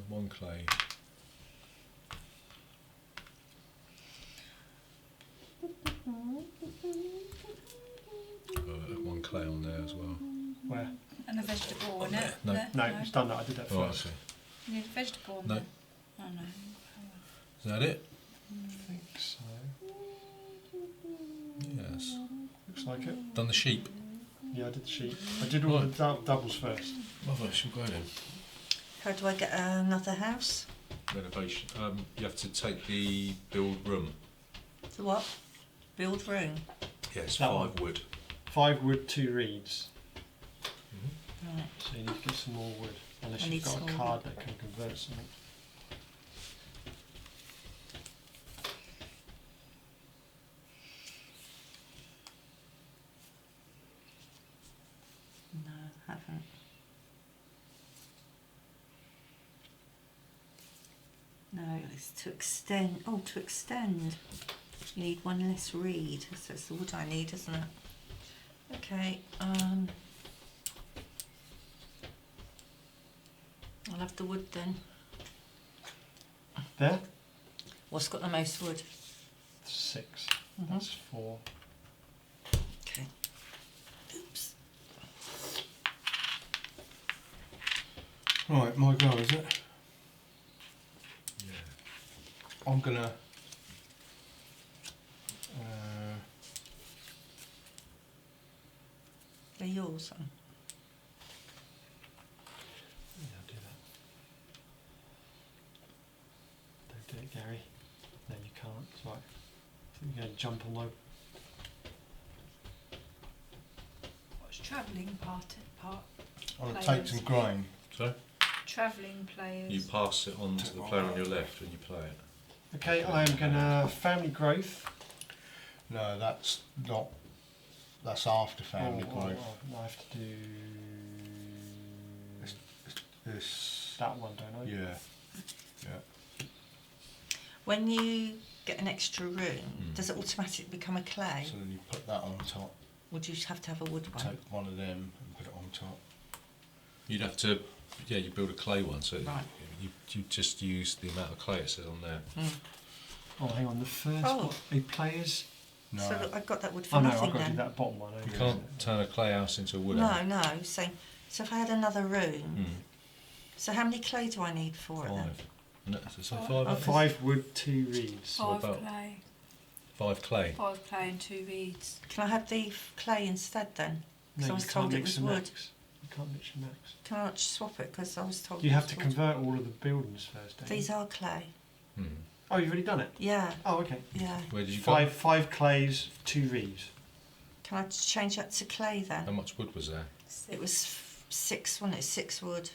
One clay. One clay on there as well. Where? And a vegetable on it. No. There? No, it's done that. I did that Oh, first. okay. You need a vegetable on No. there. Oh no. Is that it? I think so. Yes. Looks like it. Done the sheep. Yeah, I did the sheet. I did all the doubles first. Well, I shall go then. How do I get another house? Renovation. You have to take the build room. The what? Build room. Yes, That 5 one. wood. 5 wood, 2 reeds. Right. So you need to get some more wood. Unless I you've need got some a more card that can convert something. No, haven't. No, it's to extend. Oh, to extend. You need one less reed. So it's the wood I need, isn't it? Okay. I'll have the wood then. There? What's got the most wood? 6. Mhm. That's 4. Okay. Oops. Right, my go, is it? Yeah. I'm gonna. They're yours, son. Yeah, I'll do that. Don't do it, Gary. No, you can't. It's right. I think you're going to jump on my... What's travelling part? I'll Players. take some grain. So Travelling players. you pass it on to the player on your left when you play it. Okay, I am going to family growth. No, that's not. That's after family growth. I have to do This. that one, don't I? Yeah. Yeah. When you get an extra room, does it automatically become a clay? So then you put that on top. Or do you have to have a wood one? Take one of them and put it on top. You'd have to, yeah, you build a clay one, so Right. you just use the amount of clay it says on there. Oh, hang on. The first Oh. one, a players. No. So look, I've got that wood for Oh no, nothing I've got to then. do that bottom one. You haven't I? can't turn a clay house into a wood house. No, so if I had another room, Mm. so how many clay do I need for it then? 5. No, so Five. 5. Oh, 5 wood, 2 reeds. What 5 about- clay. 5 clay. 5 clay and 2 reeds. Can I have the clay instead then? Because No, I you was told can't it mix was and wood. mix. You can't mix and mix. Can I not just swap it? Because I was told You it have was to wood. convert all of the buildings first, don't you? These are clay. Mm. Oh, you've already done it? Yeah, Oh, okay. yeah. Where did you 5 clays, 2 reeds. Can I just change that to clay go? How then? much wood was there? It was 6, wasn't it? 6 wood.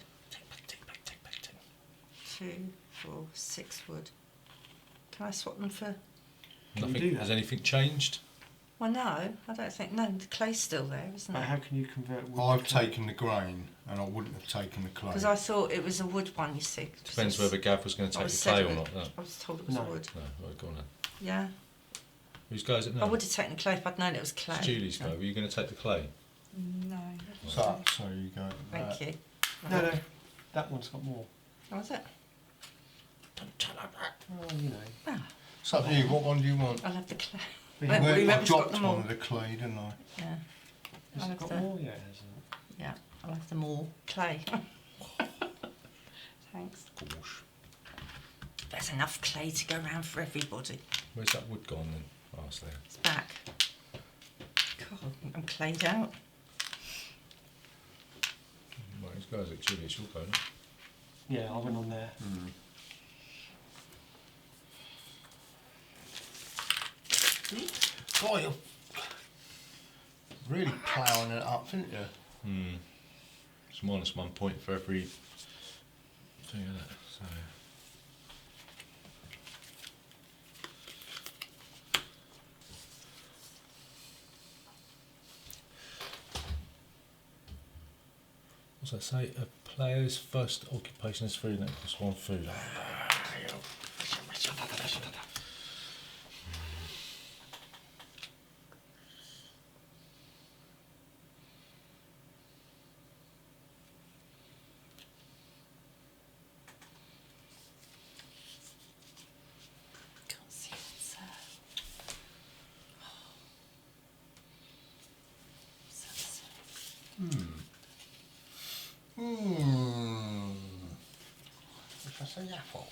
2, 4, 6 wood. Can I swap them for... Can you Nothing. do that? Has anything changed? Well, no, I don't think... No, the clay's still there, isn't But it? how can you convert wood? I've to clay? taken the grain and I wouldn't have taken the clay. Because I thought it was a wood one, you see. Depends whether Gav was going to I take was the clay said or it- not. No, I was told it was No. wood. no. Right, go on then. Yeah. Whose go is it now? I would have taken the clay if I'd known it was clay. It's Julie's go. Were you going to take the clay? No. So you go. Thank you. No, no. That one's got more. How was it? Oh, you know. Ah, It's up to you. What one do you want? I'll have the clay. We Well, have- Well, I whoever's got dropped them one all. of the clay, didn't I? Yeah, Has I'll it have got the- more? Yeah, it hasn't. yeah. I'll have them all. Clay. Thanks. Gosh. There's enough clay to go around for everybody. Where's that wood gone then? Oh, it's there. It's back. God, I'm clayed out. Right, whose go is it? Julie, it's your go. isn't it? Yeah, I went on there. God, you're really ploughing it up, didn't you? It's -1 point for every thing, isn't it? So. What's that say? A player's first occupation is food, and it costs 1 food. Can't see what's there. Which I say apple.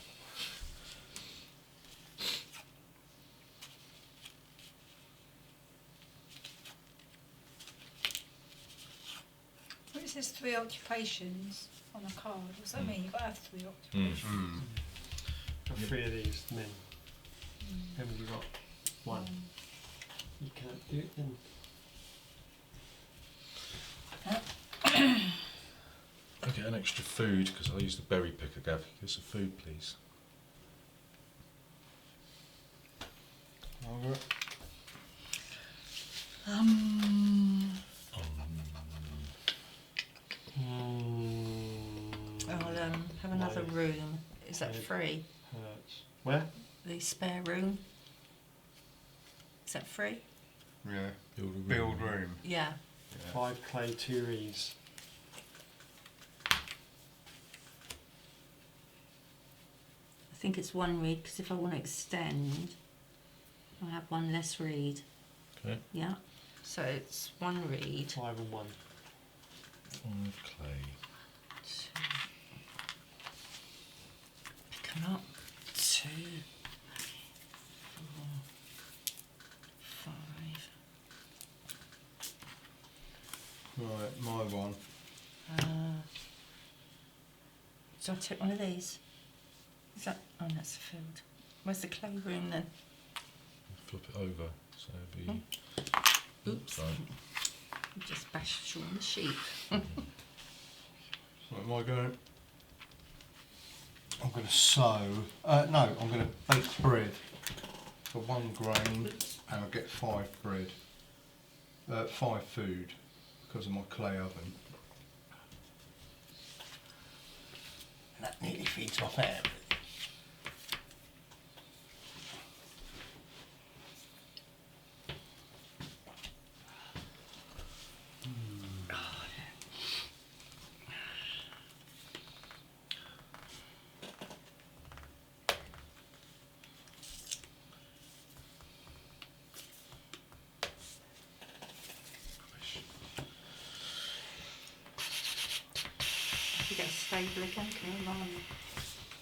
Well, it says 3 occupations on the card. What does that mean? You've got to have 3 occupations. Got 3 of these men. How many you got? 1. You can't do it then. I get an extra food because I use the berry picker, Gav. Give us some food, please. Margaret? I'll have another room. Is that free? Hurts. Where? The spare room? Is that free? Yeah. Build a room. Build room. Yeah. 5 clay, 2 reeds. I think it's 1 reed because if I want to extend, I'll have 1 less reed. Okay. Yeah. So it's 1 reed. 5 and 1. 5 clay. 2. Pick 'em up. 2, 4, 5. Right, my one. So I'll take one of these. Is that? Oh, that's the field. Where's the clay room then? Flip it over. So it'll be. Oops. Sorry. You just bashed on the sheet. Right, am I going? I'm going to sow. No, I'm going to bake bread for 1 grain, and I'll get 5 bread. 5 food because of my clay oven. And that nearly feeds my family. If you get a stable again, can you remind me?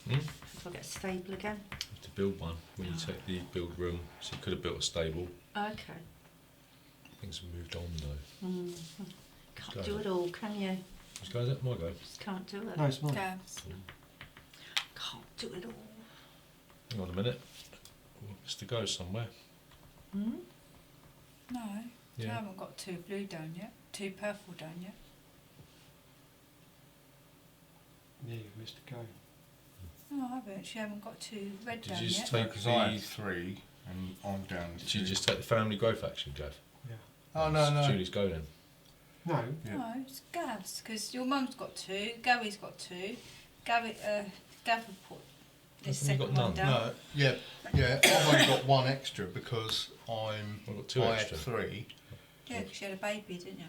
If I get a stable again? You have to build one when you take the build room. So you could have built a stable. Okay. Things have moved on though. Can't Go do ahead. it all, can you? Which guy's it? My go. Just can't do it. No, it's mine. Gavs. Can't do it all. Hang on a minute. Mr. Go somewhere. Hmm? No, you Yeah. haven't got 2 blue done yet. 2 purple done yet. Yeah, you've missed a go. No, I haven't. She haven't got 2 red Did done you yet. just take Because I the? had 3, and I'm down to Did you 2. just take the family growth action, Gav? Yeah. Oh, no, no. Julie's go then. No. Yeah. No, it's Gav's because your mum's got 2, Gary's got 2. Gav will put this How come you second got one none? down. No, yeah, I've only got 1 extra because I've got 2 I extra. had 3. Yeah, because you had a baby, didn't you?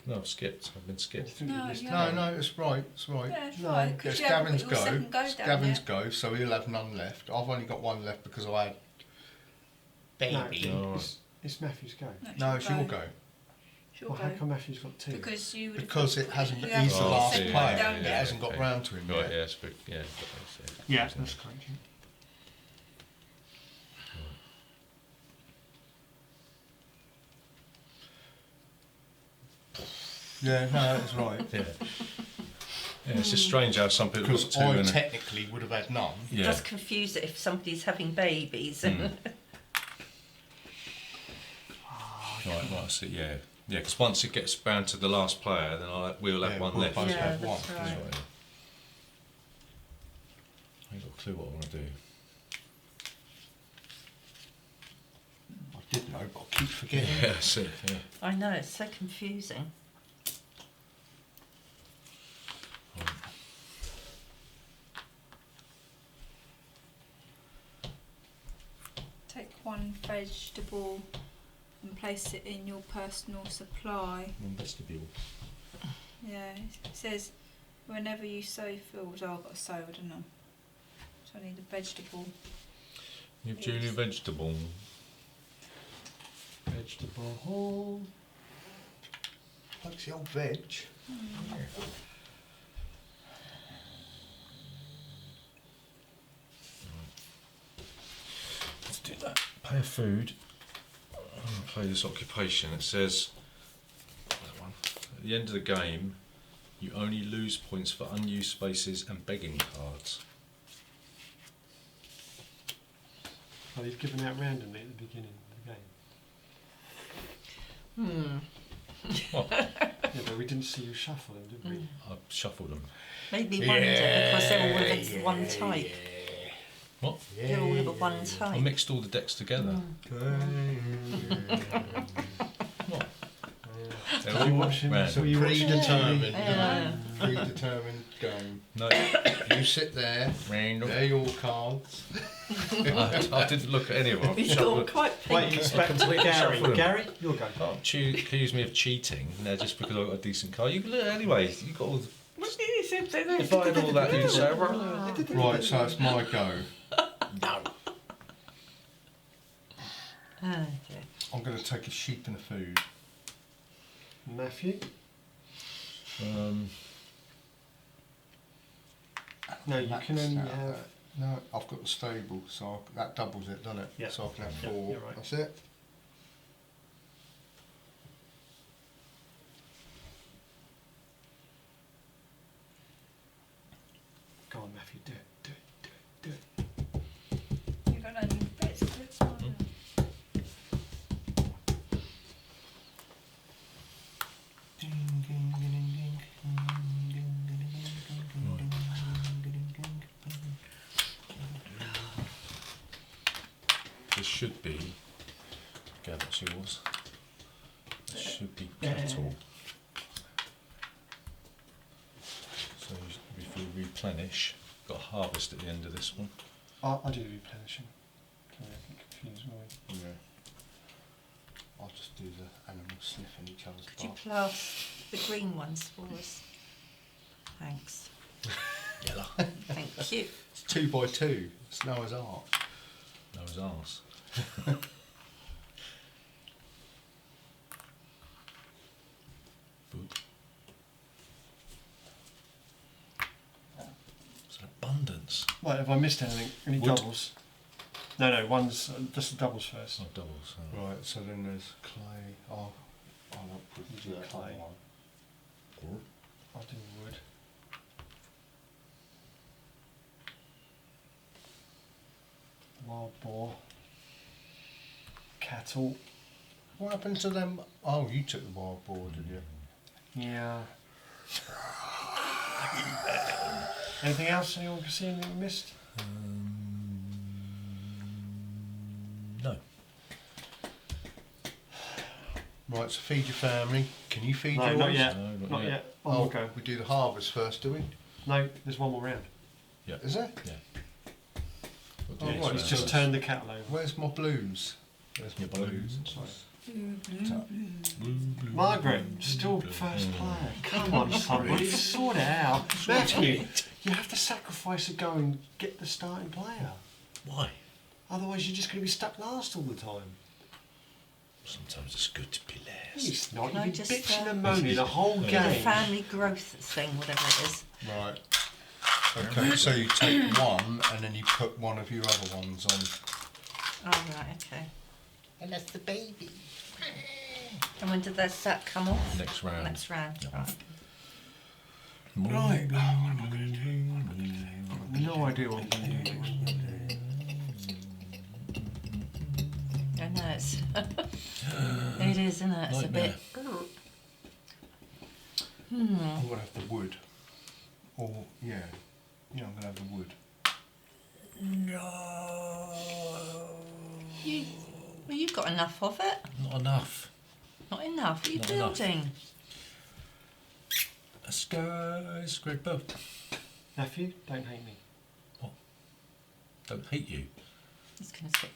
No, I've skipped. I've been I skipped. think No, you missed you a No, go. no, it's right, it's right. Yeah, it's No, right. It's 'cause you haven't Gavin's put your second go. go It's down Gavin's yet. go, so he'll have none left. I've only got 1 left because I had baby. No. It's Matthew's go. No, it's your go. It's your Well, how go. come Matthew's got 2? Because you would Because it hasn't. you He's haven't the got your last second player. one down It yet. hasn't got round to him Right, yet. yes, but yeah. Yeah, that's correct. Yeah. Yeah, no, it's right. Yeah. Yeah, it's just strange how some people Because got two I and technically would have had none. It yeah. does confuse it if somebody's having babies. Mm. Right, I see. Yeah, because once it gets round to the last player, then we'll have Yeah, one we'll left. both Yeah, have one. that's That's right. right, yeah. I ain't got a clue what I want to do. I did know, but I keep forgetting. Yeah, that's it. Yeah. I know, it's so confusing. Take one vegetable and place it in your personal supply. Vestibule. Yeah, it says whenever you sow fields. Oh, I've got to sow, I don't know. So I need a vegetable. You have junior vegetable. Vegetable. Likes the old veg. Let's do that. Pay a food. And play this occupation. It says that one. At the end of the game, you only lose points for unused spaces and begging cards. Oh, you've given out randomly at the beginning of the game. What? Yeah, but we didn't see you shuffle them, did we? I shuffled them. Made me wonder because they're all of a one type. What? They're all of a one I type. mixed all the decks together. What? They're Are you all watching? random. So you watching Predetermined. Yeah. Predetermined game. No, You sit there. random. They're your cards. I didn't look at any of them. He's all quite Wait, pink. it's back to Gary. Shuffle. Gary, you'll go. Can't accuse me of cheating just because I got a decent card. You look anyway. You got all. The, if I had all that, you'd say, Right, so it's my go. Oh, dear. I'm going to take a sheep and a food. Matthew? um, No, you Max can only out of have. that. No, I've got the stable, so that doubles it, doesn't it? Yeah. So I can have Yeah, 4. you're right. That's it. Go on, Matthew, do it, do it, do it, do it. You've got no bits of it. this should be. Okay, that's yours. This should be cattle. So if you replenish, got a harvest at the end of this one. I do replenishing. So I get confused, will we? Yeah. I'll just do the animal sniffing each other's Could you butt. pass the green ones for us? Thanks. Yellow. Thank you. It's 2 by 2. It's Noah's Ark. Noah's arse. Boop. It's an abundance. Right, have I missed anything? Any Wood. doubles? No, one's just the doubles first. Oh, doubles. Right, so then there's clay. I'll put You do the clay clay. one. I'll do wood. Wild boar. Cattle. What happened to them? Oh, you took the wild boar, did you? Yeah. Anything else anyone can see anything we missed? No. Right, so feed your family. Can you feed No, yours? not yet. No, not Not yet. yet. One Oh, more go. we do the harvest first, do we? No, there's one more round. Yeah. Is there? Yeah. Oh, We'll do right, this He's round just first. turned the cattle over. Where's my blues? There's my Your blues. Margaret, still first player. Come on, somebody, sort it out. Matthew, you have to sacrifice a go and get the starting player. Why? Otherwise, you're just going to be stuck last all the time. Sometimes it's good to be last. It's not. Can I You've been just, bitching and moaning the whole The game. family growth thing, whatever it is. Right. Okay, so you take one and then you put one of your other ones on. Oh, right, okay. And that's the baby. And when did that come off? Next round. Next round, Yeah. right. Right. No idea what I'm doing. I know it's. It is, isn't it? It's a Nightmare. bit. I'm gonna have the wood. Or yeah, I'm gonna have the wood. Well, you've got enough of it. Not enough. Not enough. What are you Not enough. building? A skyscraper. Nephew, don't hate me. Don't hate you. It's going to sit.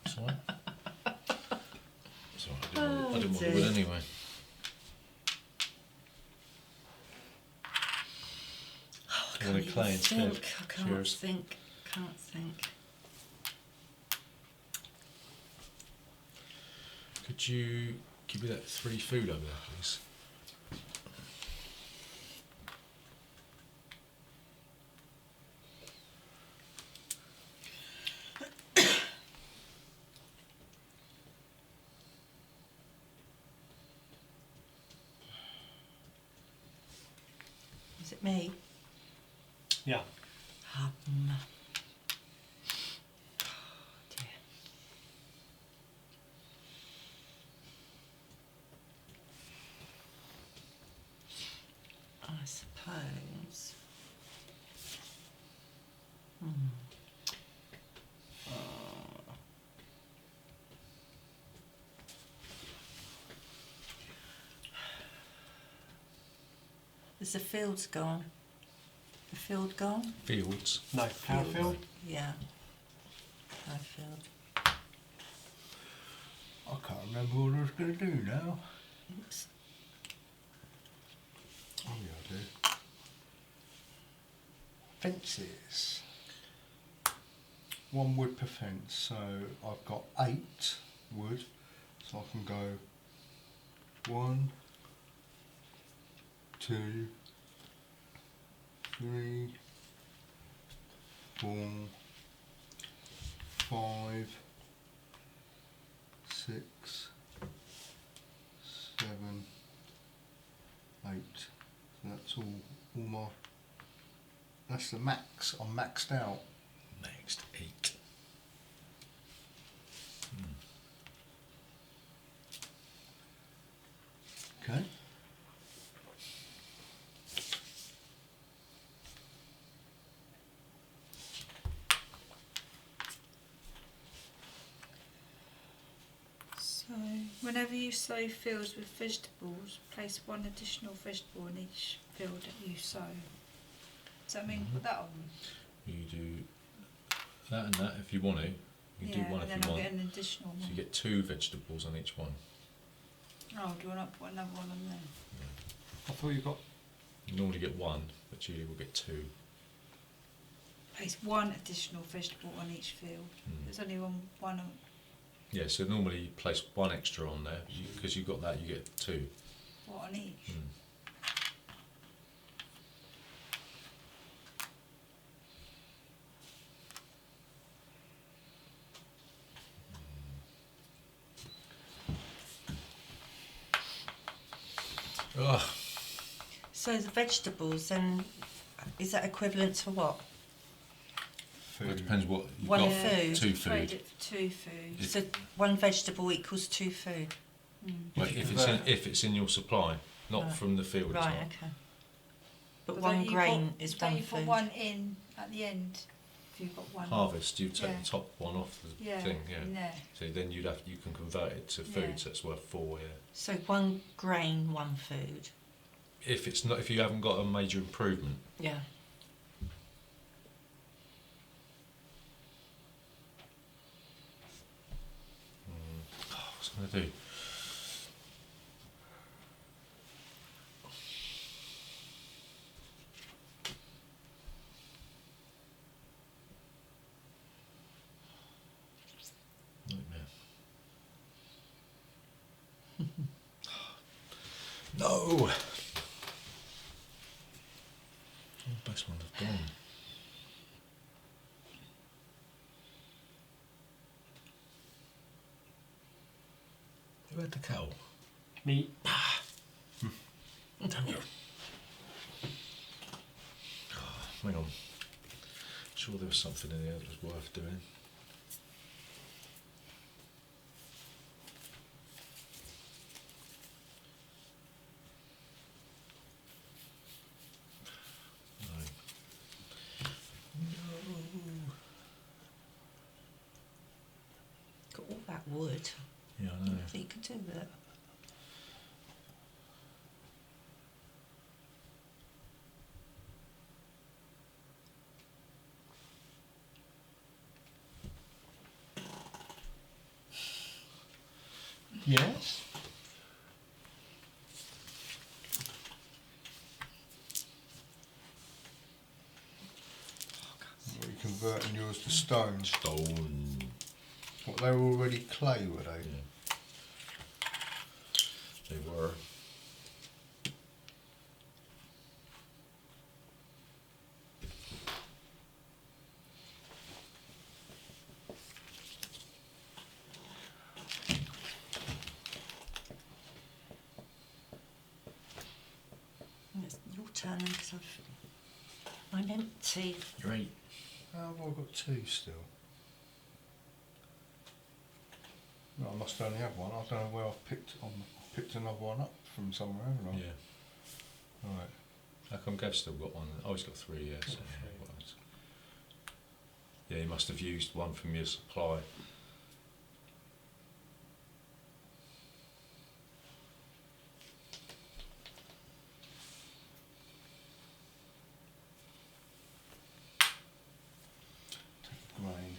It's alright. It's alright. I didn't want to dear. wood anyway. I wanna can't clay even instead. think. I can't Cheers. think. Can't think. Could you give me that 3 food over there, please? Is it me? Yeah. Oh dear. I suppose. Is the fields gone? The field gone? Fields. No, Powerfield. Yeah. I field. I can't remember what I was gonna do now. Oops. Oh yeah, I do. Fences. 1 wood per fence, so I've got 8 wood, so I can go 1, 2, 3, 4, 5, 6, 7, 8. So that's all my. That's the max. I'm maxed out. Next 8. Okay. So, whenever you sow fields with vegetables, place 1 additional vegetable in each field that you sow. Does that mean put that on? You do that and that if you want to. You yeah, do one and if then you I'll want. get an additional So one. you get 2 vegetables on each one. Oh, do you want to put another one on there? I thought you got. You normally get 1, but you will get 2. Place 1 additional vegetable on each field. There's only one on. Yeah, so normally you place 1 extra on there because you've got that. You get 2. What on each? Ugh. So the vegetables, then, is that equivalent to what? Well, it depends what you've One got. food. 2 Trade food. it for 2 food. So 1 vegetable equals 2 food. Well, if it's in your supply, not Right. from the field. Right, It's not. okay. But But 1 don't you grain put- is don't 1 you put food. 1 in at the end? If you've got 1. Harvest, you take Yeah. the top one off the Yeah, thing. Yeah. in there. So then you can convert it to food, Yeah. so it's worth 4. Yeah. So 1 grain, 1 food. If you haven't got a major improvement. Yeah. What's I going to do? Nightmare. No! Oh, the best ones have gone. Who had the cow? Me. Damn you. Hang on. Sure there was something in there that was worth doing. Got all that wood. Yeah, I know. Nothing you can do with it. Yes. What are you converting yours to stone? Stone. What, they were already clay, were they? Yeah. They were. It's your turn because I'm empty. You're 8. How have I got 2 still? No, I must only have one. I don't know where I've picked another one up from somewhere, haven't I? Yeah. Right. How come Gav's still got one? Oh, he's got 3, yeah. So, yeah, he must have used one from your supply. Grain.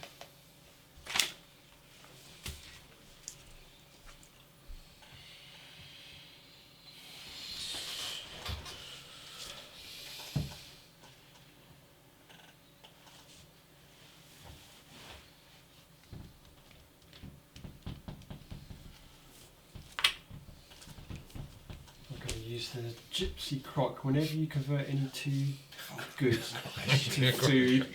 I'm going to use the gypsy crock whenever you convert any two goods to food.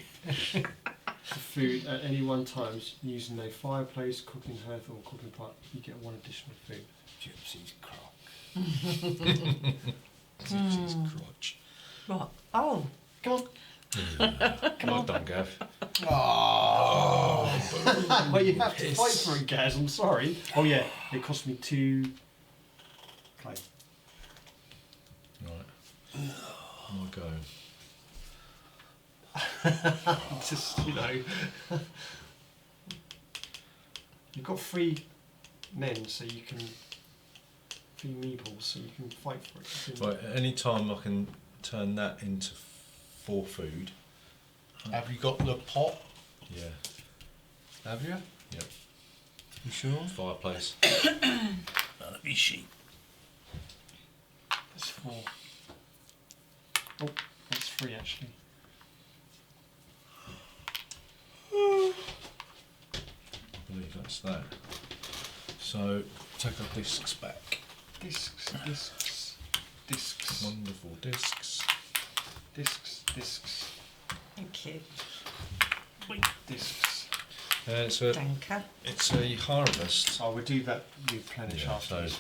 To food at any one time using a fireplace, cooking hearth, or cooking pot, you get one additional food. Gypsy's crock. Gypsy's crotch. Right. Oh, Come on. Well done, Gav. Oh! Well, you have to fight for it, Gaz. I'm sorry. Oh yeah, it cost me 2 clay. Right. I'll go. Just you've got 3 men, so you can 3 meeples, so you can fight for it. You can- Right, at any time I can turn that into 4 food. Have you got the pot? Yeah. Have you? Yep. You sure? Fireplace. That'll be sheep. That's 4. Oh, that's 3 actually. I believe that's that. So take our discs back. Discs. Wonderful discs. Discs. thank you. Discs. Danker. It's a harvest. Oh, we'll do that replenish Yeah, afterwards.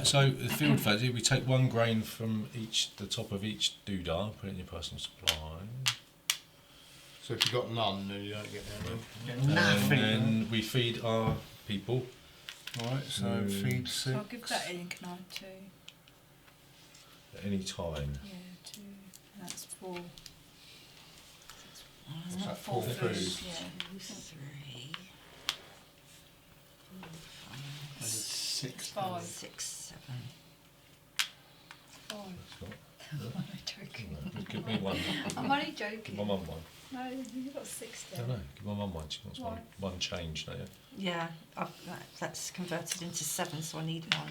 So the field phase, we take 1 grain from the top of each doodah, put it in your personal supply. So if you've got none, then you don't get any. But nothing. And then we feed our people. Right, so feed 6. So I'll give that in, can I? 2. At any time. Yeah, 2. That's 4. What's that, 4 4 food. food? Yeah. 3, 4, I need 6. 5. 6, 7. 5. That's not- I'm only joking. No, give me 1. I'm only Give joking. my mum 1. No, you've got 6 No, then. no, give my mum 1. She wants Why? one change, don't you? Yeah, that's converted into 7, so I need 1.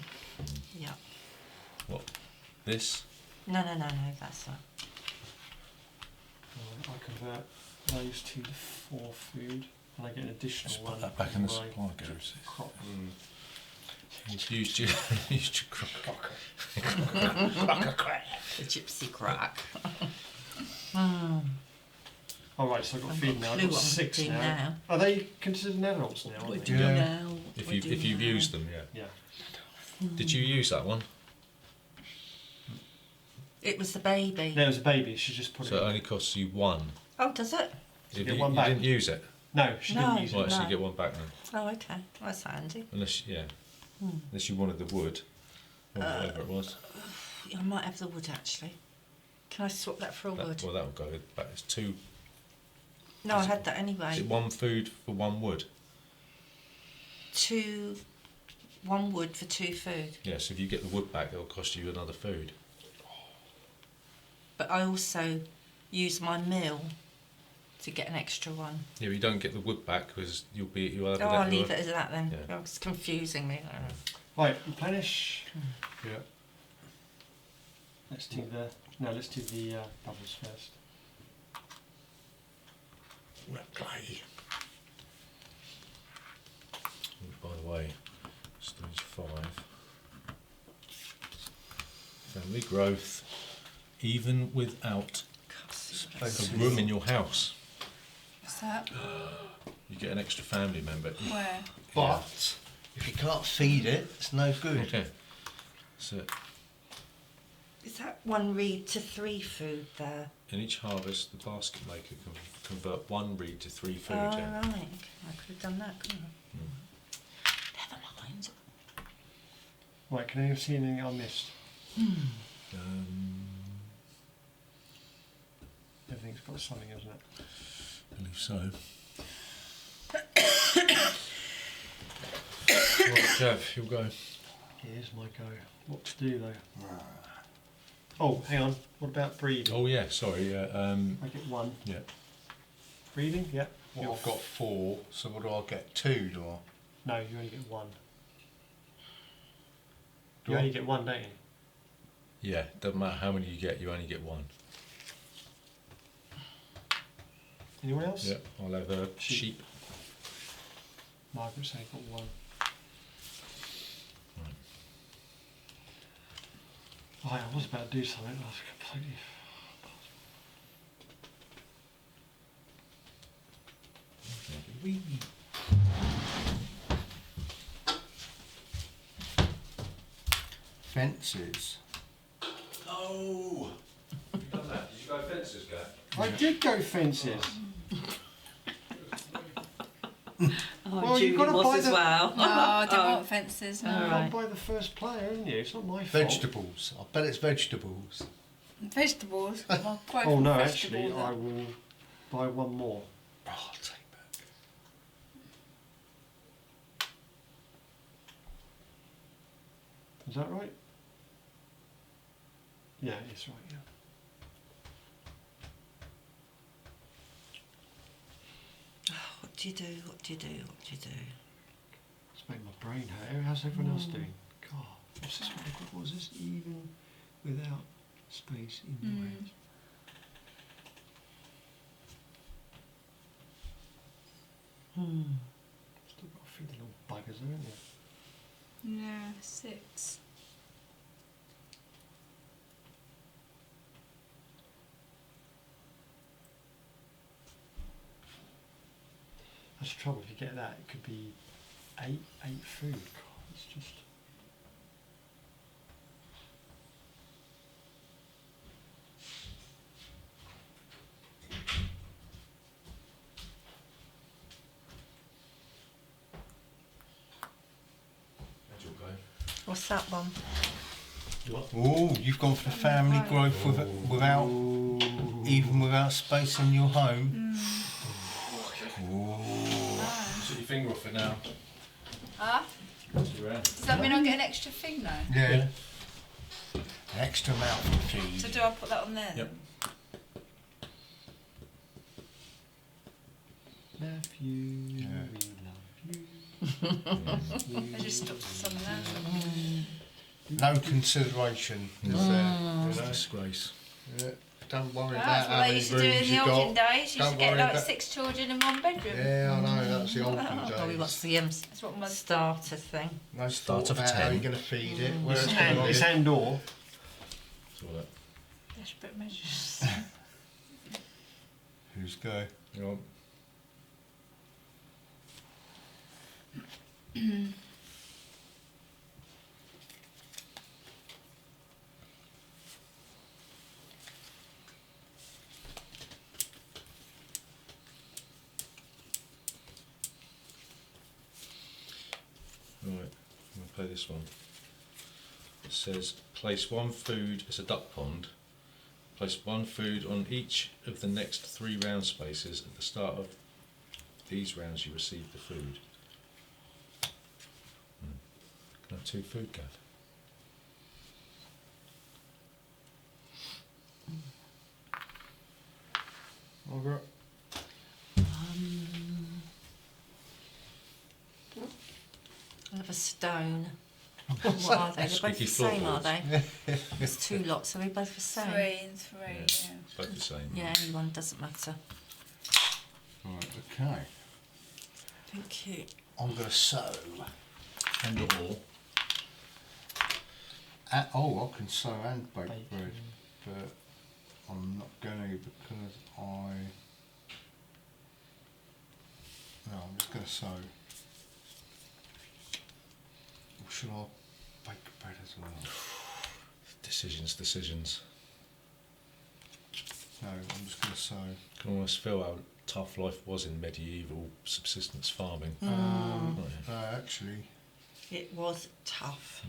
Yeah. What? This? No, that's not. I convert those 2 to 4 food, and I get an additional Just 1. put that back in the my supply, Gareth. crop. You've used your crock. The gypsy crack. Alright, so I've got I've feed got now. a I've clue got what I'm 6 doing now. now. Are they considered adults now? What Aren't do they? you Yeah. now? If What do you've you used now? them, yeah. Yeah. Did you use that one? It was the baby. There was a baby. She just put So it. it only costs you one. Oh, does it? If get you, one you back. didn't use it. No, she No. didn't use it. Right, so No. you get one back then. Oh, okay. That's handy. Unless unless you wanted the wood or whatever it was. I might have the wood actually. Can I swap that for a wood? Well, that would go back. It's two. No, I had that Is anyway. it one food for one wood? One wood for 2 food. Yes. If you get the wood back, it'll cost you another food. But I also use my mill to get an extra one. Yeah, but you don't get the wood back because you'll have. Oh, I'll leave it as that then. Yeah. Oh, it's confusing me. Right, replenish. Yeah. Let's do the bubbles first. Replay. By the way, stage 5. Family growth, even without a room in your house, What's that? you get an extra family member. Where? But if you can't feed it, it's no good. Okay. So Is that 1 reed to 3 food there? in each harvest, the basket maker can convert 1 reed to 3 food. Oh, Yeah. right. I could have done that, couldn't I? Never mind. Right, can anyone see anything I missed? Everything's got something, hasn't it? I believe so. Right, Jeff, you'll go. Here's my go. What to do though? Oh, hang on. What about breeding? Oh yeah, sorry. I get 1. Yeah. Breeding? Yeah. Well, I've got 4, so what do I get? 2, do I? No, you only get 1. Do You I? only get 1, don't you? Yeah. Doesn't matter how many you get. You only get 1. Anyone else? Yeah. I'll have a Sheep. sheep. Margaret's only got 1. Oh, I was about to do something. I was completely. Fences. Oh. You've done that. Did you go fences, Gav? I did go fences. Oh, Well, you've Julie got to was buy as the- well. No, I don't Oh. want fences. No. All You've right. got to buy the first player, haven't you? It's not my fault. Vegetables. I bet it's vegetables. Vegetables. I'll quote Oh for no, vegetable actually, then. I will buy 1 more. Oh, I'll take that. Is that right? Yeah, it's right. Yeah. What do you do? What do you do? What do you do? It's making my brain hurt. How's everyone else doing? God, what's this one? What was this? Even without space in the range. Still got a few little buggers, haven't you? Yeah, 6. That's the trouble. If you get that, it could be 8 food. God, it's just. How'd you go? What's that one? Oh, you've gone for the family growth without, even without space in your home. Put your finger off it now. Ah? Does that mean I get an extra thing though? Yeah. An extra amount of feed. So do I put that on there? Yep. Nephew, Yeah. we love you. I just stuck some there. No consideration is there, you know? Disgrace. Yeah. Don't worry That's about what how they many used to do in rooms the you olden got. days. You used Don't to get worry like about- 6 children in 1 bedroom. Yeah, I know, that's the olden Probably days. what's the That's what my starter thing? No Starter thought for about how 10. you're going to feed it, where It's it's going to it's live. and/or. So that. desperate measures. Who's go? You know, say this one. It says place one food, it's a duck pond, place one food on each of the next 3 round spaces. At the start of these rounds you receive the food. Can I have 2 food, Gav? Margaret? I have a stone. What are they? They're both Squeaky the same, are floorboards. they? There's 2 lots. Are they both the same? 3 and 3, Yeah. yeah. Both the same. Yeah, any one doesn't matter. Right, okay. Thank you. I'm going to sew. And or. Oh, I can sew and bake Bake. bread, but I'm not going to because No, I'm just going to sew. Or should I bake bread as well? Decisions. No, I'm just going to sew. You can almost feel how tough life was in medieval subsistence farming. No, Right. actually, It was tough.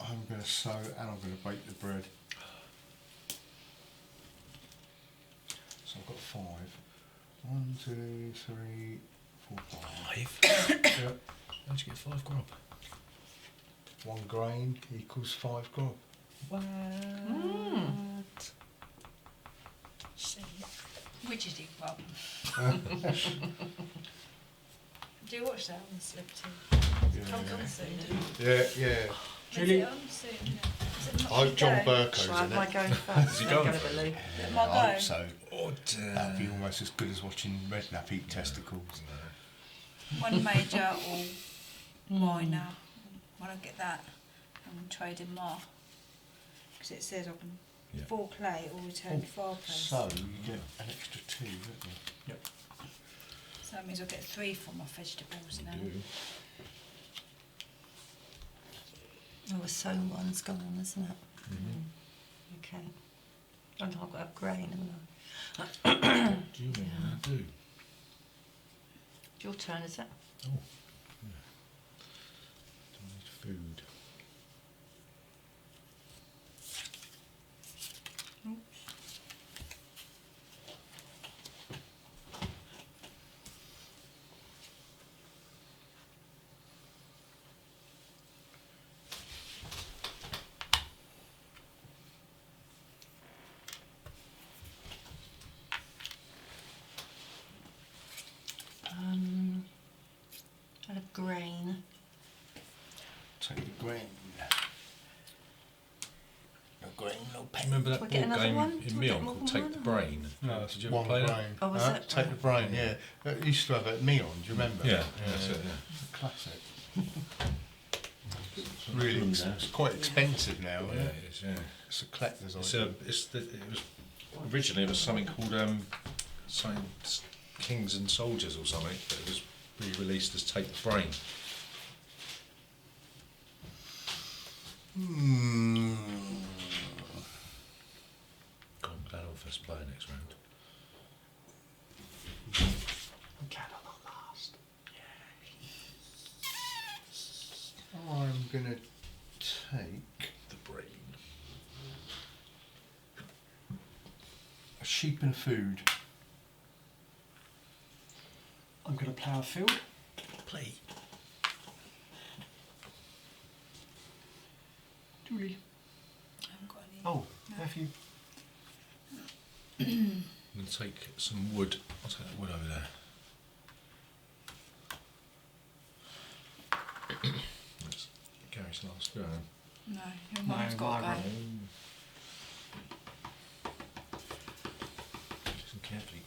I'm going to sew and I'm going to bake the bread. So I've got 5. 1, 2, 3, 4, 5. 5? Yep. How'd you get 5 grub? 1 grain equals 5 grub. What? See, widgety club. Do you watch that on Celebrity? Comes on soon. Yeah. Really? Is it on soon? Is it not I hope John today? Burko's Shall I in have my it. going first? Is he No, going go for with it? Lou. It might I go. hope so. Oh That'd be almost as good as watching Redknapp eat testicles. One major or minor. When I get that, I'm trading more. Because it says I can Yeah. 4 clay or return 5 clay. So you get an extra 2, don't you? So that means I'll get 3 for my vegetables now. Do. Oh, the sewn one's gone, isn't it? Okay. Oh, no, I've got a grain, haven't I? Do you know what I do? It's your turn, is it? Oh. Yeah. Do I need food? I have grain. Take the grain. No grain, no pen. Remember that Do I get board another game one? in Do I get Meon more called than Take the one, or- Brain? No, it's Did you ever one play grain. that? Oh, was it? Take the brain, yeah. That used to have it at Meon, do you remember? Yeah, that's it, yeah. Classic. Really, it's quite expensive now, Yeah, isn't it? it is, yeah. It's a collector's It's item. it was originally it was something called something Kings and Soldiers or something, but it was re-released as Take the Brain. Hmm. God, I'm glad I'll first play next round. I'm glad I'm not last. I'm going to take The Brain. a sheep and a food. I'm going to plough a field. Play. Julie. I haven't got any. Oh, Matthew. I'm going to take some wood. I'll take that wood over there. That's Gary's last go. No, your mum's got to go. Margaret. Listen carefully.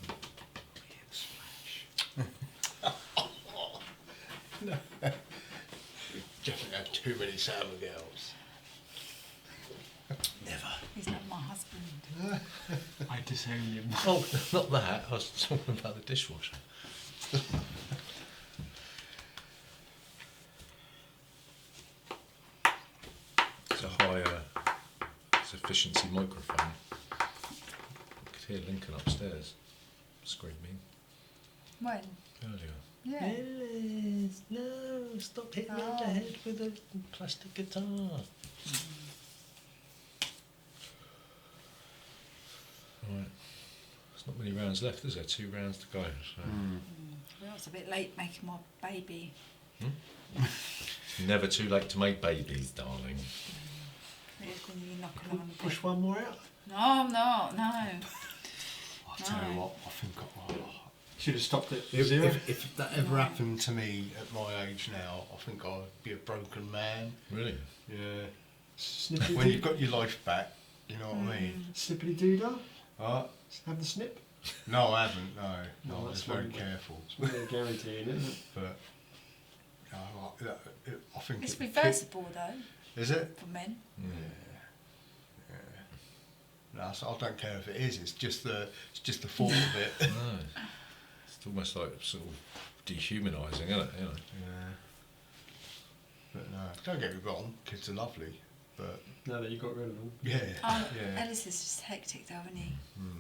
Just had too many Salmon girls. Never. He's not my husband. I disown him. Oh, not that. I was talking about the dishwasher. It's a higher efficiency microphone. I could hear Lincoln upstairs screaming. When? Earlier. Yeah. Yes, no, stop hitting me on the Oh. head with a plastic guitar. Right. There's not many rounds left, is there? 2 rounds to go. So. Well, it's a bit late making my baby. Never too late to make babies, darling. It's going to be knocking on the Push one more out. No, I'm not. No. I'll tell you No. what, I think Should have stopped at if, 0. if that ever happened to me at my age now, I think I'd be a broken man. Really? Yeah. Snippy When you've got your life back, you know what I mean? Snippity doodah. What? Have the snip. No, I haven't, no. No, I was that's very one way. careful. It's really a guarantee, isn't it? But I think It's it reversible though, is it? for men. Mm. No, so I don't care if it is. It's just the thought of it. No. It's almost like sort of dehumanising, isn't it? You know? Yeah. But no, don't get me wrong. Kids are lovely, but Now that you got rid of them. yeah, Oh, yeah. Ellis is just hectic though, isn't he?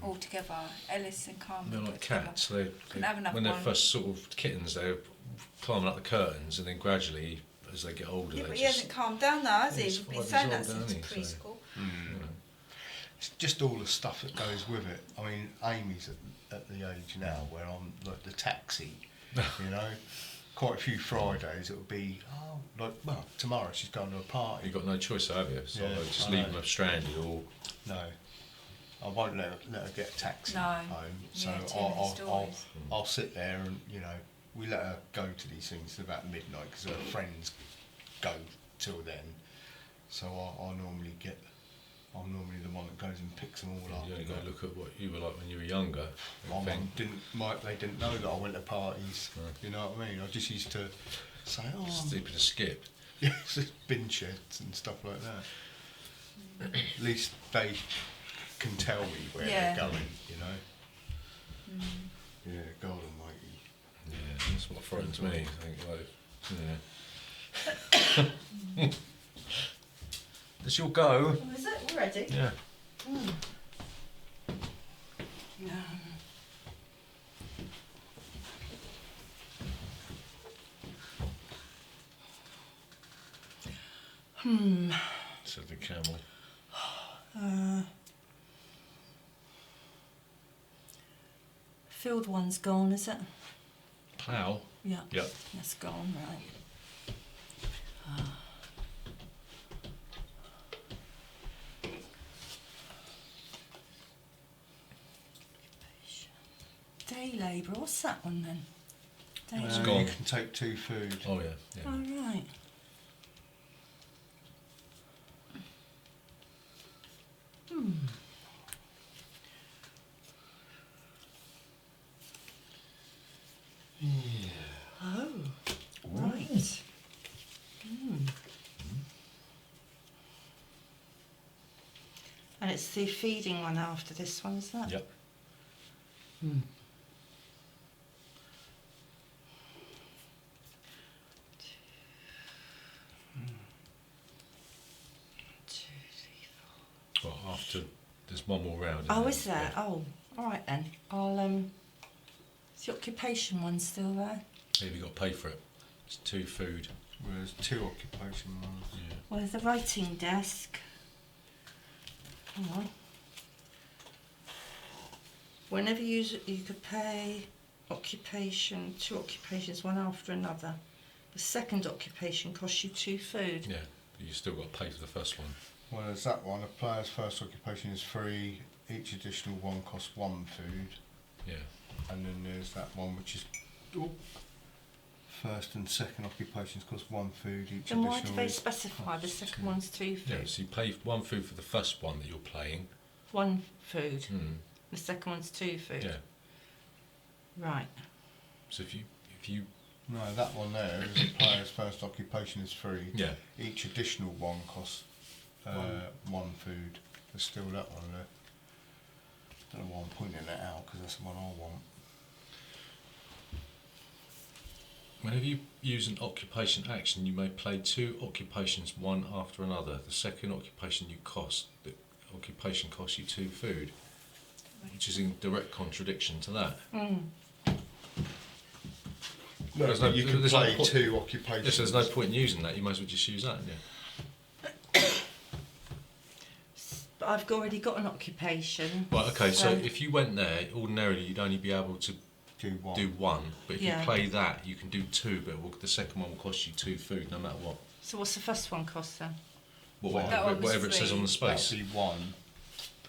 All together. Ellis and Carmen. They're all like together. cats. They Couldn't have enough when they're one. first sort of kittens, they're climbing up the curtains, and then gradually, as they get older, Yeah, they but just he hasn't calmed down though, has he? He's We've 5 been years saying that old, since isn't he? So- preschool. you know. It's just all the stuff that goes with it. I mean, Amy's at the age now where I'm like the taxi, you know. Quite a few Fridays it'll be, well, tomorrow she's going to a party. You've got no choice, have you? So Yeah, just I leaving know. them stranded or No, I won't let her get a taxi No. home. So Yeah, too many stories. I'll sit there and, you know, we let her go to these things till about midnight because her friends go till then. So I'm normally the one that goes and picks them all up. you only got to look at what you were like when you were younger. My and think, mum they didn't know that I went to parties. No. You know what I mean? I just used to say, oh, Stupid to skip. yes, bin sheds and stuff like that. At least they can tell me where Yeah. they're going, you know. Yeah, God Almighty. Yeah, that's what frightens me. I think, like, It's your go. Oh, is it? We're ready? Yeah. Said the camel. Field one's gone, is it? Plough. Yeah. Yep. That's gone, right. Day labour, what's that one then? Day It's labour. gone. You can take 2 food. Oh yeah. Yeah. Oh, right. Oh, right. And it's the feeding one after this one, isn't it? Yep. Two, three, four. Well, after there's one more round. Oh, isn't is there? Yeah. Oh, all right then. I'll is the occupation one still there? Yeah, you've got to pay for it. It's 2 food. Whereas 2 occupation ones. Yeah. Well, there's the writing desk. Hang on. Whenever you could pay occupation, 2 occupations, one after another. The second occupation costs you 2 food. Yeah. But you still got to pay for the first one. Whereas that one, a player's first occupation is free, each additional one costs 1 food, Yeah. and then there's that one which is first and second occupations cost 1 food, each Then why do additional they is specify the second one's 2 food? Yeah. So you pay 1 food for the first one that you're playing. 1 food. Mm. The second one's 2 food. Yeah. Right. So if you No, that one there is a player's first occupation is free. yeah. Each additional one costs 1 food. There's still that one there. Don't know why I'm pointing that out because that's the one I want. Whenever you use an occupation action, you may play 2 occupations one after another. The second occupation the occupation costs you 2 food, which is in direct contradiction to that. Mm. No, There's but no- you can there's no play point- 2 occupations. If there's no point in using that, you might as well just use that, yeah. But I've already got an occupation. Right, okay, so if you went there, ordinarily you'd only be able to Do 1. do 1, but if Yeah. you play that, you can do 2, but the second one will cost you 2 food, no matter what. So what's the first one cost then? Whatever, That one was whatever it says free. on the space. That'd be 1.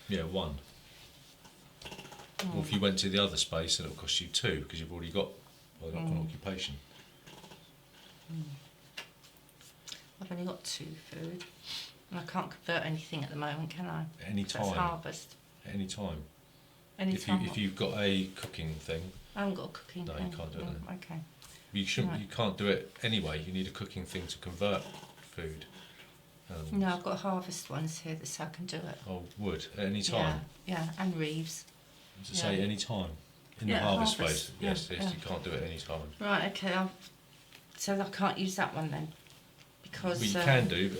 Yeah, 1. Or if you went to the other space, then it'll cost you 2, because you've already got an occupation. I've only got 2 food. And I can't convert anything at the moment, can I? Any So it's time. harvest. Any time. Any If time. you've got a cooking thing, I haven't got a cooking No, you thing. can't do it No, then. okay. you Right. can't do it anyway. You need a cooking thing to convert food. No, I've got harvest ones here, that's how I can do it. Oh, wood at any time. Yeah, and reeves. To say Yeah. any time in Yeah, the harvest harvest, space. yeah, Yes, yeah. you can't do it any time. Right, okay, so I can't use that one then? Because... Well, you can do, but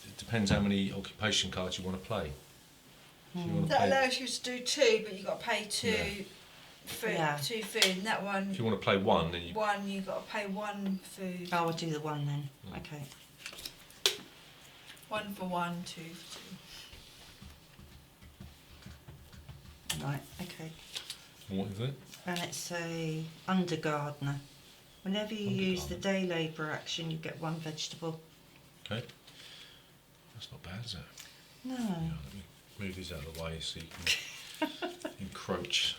it depends how many occupation cards you want to play. If you want to That play, allows you to do 2, but you've got to pay 2 Yeah. food. Yeah. 2 food. And that one, if you want to play 1, then you 1, you've got to pay 1 food. Oh, I'll do the one then. Okay. 1 for 1, 2 for 2. Right, okay. what is it? And it's a undergardener. Whenever you use the day labour action, you get 1 vegetable. Okay, that's not bad, is it? No. Yeah, let me move these out of the way so you can encroach.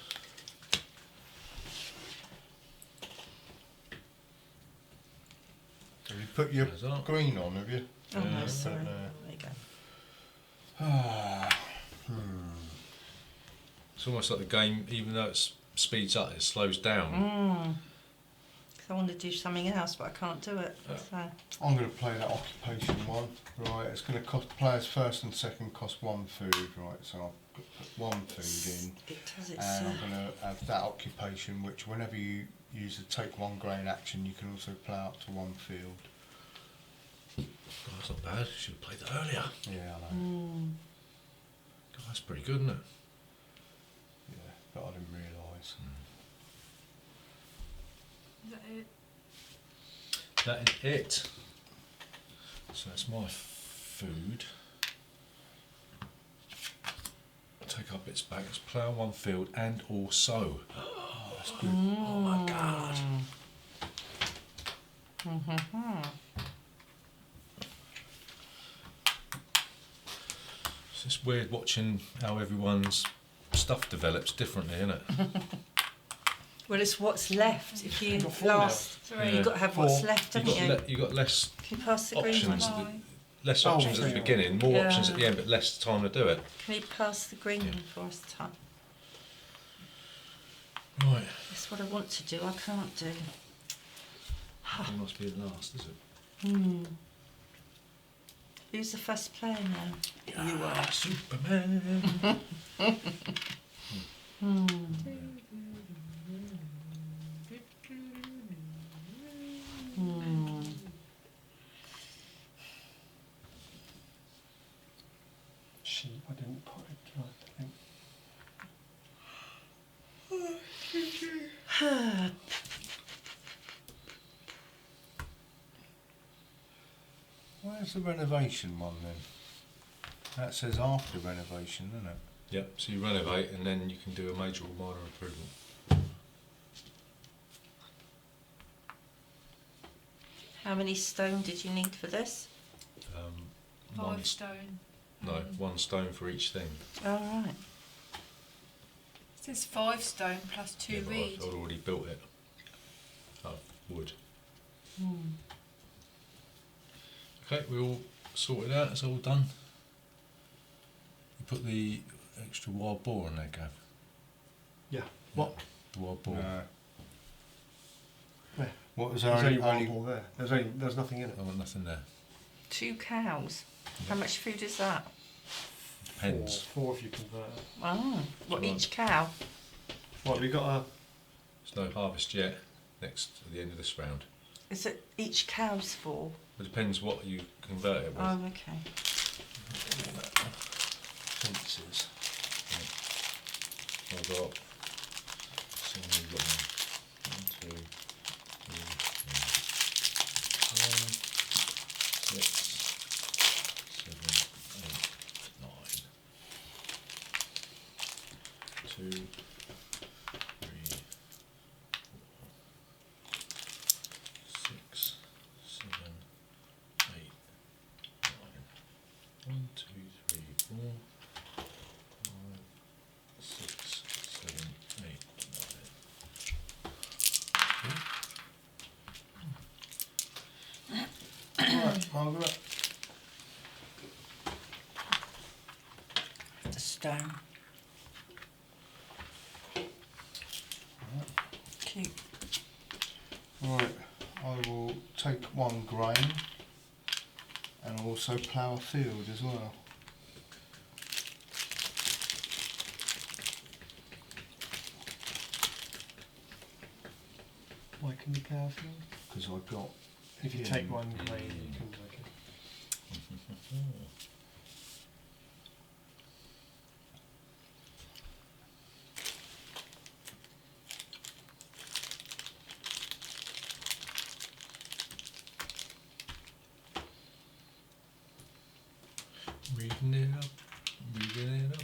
Have you put your There's that. green on, have you? Oh no, Yeah, sorry. but, There you go. It's almost like the game, even though it speeds up, it slows down. 'Cause I want to do something else, but I can't do it. Yeah. So, I'm going to play that occupation one. Right, it's going to cost players first and second cost 1 food. Right, so I'll put 1 food in. it does it. And I'm going to have that occupation, which whenever you use the take 1 grain action, you can also plough up to 1 field. God, that's not bad. Should have played that earlier. Yeah, I know. God, that's pretty good, isn't it? Yeah, but I didn't realise. Is that it? That is it. So that's my food. Take up its back. Let's plough 1 field and also. Oh, that's good. Oh my God. It's just weird watching how everyone's stuff develops differently, isn't it? Well, it's what's left. If you Got 4 now. last, 3. you've got to have what's 4. left, You've haven't got, you? you've got less Can you pass the green options. one? Five. Less Oh, options at the yeah. beginning, more Yeah. options at the end, but less time to do it. Can you pass the green Yeah. one for us, Tom? Right. That's what I want to do. I can't do. It must be the last, is it? Who's the first player now? You are Superman. Sheep, I didn't put it, did I? Where's the renovation one then? That says after renovation, doesn't it? Yep. So you renovate, and then you can do a major or minor improvement. How many stone did you need for this? 1 5 stone. No, 1 stone for each thing. All right. It says 5 stone plus 2 Yeah, but reed. I've already built it. Oh, wood. Okay, we're all sorted out. It's all done. You put the extra wild boar in there, Gav. Yeah. What? Wild boar. No. Where? What was There's only only, one ball there. There's nothing in it. I want nothing there. 2 cows. How much food is that? Depends. 4 if you convert it. Oh, what, Right. each cow? What, we got a... There's no harvest yet. Next at the end of this round. Is it each cow's 4? It depends what you convert it with. Oh, okay. fences. I've got. So we've got 1, 2, 3, 2, 3, 6, 7, 8, 9. 1, 2, 3, 4, 5, 6, 7, 8, 9. Right, Margaret. The stone. Cute. Right, I will take 1 grain and also plough a field as well. Why can you plough a field? Because I've got. If you take 1 grain, you can make it. Reading it up, reading it up.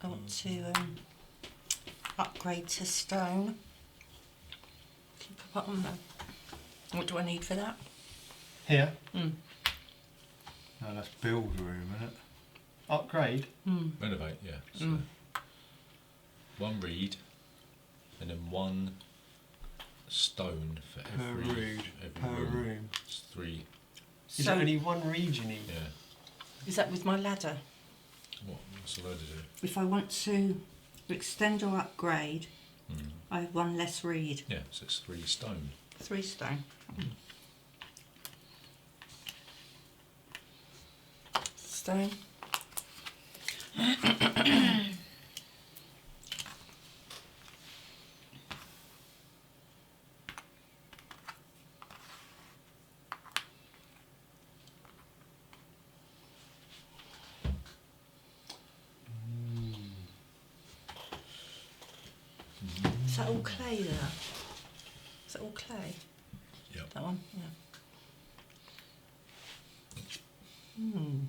I want to upgrade to stone. Can you pop it on there? What do I need for that? Here, Mm. No, that's build room, isn't it? upgrade. Mm. Renovate, yeah. So Mm. 1 reed and then 1 stone for Per every, room. room. It's 3, Is So it only 1 reed you need? yeah. is that with my ladder? What's the load to do? If I want to extend or upgrade, Mm. I have 1 less reed. Yeah, so it's 3 stone. 3 stone. Stone. Is that all clay there? Is that all clay? Yep. That one? Yeah. Hmm.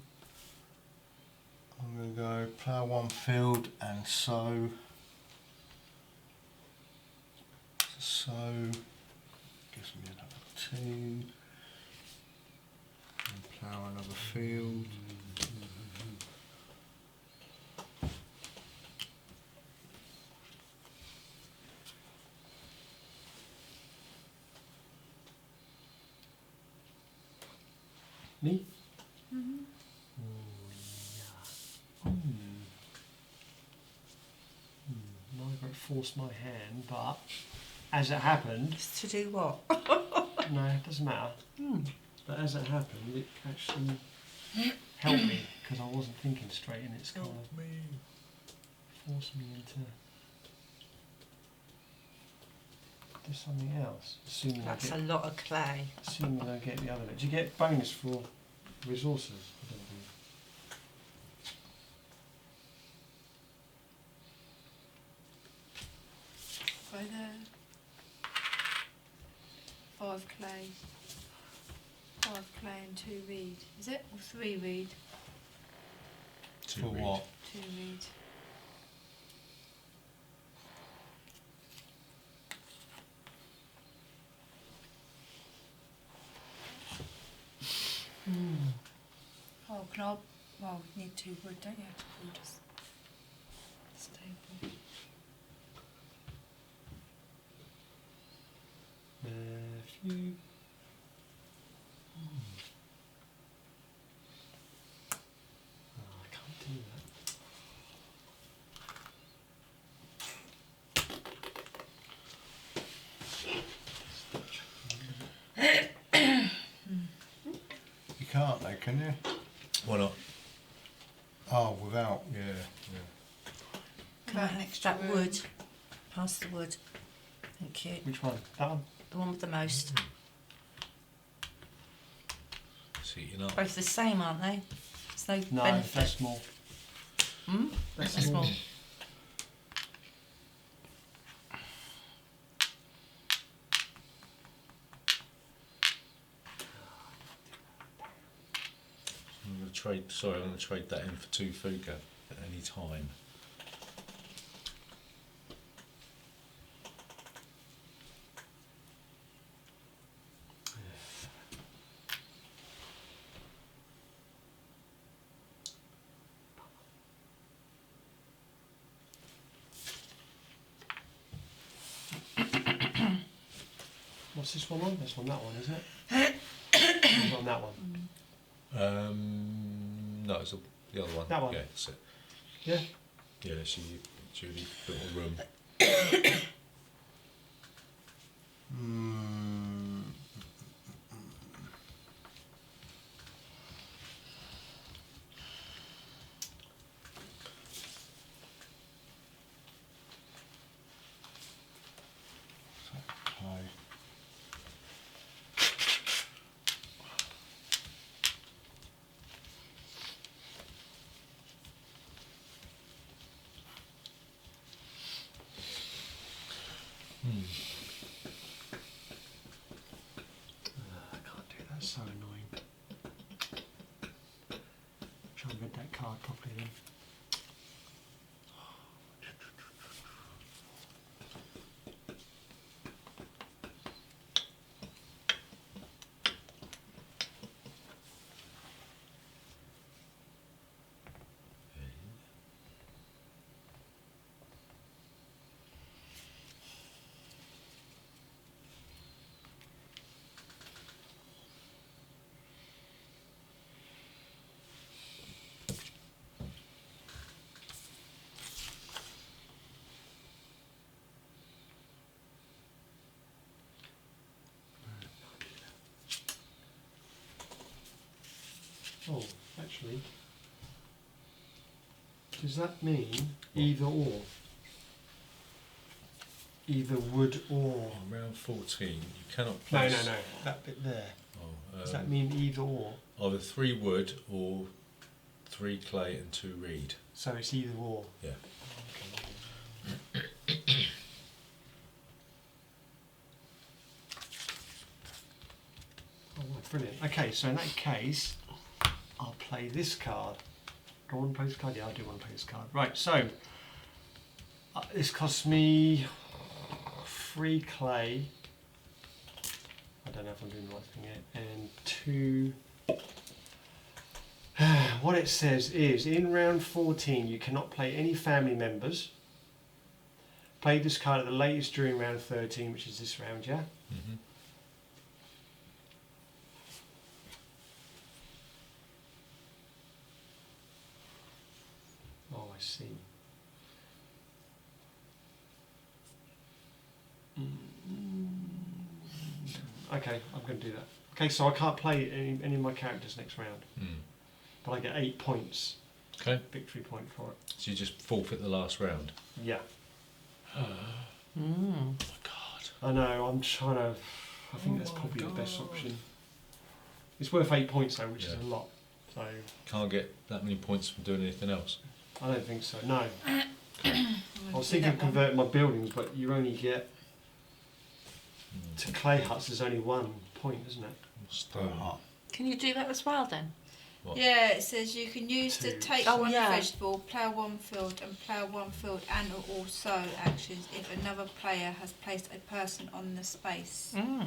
I'm going to go plough 1 field and sow. Sow gives me another 2. And plough another field. Me? Margaret forced my hand, but as it happened, It's to do what? no, it doesn't matter. Hmm. But as it happened, it actually helped me because I wasn't thinking straight, and it's kind of forced me into do something else. Assuming That's I a get, lot of clay. assuming I get the other bit. Do you get bonus for resources? I don't think. Go there. 5 clay. 5 clay and 2 reed. Is it? Or 3 reed? 2 For reed. what? 2 reed. Oh, can I? Well, you need 2 wood, don't you? To build a stable. Matthew. Oh, I can't do that. You can't they, can you? Why not? Oh, without, yeah. About an extra that room. wood. Pass the wood. Thank you. Which one? That one? The one with the most. See, you're not. Both the same, aren't they? There's no No, benefit. that's small. Hmm? That's That's small. I'm going to trade. Sorry, I'm going to trade that in for 2 food gap at any time. What's this one on? This one, that one, isn't it? It's on that one. No, it's the other one. That one? Yeah, that's it. Yeah. Yeah, Julie built a room. Mm. Hi. I can't do that. It's so annoying. Try and read that card properly then. Oh, actually, does that mean either or? Either wood or? On round 14, you cannot No, place. that bit there. Oh, Does that mean either or? either 3 wood or 3 clay and 2 reed. So it's either or. Yeah. Oh, right, brilliant. Okay, so in that case, I'll play this card. Do I want to play this card? Yeah, I do want to play this card. Right, so this costs me 3 clay. I don't know if I'm doing the right thing here. And 2. What it says is, in round 14, you cannot play any family members. Play this card at the latest during round 13, which is this round, yeah? Mm-hmm. Oh, I see. Okay, I'm going to do that. Okay, so I can't play any of my characters next round, but I get 8 points, Okay, victory point for it. so you just forfeit the last round. Yeah, Oh my god. I know. I'm trying to. I think that's probably the best option. It's worth 8 points though, which is a lot. So Can't get that many points from doing anything else. I don't think so. No. I was thinking of converting my buildings, but you only get to clay huts. There's only 1 point, isn't it? Stone. Can you do that as well then? What? Yeah, it says you can use the 2. take Oh, one yeah. vegetable, plough one field, and plough one field, and or sow actions if another player has placed a person on the space. Mm. Wow.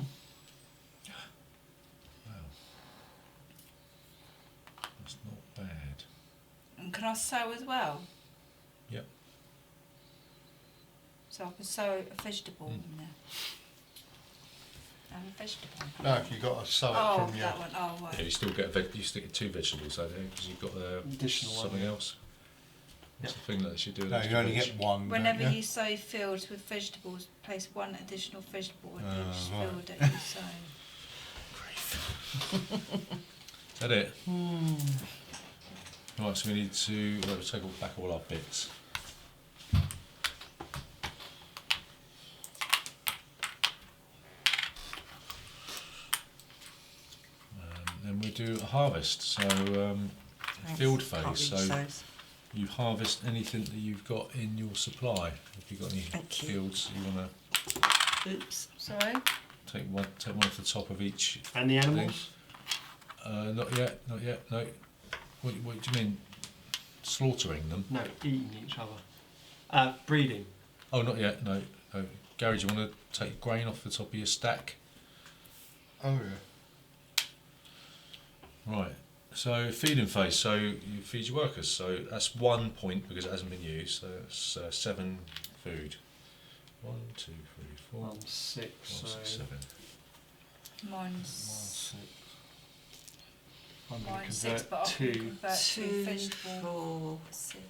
That's not bad. And can I sow as well? Yep. So I can sow a vegetable in there. And a vegetable. No, if you got to sew it Oh, from your. that one. Oh, Yeah, right. you still get you still get 2 vegetables, don't you? Because you've got Additional one, something yeah. else. What's the thing that they should do? No, you only get one. Whenever don't you sow fields with vegetables, place 1 additional vegetable in each right. field that you sow. Is that it? Right, so we need to take back all our bits. Then we do a harvest, so field phase. Can't So reach those. you harvest anything that you've got in your supply. If you've got any Thank you. fields you want Oops. Sorry? to take one off the top of each. And the animals? Not yet, no. What do you mean? Slaughtering them? No, eating each other. Breeding. Oh, not yet, no. Gary, do you want to take grain off the top of your stack? Oh yeah. Right, so feeding phase, so you feed your workers, so that's 1 point because it hasn't been used, so that's 7 food. 1, 2, 3, 4, 1, 6, 5, 6, 7. Mine's 6. I'm going to mine's 6, convert but I can 2. convert 2 2, vegetable. 4, 6.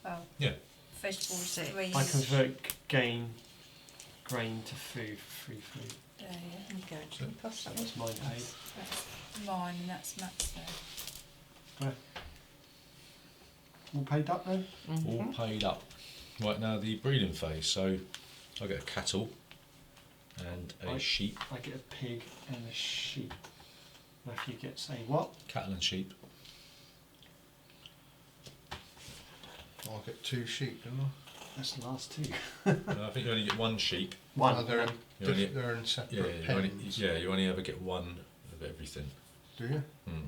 Well, Yeah. vegetables, Six. 3. I convert grain to food for free food. There, yeah. There you go. Can you pass that That's one? mine paid. That's mine and that's Matt's there. All paid up then? All Mhm. paid up. Right, now the breeding phase, so I get a cattle and a Right. sheep, I get a pig and a sheep. Matthew gets a what? cattle and sheep. I'll get 2 sheep, don't I? That's the last 2. I think you only get 1 sheep. One. Oh, they're in, You only- they're in Yeah, separate you only, pens. you only ever get 1 of everything. Do you? Hmm.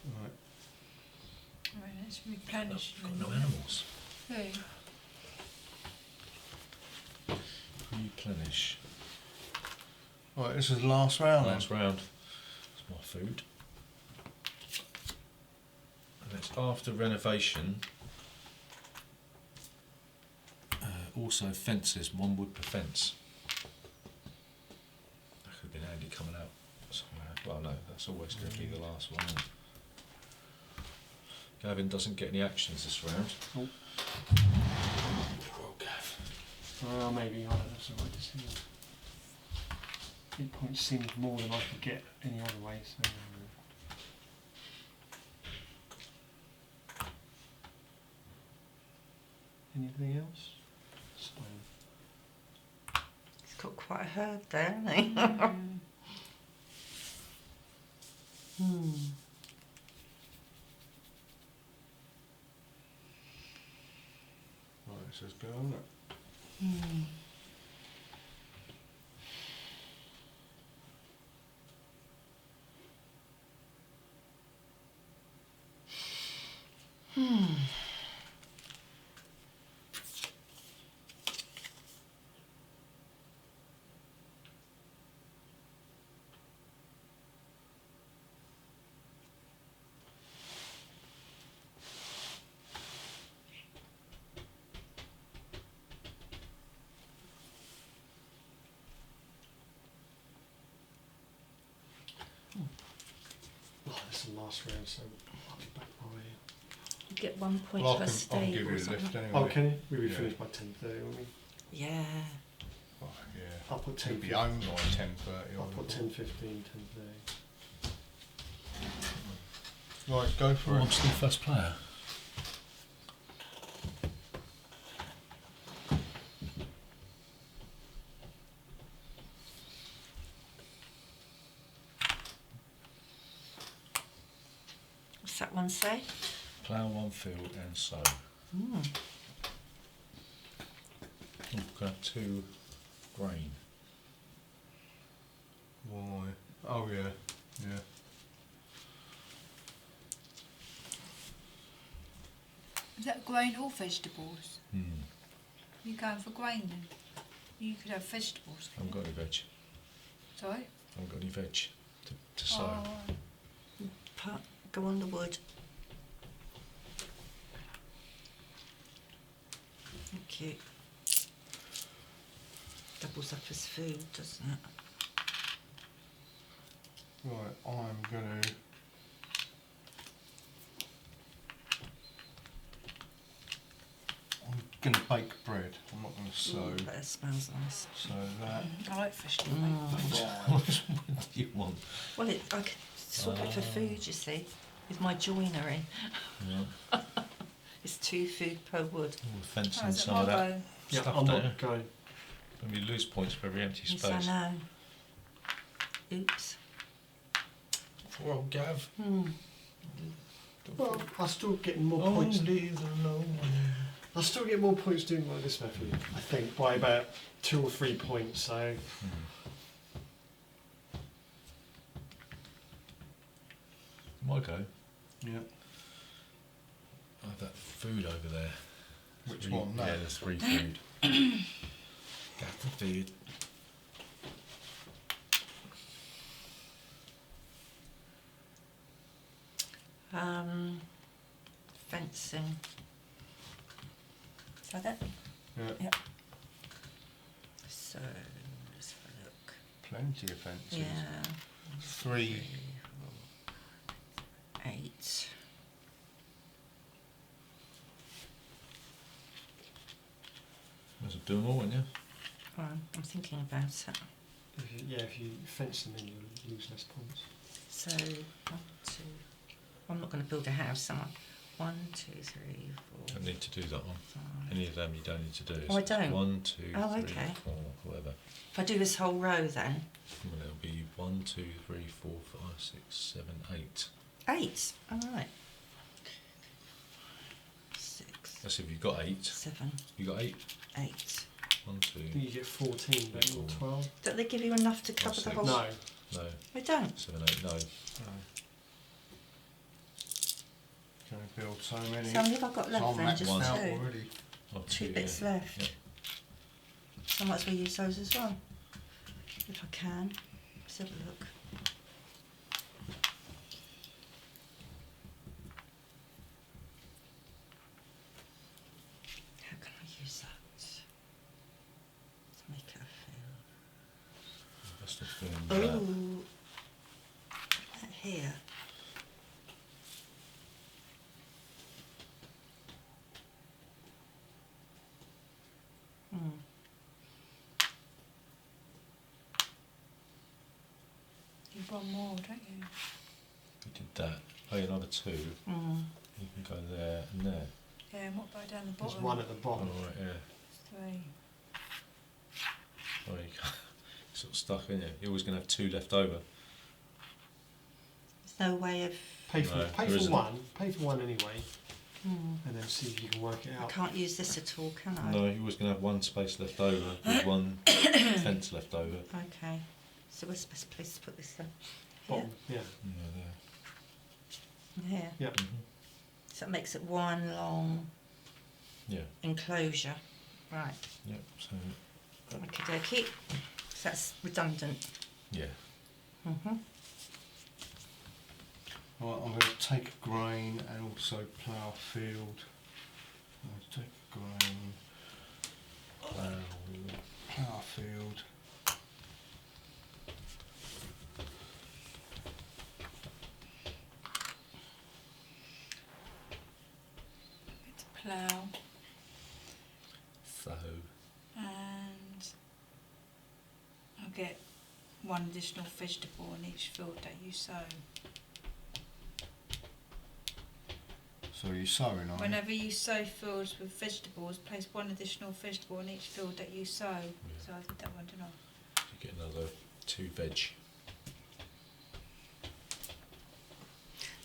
Right. Right, let's No, replenish. we've got no animals. Who? Replenish. Right, this is the last round then. Last round. It's my food. And it's after renovation. Also fences, 1 wood per fence. That could have been handy coming out somewhere. Well no, that's always going to be the last one. Isn't it? Gavin doesn't get any actions this round. Oh. Poor Gav. Well, maybe. I don't know. That's the right decision. 8 points seemed more than I could get any other way. So. Anything else? Stone. He's got quite a herd there, hasn't he? Right, this is good, isn't it? Oh, that's the last round, so I'll be back by. You get 1 point Well, per I can stable. give you or a something. lift anyway. Oh, can you? We'll be Yeah. finished by 10:30, won't we? Yeah. Oh, yeah. I'll put He'll 10. be home by 10:30. I'll put 10:15, 10:30. Right, go for I'm it. still first player. What's that one say? Plough 1 field and sow. Mm. Oh, can I have 2 grain? Why? Oh, yeah. Yeah. Is that grain or vegetables? Hmm. You going for grain then? You could have vegetables. I haven't got any veg. Sorry? I haven't got any veg to sow. Oh, Go on the wood. Thank you. Doubles up as food, doesn't it? Right, I'm going to... I'm going to bake bread. I'm not going to sow. Ooh, that smells nice. So that. I like vegetable. What do you want? Well, I could swap it for food, you see, with my joinery. Yeah. It's 2 food per wood. Ooh, fencing Oh, is it some of my that go? Yeah, stuff I'm there. not going. And we lose points for every empty Yes, I space. know. Oops. Poor old Gav. Well, I'll still get more points. I'll still get more points doing like this method, I think, by about 2 or 3 points. So My go. Yeah. Oh, that food over there. Which Three- one? Yeah, That? there's 3 food. Gav the food. Fencing. Is that it? Yeah. Yep. So, let's have a look. Plenty of fences. Yeah. 3. 8. Must have done all, wouldn't you? Well, I'm thinking about it. if you fence them, then you lose less points. So, 1, 2. I'm not going to build a house, am I? 1, 2, 3, 4. Don't need to do that one. 5. Any of them you don't need to do. Oh, I It's don't? 1, 2, Oh, 3, okay. 4, whatever. If I do this whole row then, Well, it'll be 1, 2, 3, 4, 5, 6, 7, 8. 8. All right. 6, That's if you've got 8. 7, You got 8? 8. 1, 2. I think you get 14, but Cool. not 12. Don't they give you enough to cover the six. whole? No. No. They don't. 7, 8, no. Can I build so many? So how many have I got So left I'm then? maxed Just One. out 2. already. Oh, 2 bits yeah. left. Yep. So I might as well use those as well, if I can. Let's have a look. How can I use that? To make it a Must have been field. that. Oh, that here. Hmm. You've one more, don't you? You did that. Oh, yeah, another 2. Mm. You can go there and there. Yeah, and what about down the There's bottom? one at the Oh, bottom. right, yeah. 3. Oh, you sort of stuck in it. You're always going to have 2 left over. There's no way of. Pay for No, pay there for isn't. one. Pay for one anyway, Hmm. and then see if you can work it I out. can't use this at all, can I? No, you're always going to have 1 space left over with 1 fence left over. Okay. So where's the best place to put this then? Here? Bottom. Yeah. Yeah, there. Here. Yeah. Mhm. So it makes it one long Yeah. enclosure. Right. Yep. So, Okie dokie. So that's redundant. yeah. Mm-hmm. Right, I'm going to take a grain and also plough a field. I'm going to take a grain, plough a field. It's plough So, and I'll get 1 additional vegetable in each field that you sow. So you're sowing, aren't you? Whenever you sow fields with vegetables, place 1 additional vegetable in each field that you sow. So I did that one, didn't I? you get another 2 veg.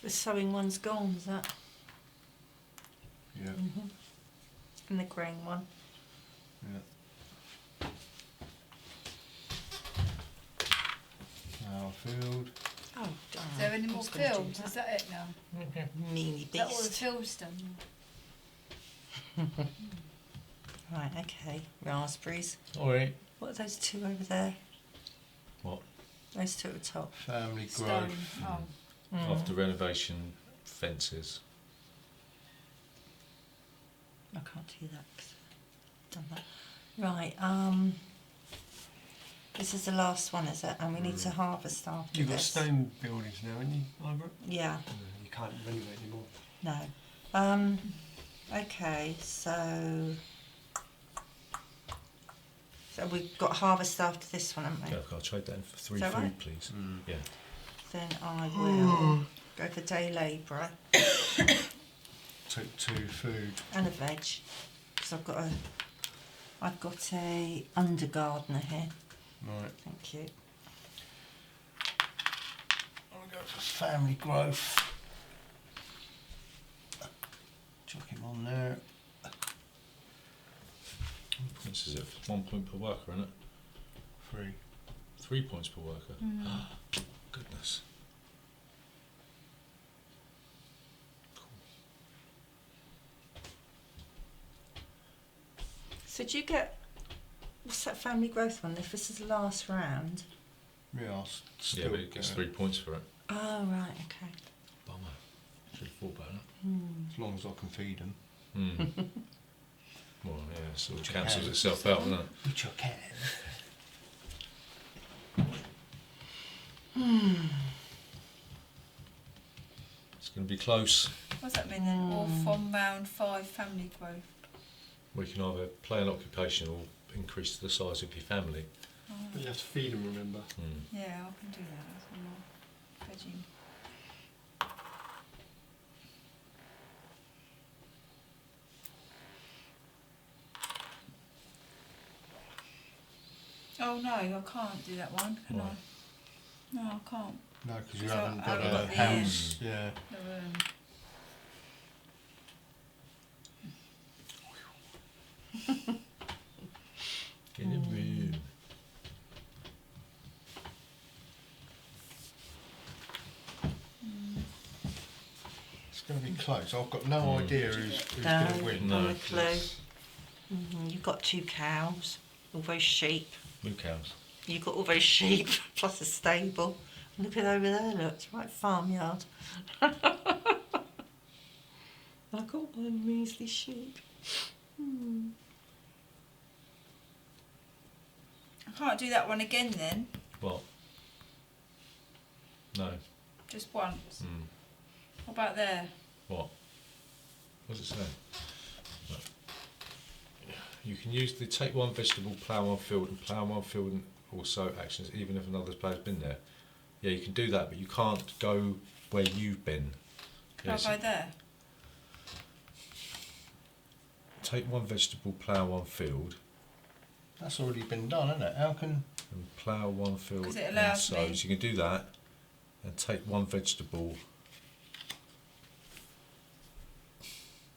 The sewing one's gone, is that? Yeah, Mm-hmm. And the grain one. yeah. Plough a field. Oh, darn. Is there any I more was gonna do fields? Is that it now? Meanie Is that all the beast. fields done? Right, okay. Raspberries. Alright. What are those 2 over there? What? Those 2 at the top. Family Stone. growth. Oh. Mm. After renovation, fences. I can't do that 'cause I've done that. Right, this is the last one, is it? And we need to harvest after You've got this. stone buildings now, haven't you, Ivor? Yeah, You can't renovate anymore. no. Okay, so So we've got harvest after this one, haven't we? Yeah, I'll trade that in for 3 Is that food, right? please. Mm. Yeah. Then I will go for day labourer Take 2 food. and a veg. Because I've got a under gardener here. Right. Thank you. I'll go for family growth. Chuck him on there. How many points is it? 1 point per worker, isn't it? 3. 3 points per worker. Goodness. So do you get, what's that family growth one? If this is the last round. Yeah, I'll still Yeah, but it gets 3 points for it. Oh, right, okay. Bummer. Should have thought about that. as long as I can feed them. Well, yeah, it sort of Which cancels can. itself out, doesn't it? Which I can. It's going to be close. What does that mean then? All from round 5 family growth. We can either play an occupation or increase the size of your family. But you have to feed them, remember. Yeah, I can do that. That's more vegging. Oh no, I can't do that one, can Why? I? No, I can't. No, because you So haven't got I've a got the, house. Yeah. The Get it room. It's going to be close. I've got no idea who's No. going to win. No, On the clue. it's- You've got 2 cows, all those sheep. Blue cows. You've got all those sheep plus a stable. Look at over there, look, it's right farmyard. I got my measly sheep. I can't do that one again then. What? No. Just once. Mm. What about there? What? What does it say? No. You can use the take 1 vegetable, plough 1 field, and plough 1 field and also actions, even if another player's been there. Yeah, you can do that, but you can't go where you've been. Can Yes. I go there? Take 1 vegetable, plough 1 field, That's already been done, isn't it? How can... and plough 1 field. 'Cause it and allows so me- you can do that, and take 1 vegetable,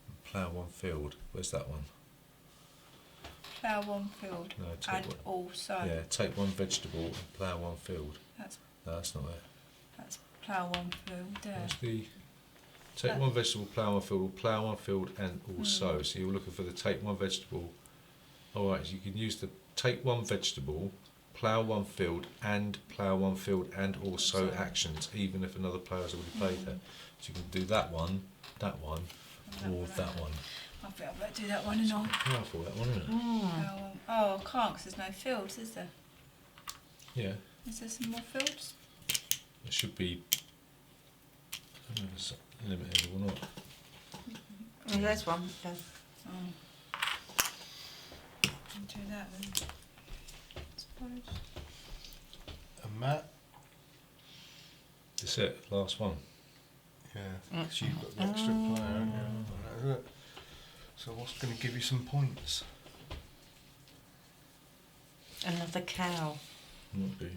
and plough 1 field. Where's that one? Plough 1 field No, take and one. also Yeah, take 1 vegetable and plough 1 field. that's No, that's not it. plough 1 field there. Where's the take That- 1 vegetable, plough 1 field, or plough 1 field and also. So you're looking for the take 1 vegetable. All right, so you can use the take 1 vegetable, plough 1 field, and plough 1 field and also actions, even if another player's already played there. So you can do that one, or that one. I think I better do that one and all. Powerful, that one, isn't it? Oh, I can't because there's no fields, is there? Yeah, Is there some more fields? it should be. I don't know if it's limited or not. Oh, there's one. Go. Oh. I'll do that then. I suppose. A mat? That's it, last one. Yeah, because you've got the extra player, haven't you? That's it. So what's going to give you some points? Another cow. Not be.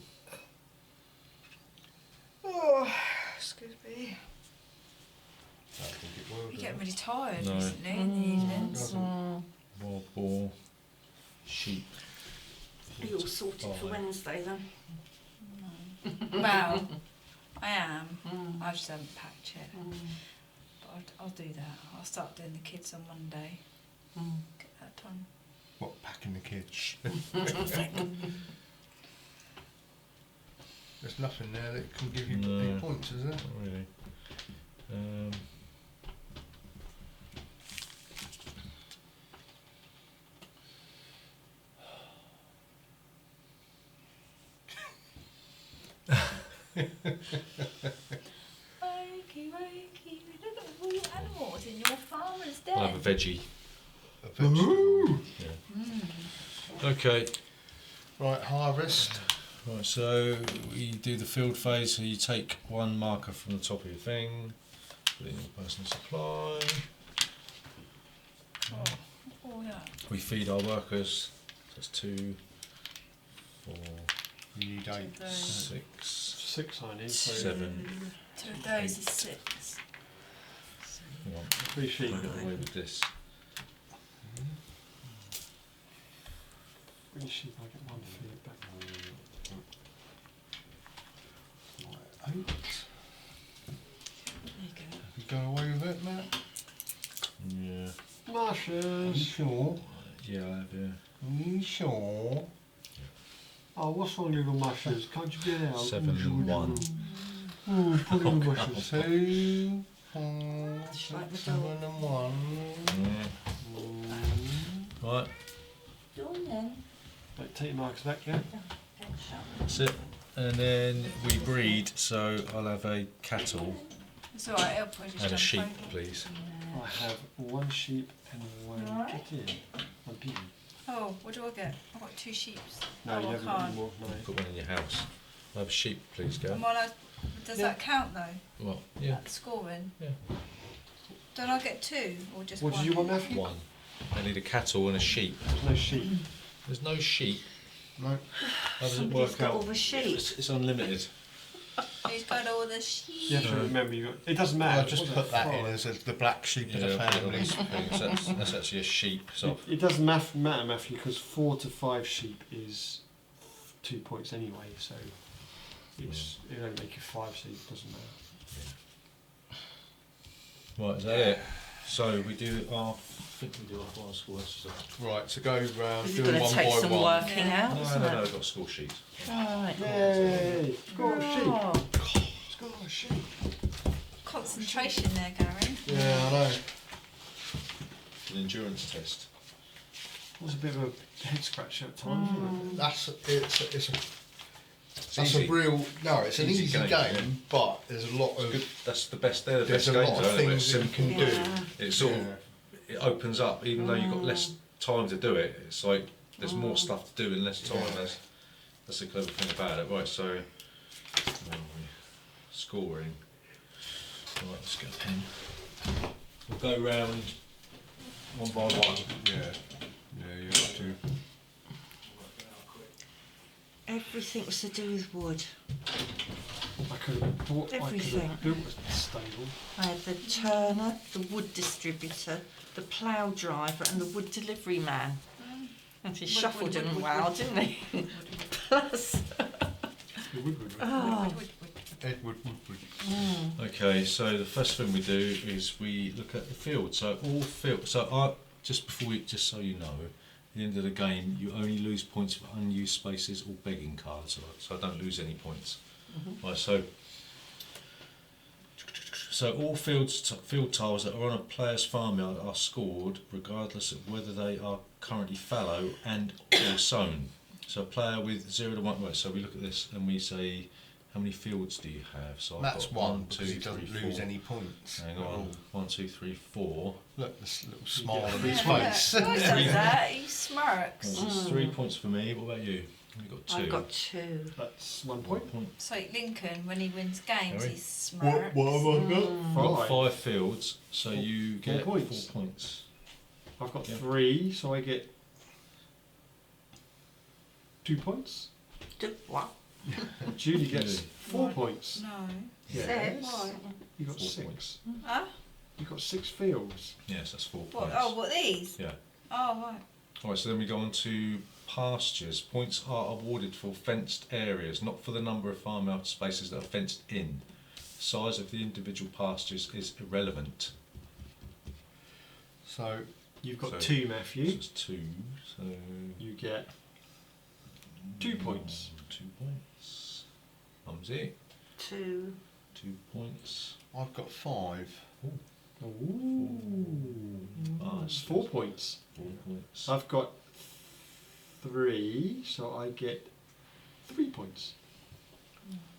Oh, excuse me. I don't think it will. You're do getting it? really tired No. recently in the evenings. Wild boar, sheep. Are you all sorted for Wednesday then? Well, I am. I just haven't packed yet. But I'll do that. I'll start doing the kids on Monday. Get that done. What, packing the kids? There's nothing there that can give you No. any points, is there? Not really. Wakey, wakey, look at all your animals in your farmer's den. I'll have a veggie. A vegetable. Yeah. Okay. Right, harvest. Right, so we do the field phase. So you take one marker from the top of your thing, put it in your personal supply. Oh, yeah. We feed our workers. That's 2, 4, You need 8. Those. 6, 6 I need. So 7. 2 of those is 6. Hang on, 3 sheep. I'll get away with this. 3 sheep, I get 1 feed back. Right, 8. There you go. You go away with it, Matt? Yeah. Are you Marshes! sure? Yeah, I have, yeah. Are you sure? Oh, what's wrong, little mushes? Can't you get out? 7 and 1. Oh, poor little mushes. 2, 4, Just like 6, the 7 dog. and 1. Yeah. Right, Dawn then. Right, take your markers back, yeah? that's it. And then we breed, so I'll have a cattle It's alright, I'll put it and a just sheep, on please. I have 1 sheep and 1 Alright. chicken. 1 pig. Oh, what do I get? I've got 2 sheep. No, Oh, you I haven't got can't. any more. No. Put one in your house. I'll have a sheep, please, go. Am I allowed, does Yeah. that count though? What? Yeah. That scoring? Yeah. Don't I get 2 or just What 1? did you want, Matthew? 1. I need a cattle and a sheep. There's no sheep. There's no sheep. No. How does it Somebody's work got out? all the sheep. It's unlimited. Who's got all the sheep? You have to No. remember, it doesn't I'll matter. just What's put it, that in 5? as the black sheep of the Yeah, I'll put it on family. these things. That's actually a sheep. So It doesn't matter, Matthew, because 4 to 5 sheep is 2 points anyway, so it'll only make you 5, so it doesn't matter. right, is that it? So we do our. I think we do our last score. Right, so go round, This is do going them to one take by some one. working out, No, isn't no, no. it? I've got a score sheet. Right. Yay! Got a sheep! Oh, It's got a sheep. Concentration there, Gary. Yeah, I know. An endurance test. It was a bit of a head scratcher at times, wasn't it? That's a real it's an Easy easy game, game, yeah. but there's a lot of Good. That's the best. They're the there's best a games. lot of aren't they? things that you can do. Yeah. It sort Yeah. of it opens up, even though you've got less time to do it. It's like there's more stuff to do in less time. Yeah. That's the clever thing about it. Right, so scoring. Right, let's get a pen. We'll go round one by one. Yeah, you have to. everything was to do with wood. I could have bought, I could Everything. have built a stable. I had the turner, the wood distributor, the plough driver and the wood delivery man. And he shuffled them well, didn't he? Plus, The wood. oh, Edward Woodward. Okay, so the first thing we do is we look at the field. So all field. So just so you know, at the end of the game, you only lose points for unused spaces or begging cards. So I don't lose any points. Right, so all field tiles that are on a player's farmyard are scored regardless of whether they are currently fallow and or sown. So a player with 0 to 1. Right, so we look at this and we say, how many fields do you have? So I've That's got one, 1, 2, because he 3, doesn't 4. lose any points. Hang at all. on, 1, 2, 3, 4. Look, this little smile Yeah. on his Yeah, face. look, Roy does that, he smirks. Well, there's 3 points for me. What about you? You've got 2. I've got 2. That's 1 1 point. point. So Lincoln, when he wins games, Harry? he smirks. What have I got? You've got 5 fields, so you get 4 points. points. I've got Yeah. 3, so I get 2 points. What? Julie gets Julie. 4 points. No. Yes. Why? You got 4 6. points. Huh? You got 6 fields. Yes, that's 4 What? points. Oh, what, these? Yeah. Oh, right. Alright, so then we go on to pastures. Points are awarded for fenced areas, not for the number of farmyard spaces that are fenced in. Size of the individual pastures is irrelevant. So, You've got So- 2, So Matthew. it's 2, so... You get 2 points. 2 points. Mumsy, 2. 2 points. I've got 5. Ooh. That's 4 points. 4 points. I've got 3, so I get 3 points.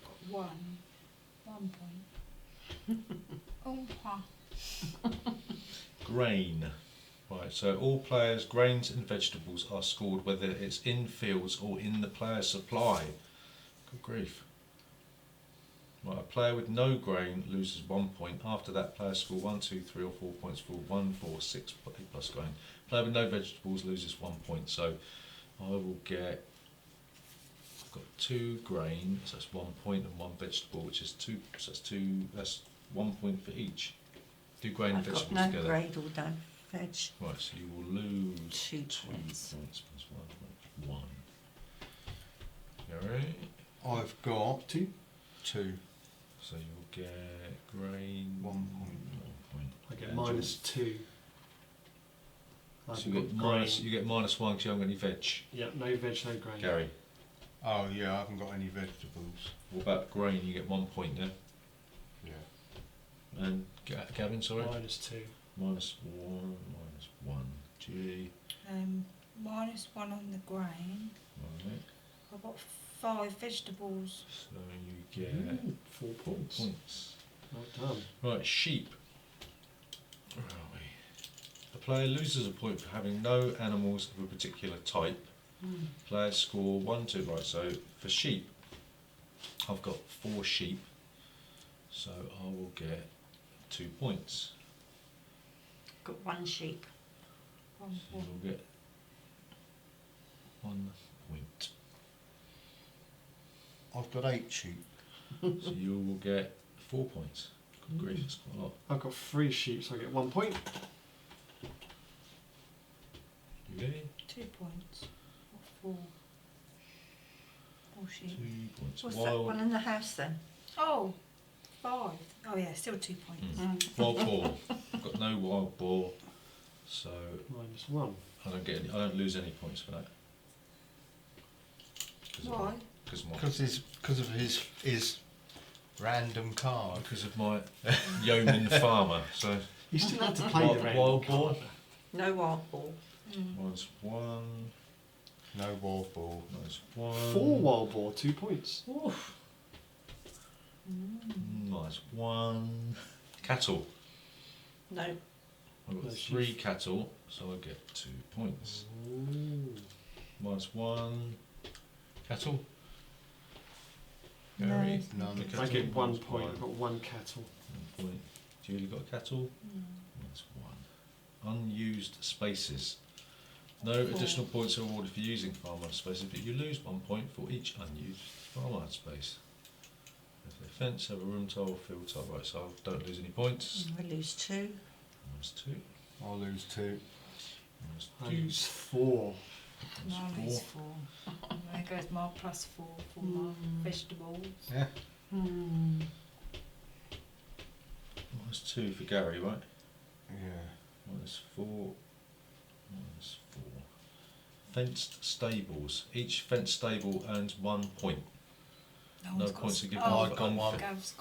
Got 1 point. Oh, huh. Grain. Right, so all players' grains and vegetables are scored whether it's in fields or in the player's supply. Good grief. Right, a player with no grain loses 1 point. After that, players score 1, 2, 3 or 4 points for 1, 4, 6, 8 plus grain. Player with no vegetables loses 1 point. So I will get, I've got 2 grain, so that's 1 point, and 1 vegetable, which is 2, so that's 1 point for each. 2 grain and I've got vegetables no together. grade or no veg. Right, so you will lose 2 points. points. Plus 1. You alright? I've got 2. 2. So you'll get grain 1 point. 1 point. I get And -2. So you get minus 1 because you haven't got any veg. Yeah, no veg, no grain. Gary, Oh yeah, I haven't got any vegetables. what about grain? You get 1 point there. Yeah. And Gavin, sorry? -2. Minus 1. G. -1 on the grain. Right. I've got 5 vegetables. So you get 4 4 points. points. Well done. Right, sheep. Where are we? The player loses a point for having no animals of a particular type. Players score 1, 2. Right, so for sheep, I've got 4 sheep. So I will get 2 points. Got 1 sheep. So you'll get 1 point. I've got 8 sheep. So you will get 4 points. Good grief, it's quite a lot. I've got 3 sheep, so I get 1 point. You get it? 2 points. Or 4. 4 2 sheep. points. What's that one in the house then? Oh, 5. Oh yeah, still 2 points. Wild boar. I've got no wild boar, so -1. I don't lose any points for that. Why? Because of his random card. Because of my yeoman farmer. So You still have to play the random wild card. boar. No wild boar. Minus 1. No wild boar. Minus 1. 4 wild boar, 2 points. Oof. Minus 1. Cattle. No. I've got No, 3 cattle, so I get 2 points. Ooh. Minus 1. Cattle. No. Gary? None. The I cattle, get 1 minus point. 1. I've got 1 cattle. 1 point. Julie got a cattle? Minus 1. Unused spaces. No 4. additional points are awarded for using farmland spaces, but you lose 1 point for each unused farmland space. If they fence, have a room tile, field tile, right, so I don't lose any points. I lose 2. Minus 2. I'll lose 2. Minus I 2. lose 4. Mine is 4. There goes my +4 for my vegetables. Yeah. Minus 2 for Gary, right? Yeah. Minus 4. Minus 4. Fenced stables. Each fenced stable earns 1 point. No one's got points are given. Oh, I've got one. Gary's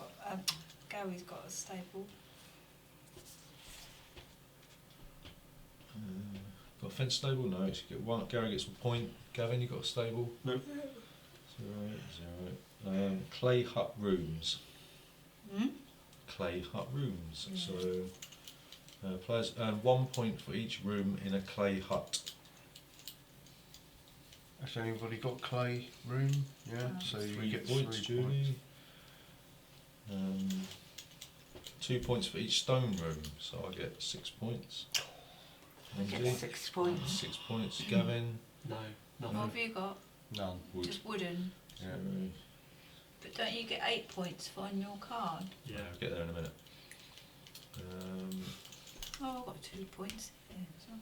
got a stable. Got a fenced stable? No, you get 1. Gary gets 1 point. Gavin, you got a stable? No. 0, 0. Clay hut rooms. Hmm? Clay hut rooms. So players earn 1 point for each room in a clay hut. Has anybody got clay room? Yeah. So you 3 get points, 3 Julie. points. 2 points for each stone room, so I get 6 points. I get Andy? 6 points. 6 points. Gavin? No, What nothing. have you got? None. Wood. Just wooden. Yeah. Zero. But don't you get 8 points for on your card? Yeah, I'll get there in a minute. Oh, I've got 2 points here. So.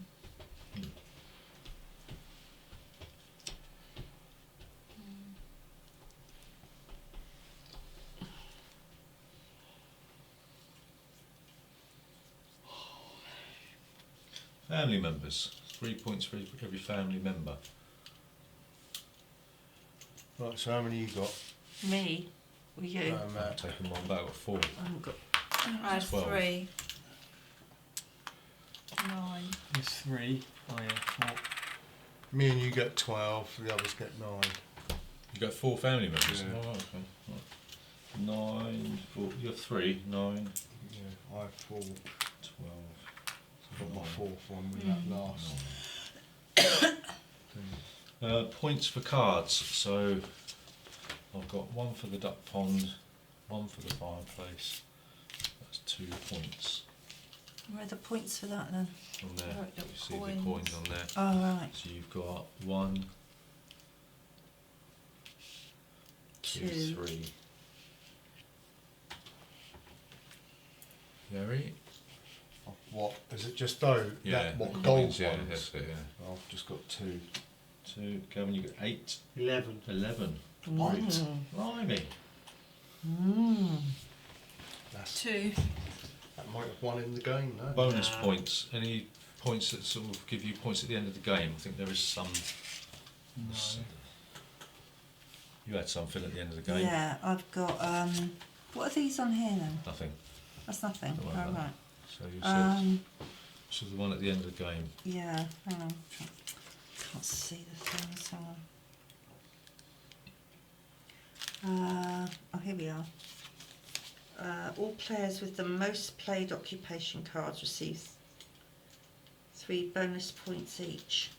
Family members. 3 points for every family member. Right. So how many you got? Me or you? No, I've Matt. taken 1 back, I've got 4. I haven't got. I had 12. 3. 9. There's 3. I have 4. Me and you get 12. The others get 9. You got 4 family members? Yeah. Oh, okay. Right. 9, 4, you have 3, 9, Yeah. I have 4. 12. So Got my fourth one with that last. Points for cards. So I've got one for the duck pond, one for the fireplace. That's 2 points Where are the points for that then? on there. Right, You the see the coins. coins on there. Oh, right. So you've got 1, 2, 2. 3. Gary? What? Is it just though? Yeah. That, what, coins, gold yeah, ones? that's it, yeah. I've just got 2. 2. Gavin, you got 8. 11. 11. Right. Blimey. That's, 2. that might have won in the game, no? Bonus points. Any points that sort of give you points at the end of the game? I think there is some. No. You had something at the end of the game. Yeah, I've got, what are these on here then? Nothing. That's nothing. Don't Oh, worry about right. So you said. So the one at the end of the game. Yeah, hang on. Can't see the things. Hang on. Oh, here we are. All players with the most played occupation cards receive 3 bonus points each.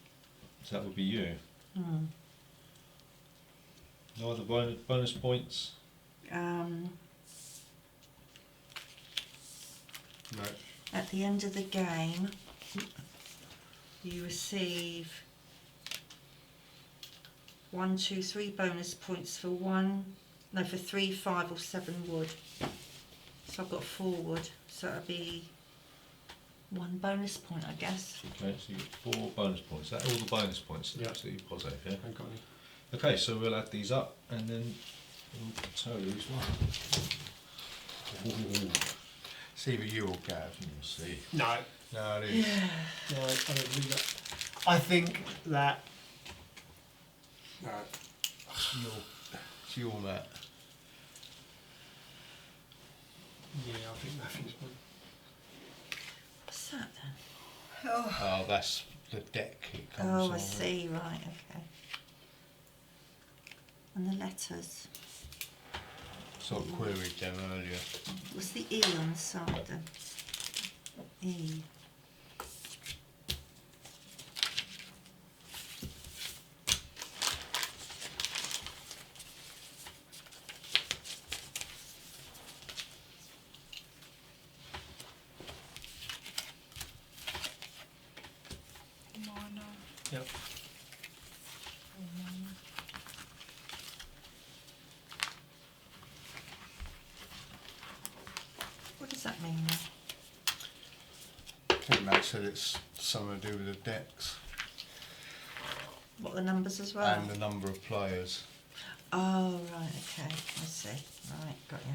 So that would be you. Hmm. No other bonus points? No. At the end of the game, you receive 1, 2, 3 bonus points for 3, 5 or 7 wood. So I've got 4 wood, so it'll be 1 bonus point, I guess. Okay, so you get 4 bonus points. Is that all the bonus points? Yeah. Absolutely positive, yeah? I haven't got any. Okay, so we'll add these up and then we'll tell you who's won. It's either you or Gav. We'll see. No. No, it is. No, I don't believe that. I think that. No. It's your Matt. Yeah, I think Matthew's one. What's that then? Oh, that's the deck it comes Oh, on. I see, right, okay. And the letters. So I queried them earlier. What's the E on the side then? E. Minor. Yep. What does that mean now? I think Matt said it's something to do with the decks What, the numbers as well? and the number of players. Oh, right, okay, I see. Right, got you.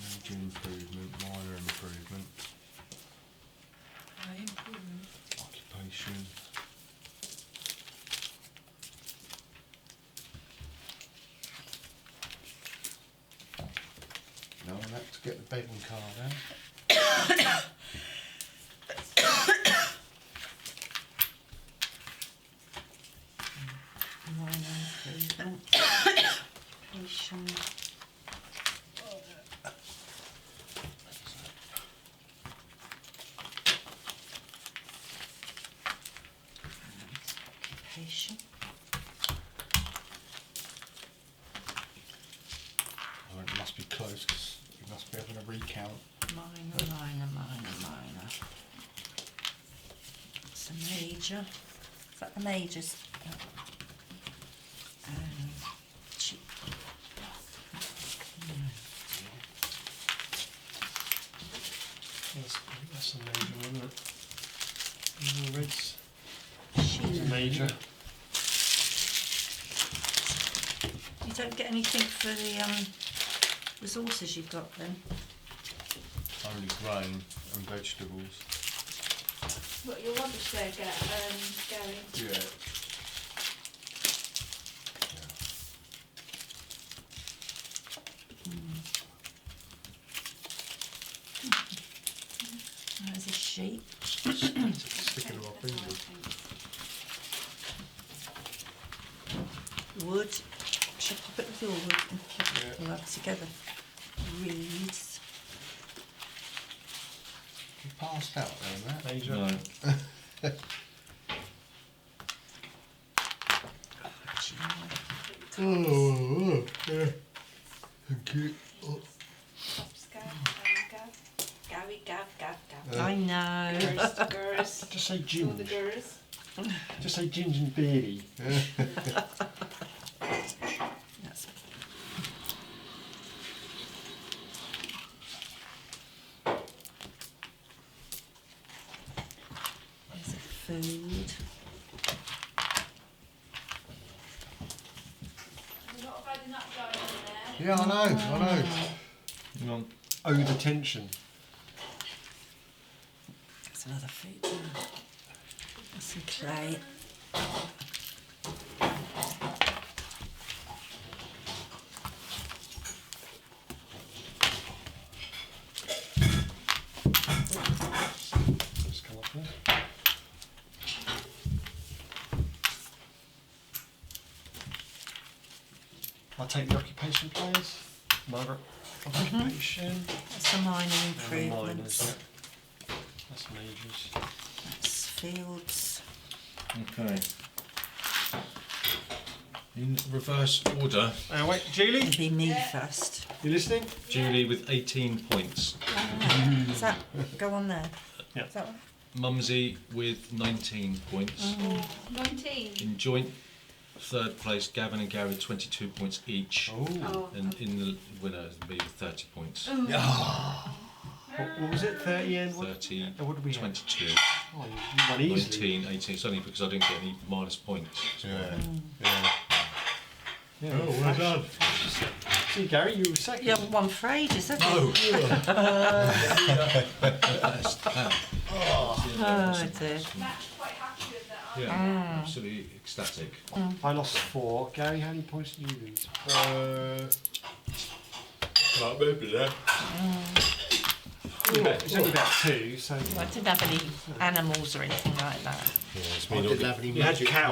Major improvement, minor improvement, High improvement. occupation. No, I'll have to get the begging card out. Minor improvement. Occupation. Occupation. Oh, it must be close because you must be having a recount. Minor, minor, minor, minor. That's a major. Is that the majors? Cheap. That's a major one, isn't it? The reds. Sheep. It's a major. You don't get anything for the resources you've got then? Only grain and vegetables. What, your rubbish there, Gary? Yeah. There's a sheep. Sticking to my fingers. Wood. Should I pop it with your wood and put Yeah. it all up together? reeds. You passed out there, Matt. Asia. No. Oh, yeah. Thank you. Oh. Gary, gav. I know. Gurs. Just say All the Ginge. gurs. Just say Ginge and Beardy. That's there's a food. Yeah, I know. Hang on. Oh, the tension. There's another food there. There's some clay. Just come off there. I'll take the occupation, please. Margaret. Occupation. That's the minor And the minors, improvements. yeah. That's majors. That's fields. Okay. In reverse order, Wait, Julie? It'll be me first. You listening? Julie with 18 points. Does that go on there? Yeah. Is that one? Mumsy with 19 points. 19. In joint third place, Gavin and Gary 22 points each. Oh. And in the winner is me with 30 points. What was it? 30 and what? 30, What did we have? 22, Oh, you won easily. 19, 18. It's only because I didn't get any minus points. Yeah. Yeah. Oh, well done. See, Gary, you were second. You haven't won for ages, have you? Oh! That's that. Oh dear. Yeah, absolutely ecstatic. I lost 4. Gary, how many points did you lose? Can't remember that. It's only about 2, so... I didn't have any animals or anything like that. I didn't have any You had magic cows.